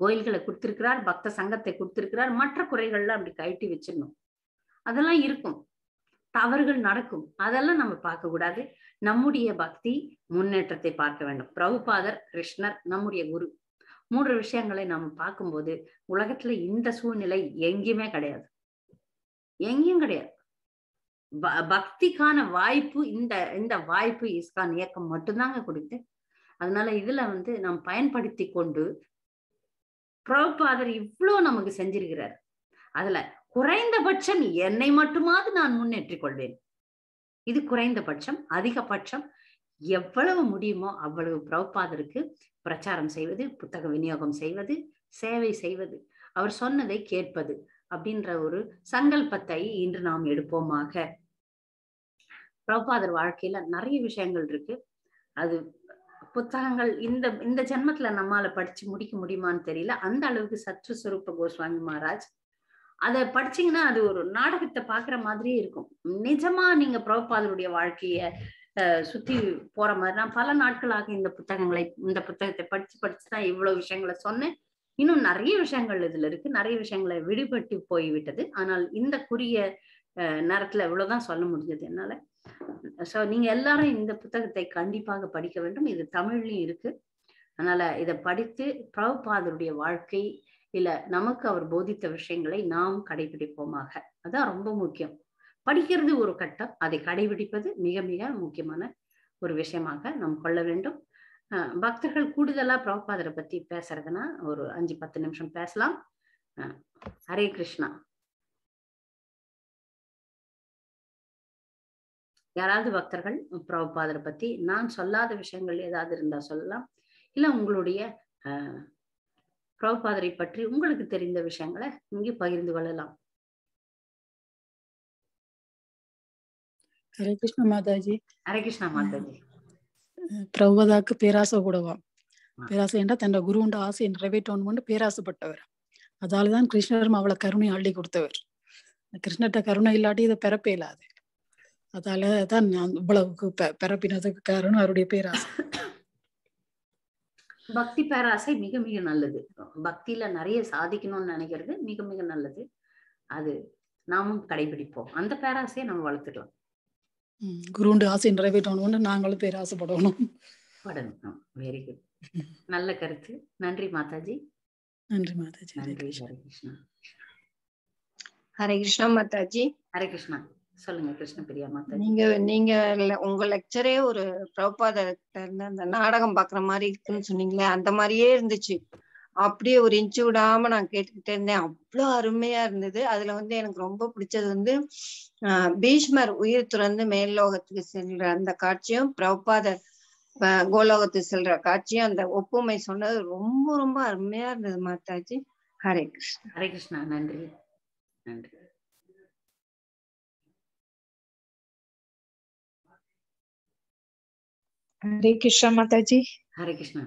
கோயில்களை கொடுத்திருக்கிறார், பக்த சங்கத்தை கொடுத்திருக்கிறார். மற்ற குறைகள்லாம் அப்படி கழட்டி வச்சிடணும். அதெல்லாம் இருக்கும், தவறுகள் நடக்கும், அதெல்லாம் நம்ம பார்க்க கூடாது. நம்முடைய பக்தி முன்னேற்றத்தை பார்க்க வேண்டும். பிரபுபாதர், கிருஷ்ணர் நம்முடைய குரு. 3 விஷயங்களை நாம பார்க்கும்போது உலகத்துல இந்த சூழ்நிலை எங்கேயுமே கிடையாது, எங்கேயும் கிடையாது. பக்திக்கான வாய்ப்பு இந்த வாய்ப்பு இஸ்கான் இயக்கம் மட்டும்தாங்க கொடுத்து. அதனால இதுல நாம் பயன்படுத்தி கொண்டு, பிரபுபாதர் இவ்வளவு நமக்கு செஞ்சிருக்கிறார். அதுல குறைந்தபட்சம் என்னை மட்டுமாவது நான் முன்னேற்றிக் கொள்வேன். இது குறைந்தபட்சம். அதிகபட்சம் எவ்வளவு முடியுமோ அவ்வளவு பிரபுபாதருக்கு பிரச்சாரம் செய்வது, புத்தக விநியோகம் செய்வது, சேவை செய்வது, அவர் சொன்னதை கேட்பது அப்படின்ற ஒரு சங்கல்பத்தை இன்று நாம் எடுப்போமாக. பிரபுபாதர் வாழ்க்கையில நிறைய விஷயங்கள் இருக்கு. அது புத்தகங்கள் இந்த ஜென்மத்துல நம்மால படிச்சு முடிக்க முடியுமான்னு தெரியல. அந்த அளவுக்கு சத்ரு ஸ்வரூப கோஸ்வாமி மகாராஜ், அதை படிச்சீங்கன்னா அது ஒரு நாடகத்தை பாக்குற மாதிரியே இருக்கும். நிஜமா நீங்க பிரபுபாதருடைய வாழ்க்கைய சுத்தி போற மாதிரி. நான் பல நாட்களாக இந்த புத்தகத்தை படிச்சுதான் இவ்வளவு விஷயங்களை சொன்னேன். இன்னும் நிறைய விஷயங்கள் இதுல இருக்கு, நிறைய விஷயங்களை விடுபட்டு போய்விட்டது. ஆனால் இந்த குறுகிய நேரத்துல இவ்வளவுதான் சொல்ல முடிஞ்சது என்னால. சோ நீங்க எல்லாரும் இந்த புத்தகத்தை கண்டிப்பாக படிக்க வேண்டும். இது தமிழ்லயும் இருக்கு. அதனால இதை படித்து பிரபுபாதருடைய வாழ்க்கை இல்ல நமக்கு அவர் போதித்த விஷயங்களை நாம் கடைபிடிப்போமாக. அதான் ரொம்ப முக்கியம். படிக்கிறது ஒரு கட்டம், அதை கடைபிடிப்பது மிக மிக முக்கியமான ஒரு விஷயமாக நாம் கொள்ள வேண்டும். பக்தர்கள் கூடுதலா பிரபுபாதரை பத்தி பேசுறதுன்னா ஒரு 5-10 நிமிஷம் பேசலாம். ஹரே கிருஷ்ணா. யாராவது பக்தர்கள் பிரபுபாதரை பத்தி நான் சொல்லாத விஷயங்கள் ஏதாவது இருந்தா சொல்லலாம். இல்ல உங்களுடைய பிரபுபாதரை பற்றி உங்களுக்கு தெரிந்த விஷயங்களை இங்கே பகிர்ந்து கொள்ளலாம். ஹரே கிருஷ்ணா மாதாஜி. ஹரே கிருஷ்ணா மாதாஜி. பிரபுபாதாக்கு பேராசை கூடவா? பேராசை என்றா தன் குருண்ட ஆசையை நிறைவேற்றணும் பேராசைப்பட்டவர். அதாலதான் கிருஷ்ணரும் அவளை கருணை அள்ளி கொடுத்தவர். கிருஷ்ணர்கிட்ட கருணை இல்லாட்டி இதை பிறப்பே இல்லாது. அதாலதான் இவ்வளவுக்கு பிறப்பினதுக்கு காரணம் அவருடைய பேராசை. பக்தி பேராசை மிக மிக நல்லது. பக்தியில நிறைய சாதிக்கணும்னு நினைக்கிறது மிக மிக நல்லது. அது நாமும் கடைபிடிப்போம். அந்த பேராசையை நம்ம வளர்த்துக்கலாம். குருண்டு ஆசை நிறைவேற்றணும்னு நாங்களும் பேராசைப்படணும். Very good. நல்ல கருத்து. நன்றி மாதாஜி. நன்றி மாதாஜி. நன்றி. ஹரே கிருஷ்ணா. ஹரே கிருஷ்ணா மாதாஜி. ஹரே கிருஷ்ணா. சொல்லுங்க கிருஷ்ண பிரியா மாதாஜி. நீங்க உங்க லெக்சரே ஒரு பிரபுபாதர்கிட்ட இருந்து அந்த நாடகம் பாக்குற மாதிரி இருக்குன்னு சொன்னீங்களே, அந்த மாதிரியே இருந்துச்சு. அப்படியே ஒரு இன்ச்சு விடாம நான் கேட்டுக்கிட்டே இருந்தேன். அவ்வளவு அருமையா இருந்தது. அதுல எனக்கு ரொம்ப பிடிச்சது பீஷ்மர் உயிர் துறந்து மேல்லோகத்துக்கு செல்ற அந்த காட்சியும், பிரபுபாதர் கோலோகத்துக்கு செல்ற காட்சியும், அந்த ஒப்புமை சொன்னது ரொம்ப ரொம்ப அருமையா இருந்தது மாதாஜி. ஹரே கிருஷ்ணா. ஹரே கிருஷ்ணா. நன்றி. நன்றி. ஹரே கிருஷ்ணா மாதாஜி. ஹரே கிருஷ்ணா.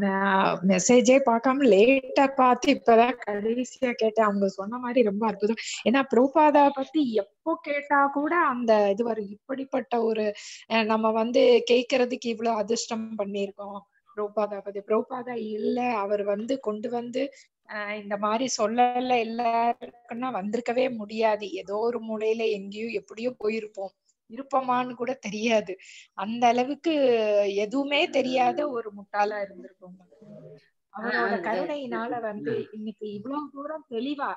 நான் மெசேஜே பார்க்காம லேட்டா பார்த்து இப்பதான் கடைசியா கேட்டேன். அவங்க சொன்ன மாதிரி ரொம்ப அற்புதம். ஏன்னா பிரபுபாதா பத்தி எப்போ கேட்டா கூட அந்த இது வரும். இப்படிப்பட்ட ஒரு நம்ம கேட்கறதுக்கு இவ்வளவு அதிர்ஷ்டம் பண்ணிருக்கோம் பிரபுபாதா பத்தி. பிரபுபாதா இல்ல, அவர் கொண்டு வந்து இந்த மாதிரி சொல்லல எல்லாருக்குன்னா வந்திருக்கவே முடியாது. ஏதோ ஒரு மூலையில எங்கேயோ எப்படியோ போயிருப்போம், இருப்போமான்னு கூட தெரியாது. அந்த அளவுக்கு எதுவுமே தெரியாத ஒரு முட்டாளா இருந்திருப்போம். அவரோட கருணையினால இன்னைக்கு இவ்வளவு தூரம் தெளிவா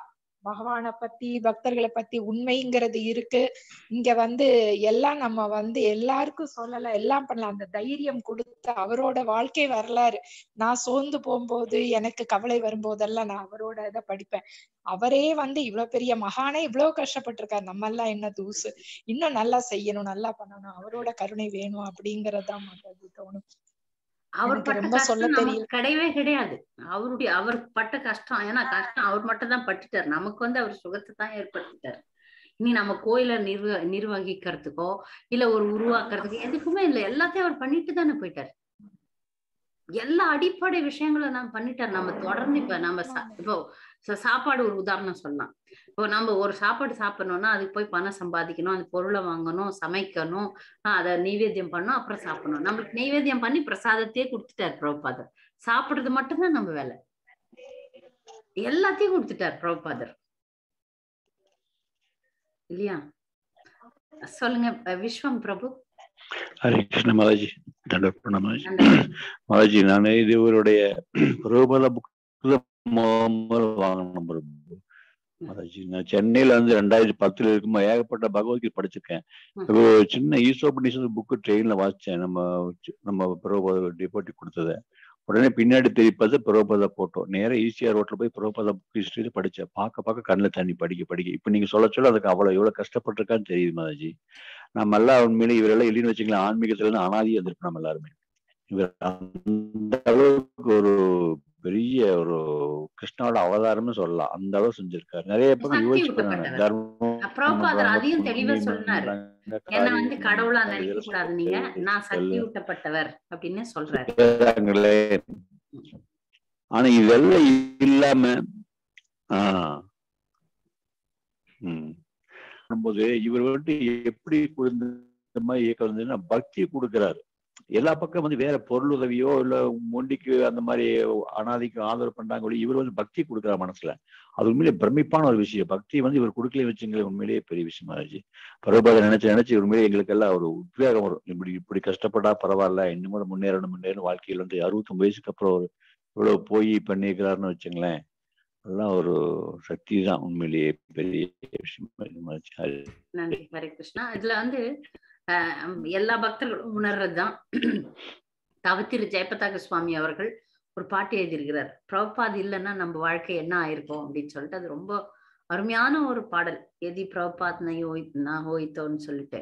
பகவானை பத்தி பக்தர்களை பத்தி உண்மைங்கிறது இருக்கு. இங்க எல்லாம் நம்ம எல்லாருக்கும் சொல்லலாம், எல்லாம் பண்ணலாம். அந்த தைரியம் கொடுத்து அவரோட வாழ்க்கை வரலாறு நான் சோர்ந்து போகும்போது, எனக்கு கவலை வரும்போதெல்லாம் நான் அவரோட இதை படிப்பேன். அவரே இவ்வளவு பெரிய மகானே இவ்வளவு கஷ்டப்பட்டிருக்காரு. நம்ம எல்லாம் என்ன தூசு, இன்னும் நல்லா செய்யணும், நல்லா பண்ணணும், அவரோட கருணை வேணும் அப்படிங்கறதுதான் மாதாஜி தோணும். அவர் எனக்கு பட்ட ரொம்ப சொல்ல கஷ்டம் நமக்கு தெரியல. கிடையவே கிடையாது. அவர் பட்ட கஷ்டம், ஏன்னா கஷ்டம் அவர் மட்டும் தான் பட்டுட்டார். நமக்கு அவர் சுகத்தை தான் ஏற்படுத்திட்டார். இனி நம்ம கோயிலை நிர்வகிக்கிறதுக்கோ இல்ல ஒரு உருவாக்குறதுக்கோ எதுக்குமே இல்லை. எல்லாத்தையும் அவர் பண்ணிட்டு தானே போயிட்டார். எல்லா அடிப்படை விஷயங்களும் நான் பண்ணிட்டார். நம்ம தொடர்ந்து இப்ப நம்ம இப்போ சாப்பாடு ஒரு உதாரணம் சொல்லலாம். இப்போ நம்ம ஒரு சாப்பாடு சாப்பிடணும்னா அதுக்கு போய் பணம் சம்பாதிக்கணும், அந்த பொருளை வாங்கணும், சமைக்கணும், அதை நைவேத்தியம் பண்ணணும், அப்புறம் சாப்பிடணும். நம்மளுக்கு நைவேத்தியம் பண்ணி பிரசாதத்தையே கொடுத்துட்டார் பிரபுபாதர். சாப்பிடுறது மட்டும்தான் நம்ம வேலை. எல்லாத்தையும் கொடுத்துட்டார் பிரபுபாதர் இல்லையா? சொல்லுங்க விஸ்வம் பிரபு. ஹரே கிருஷ்ண மாதாஜி. மாதாஜி, நான் இது இவருடைய பிரபுபாத புக் வாங்கணும் மாதாஜி. நான் சென்னையில 2010 இருக்கும்போது ஏகப்பட்ட பகவத்கீதை படிச்சிருக்கேன். சின்ன ஈசோபனிஷன் புக்கு ட்ரெயின்ல வாசிச்சேன். நம்ம பிரபுபாத டிபோட்டி கொடுத்ததை உடனே பின்னாடி திருப்பது பிரபுபாத போட்டோ நேரம் ஈசிஆர் ரோட்ல போய் பிரபுபாத புக் ஹிஸ்டரி படிச்சேன். பார்க்க கண்ணில் தண்ணி படிக்க இப்ப நீங்க சொல்ல அதுக்கு எவ்வளவு கஷ்டப்பட்டிருக்கான்னு தெரியுது மாதாஜி. நம்ம எல்லாம் உண்மையிலே இவரெல்லாம் இல்லைன்னு வச்சுக்கலாம், ஆன்மீகத்துல இருந்து அனாதியா இருந்திருப்போம் நம்ம எல்லாருமே. இவர் அந்த அளவுக்கு ஒரு பெரிய ஒரு கிருஷ்ணாவோட அவதாரம்னு சொல்லலாம். அந்த அளவு செஞ்சிருக்காரு. நிறைய பேர் யோசிச்சு அதையும் தெளிவா சொன்னாரு. என்ன கடவுளா நினைக்க கூடாது, நீங்க நான் சக்தி ஊட்டப்பட்டவர் அப்படின்னு சொல்றாரு. ஆனா இதெல்லாம் இல்லாம போது இவர் எப்படி இந்த மாதிரி இயக்கம் வந்ததுன்னா பக்தி கொடுக்கிறாரு. எல்லா பக்கம் வேற பொருள் உதவியோ இல்ல மொண்டிக்கு அந்த மாதிரி அனாதிக்கு ஆதரவு பண்றாங்க. இவர் பக்தி கொடுக்குற மனசுல அது உண்மையிலேயே பிரமிப்பான ஒரு விஷயம். பக்தி இவர் கொடுக்கல வச்சுங்களேன், உண்மையிலேயே பெரிய விஷயமா இருந்துச்சு. பிரபுபாத நினைச்சு உண்மையிலேயே எங்களுக்கு எல்லாம் ஒரு உத்வேகம் வரும். இப்படி கஷ்டப்பட்டா பரவாயில்ல, இன்னும் முன்னேறணும் வாழ்க்கையில் 69 வயசுக்கு அப்புறம் இவ்வளவு போய் பண்ணிக்கிறாருன்னு வச்சுங்களேன். அதெல்லாம் ஒரு சக்தி தான், உண்மையிலேயே பெரிய விஷயம். நன்றி ஹரே கிருஷ்ணா. இதுல எல்லா பக்தர்களும் உணர்றதுதான். தவத்திரு ஜெயபதாக சுவாமி அவர்கள் ஒரு பாட்டு எழுதியிருக்கிறார். பிரபுபாத் இல்லைன்னா நம்ம வாழ்க்கை என்ன ஆயிருக்கும் அப்படின்னு சொல்லிட்டு. அது ரொம்ப அருமையான ஒரு பாடல். எதி பிரபுபாத் நான் ஹோய்த்தோன்னு சொல்லிட்டு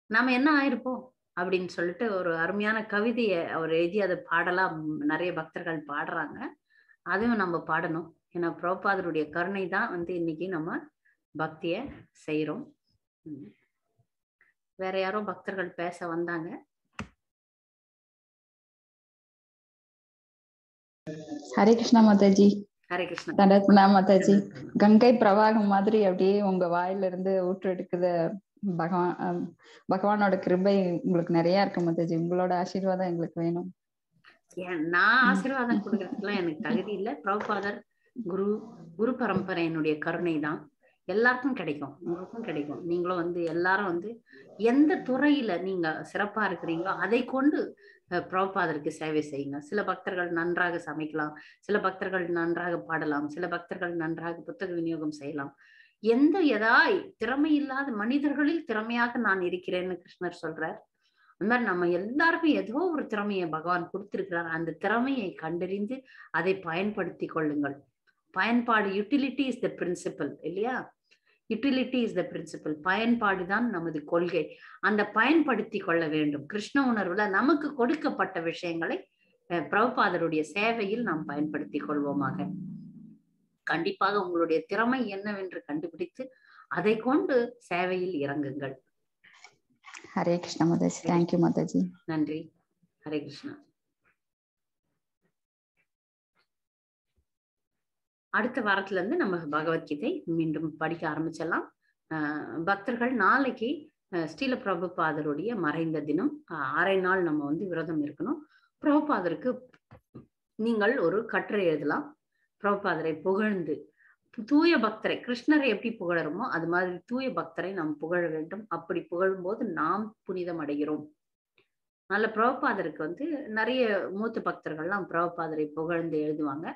நாம என்ன ஆயிருப்போம் அப்படின்னு சொல்லிட்டு ஒரு அருமையான கவிதையை அவர் எழுதி அதை பாடலா நிறைய பக்தர்கள் பாடுறாங்க. அதையும் நம்ம பாடணும். ஏன்னா பிரபுபாதருடைய கருணை தான் இன்னைக்கு நம்ம பக்திய செய்யறோம். வேற யாரோ பக்தர்கள் பேச வந்தாங்க. ஹரே கிருஷ்ணா மாதாஜி. ஹரே கிருஷ்ணா. தண்டத்னா மாதாஜி. கங்கை பிரவாகம் மாதிரி அப்படியே உங்க வாயில இருந்து ஊற்று எடுக்குது. பகவானோட கிருபை உங்களுக்கு நிறைய இருக்கு மாதாஜி. உங்களோட ஆசீர்வாதம் எங்களுக்கு வேணும். நான் ஆசீர்வாதம் கொடுக்கறதுக்குலாம் எனக்கு தகுதி இல்லை. பிரபுபாதர் குரு பரம்பரையினுடைய கருணை தான் எல்லாருக்கும் கிடைக்கும், உங்களுக்கும் கிடைக்கும். நீங்களும் எல்லாரும் எந்த துறையில நீங்க சிறப்பா இருக்கிறீங்களோ அதை கொண்டு பிரபுபாதருக்கு சேவை செய்யுங்க. சில பக்தர்கள் நன்றாக சமைக்கலாம், சில பக்தர்கள் நன்றாக பாடலாம், சில பக்தர்கள் நன்றாக புத்தக விநியோகம் செய்யலாம். திறமை இல்லாத மனிதர்களில் திறமையாக நான் இருக்கிறேன்னு கிருஷ்ணர் சொல்றார். அந்த மாதிரி நம்ம எல்லாருக்கும் ஏதோ ஒரு திறமையை பகவான் கொடுத்திருக்கிறார். அந்த திறமையை கண்டறிந்து அதை பயன்படுத்தி கொள்ளுங்கள். பயன்பாடு, யூட்டிலிட்டி இஸ் த பிரின்சிபல் இல்லையா? Utility is the principle. பயன்பாடுதான் நமது கொள்கை. அந்த பயன்படுத்தி கொள்ள வேண்டும். கிருஷ்ண உணர்வுல நமக்கு கொடுக்கப்பட்ட விஷயங்களை பிரபுபாதருடைய சேவையில் நாம் பயன்படுத்தி கொள்வோமாக. கண்டிப்பாக உங்களுடைய திறமை என்னவென்று கண்டுபிடித்து அதை கொண்டு சேவையில் இறங்குங்கள். ஹரே கிருஷ்ணா மாதாஜி. தேங்க்யூ மாதாஜி. நன்றி. ஹரே கிருஷ்ணா. அடுத்த வாரத்துல இருந்து நம்ம பகவத்கீதை மீண்டும் படிக்க ஆரம்பிச்சிடலாம். பக்தர்கள் நாளைக்கு ஸ்ரீல பிரபுபாதருடைய மறைந்த தினம் 6 நாள் நம்ம விரதம் இருக்கணும். பிரபுபாதருக்கு நீங்கள் ஒரு கட்டுரை எழுதலாம். பிரபுபாதரை புகழ்ந்து, தூய பக்தரை, கிருஷ்ணரை எப்படி புகழறோமோ அது மாதிரி தூய பக்தரை நாம் புகழ வேண்டும். அப்படி புகழும்போது நாம் புனிதம் அடைகிறோம். நல்ல பிரபுபாதருக்கு நிறைய மூத்த பக்தர்கள்லாம் பிரபுபாதரை புகழ்ந்து எழுதுவாங்க.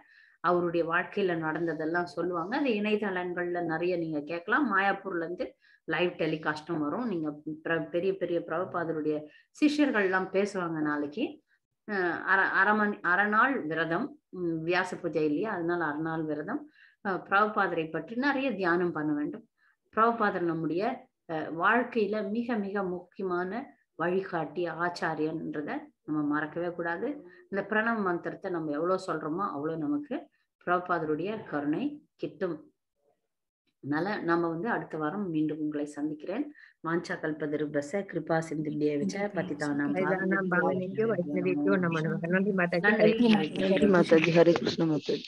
அவருடைய வாழ்க்கையில நடந்ததெல்லாம் சொல்லுவாங்க. அது இணையதளங்கள்ல நிறைய நீங்க கேட்கலாம். மாயாப்பூர்ல இருந்து லைவ் டெலிகாஸ்டும் வரும். நீங்க பெரிய பெரிய பிரபுபாதருடைய சிஷ்யர்கள் எல்லாம் பேசுவாங்க. நாளைக்கு அரை நாள் விரதம், வியாச பூஜை இல்லையா, அதனால அரை நாள் விரதம். பிரபுபாதரை பற்றி நிறைய தியானம் பண்ண வேண்டும். பிரபுபாதர் நம்முடைய வாழ்க்கையில மிக மிக முக்கியமான வழிகாட்டி, ஆச்சாரியன்றத நம்ம மறக்கவே கூடாது. இந்த பிரணவ மந்திரத்தை நம்ம எவ்வளவு சொல்றோமோ அவ்வளவு நமக்கு பிரபுபாதருடைய கருணை கிட்டும். அதனால நம்ம அடுத்த வாரம் மீண்டும் உங்களை சந்திக்கிறேன். வாஞ்சா கல்பதருபஸ கிருபா சிந்துபிய விஜ பதிதானாம் வைஷ்ணவிக்கோ நம நம. நன்றி மாதாஜி. நன்றி ஹரே கிருஷ்ண மாதாஜி.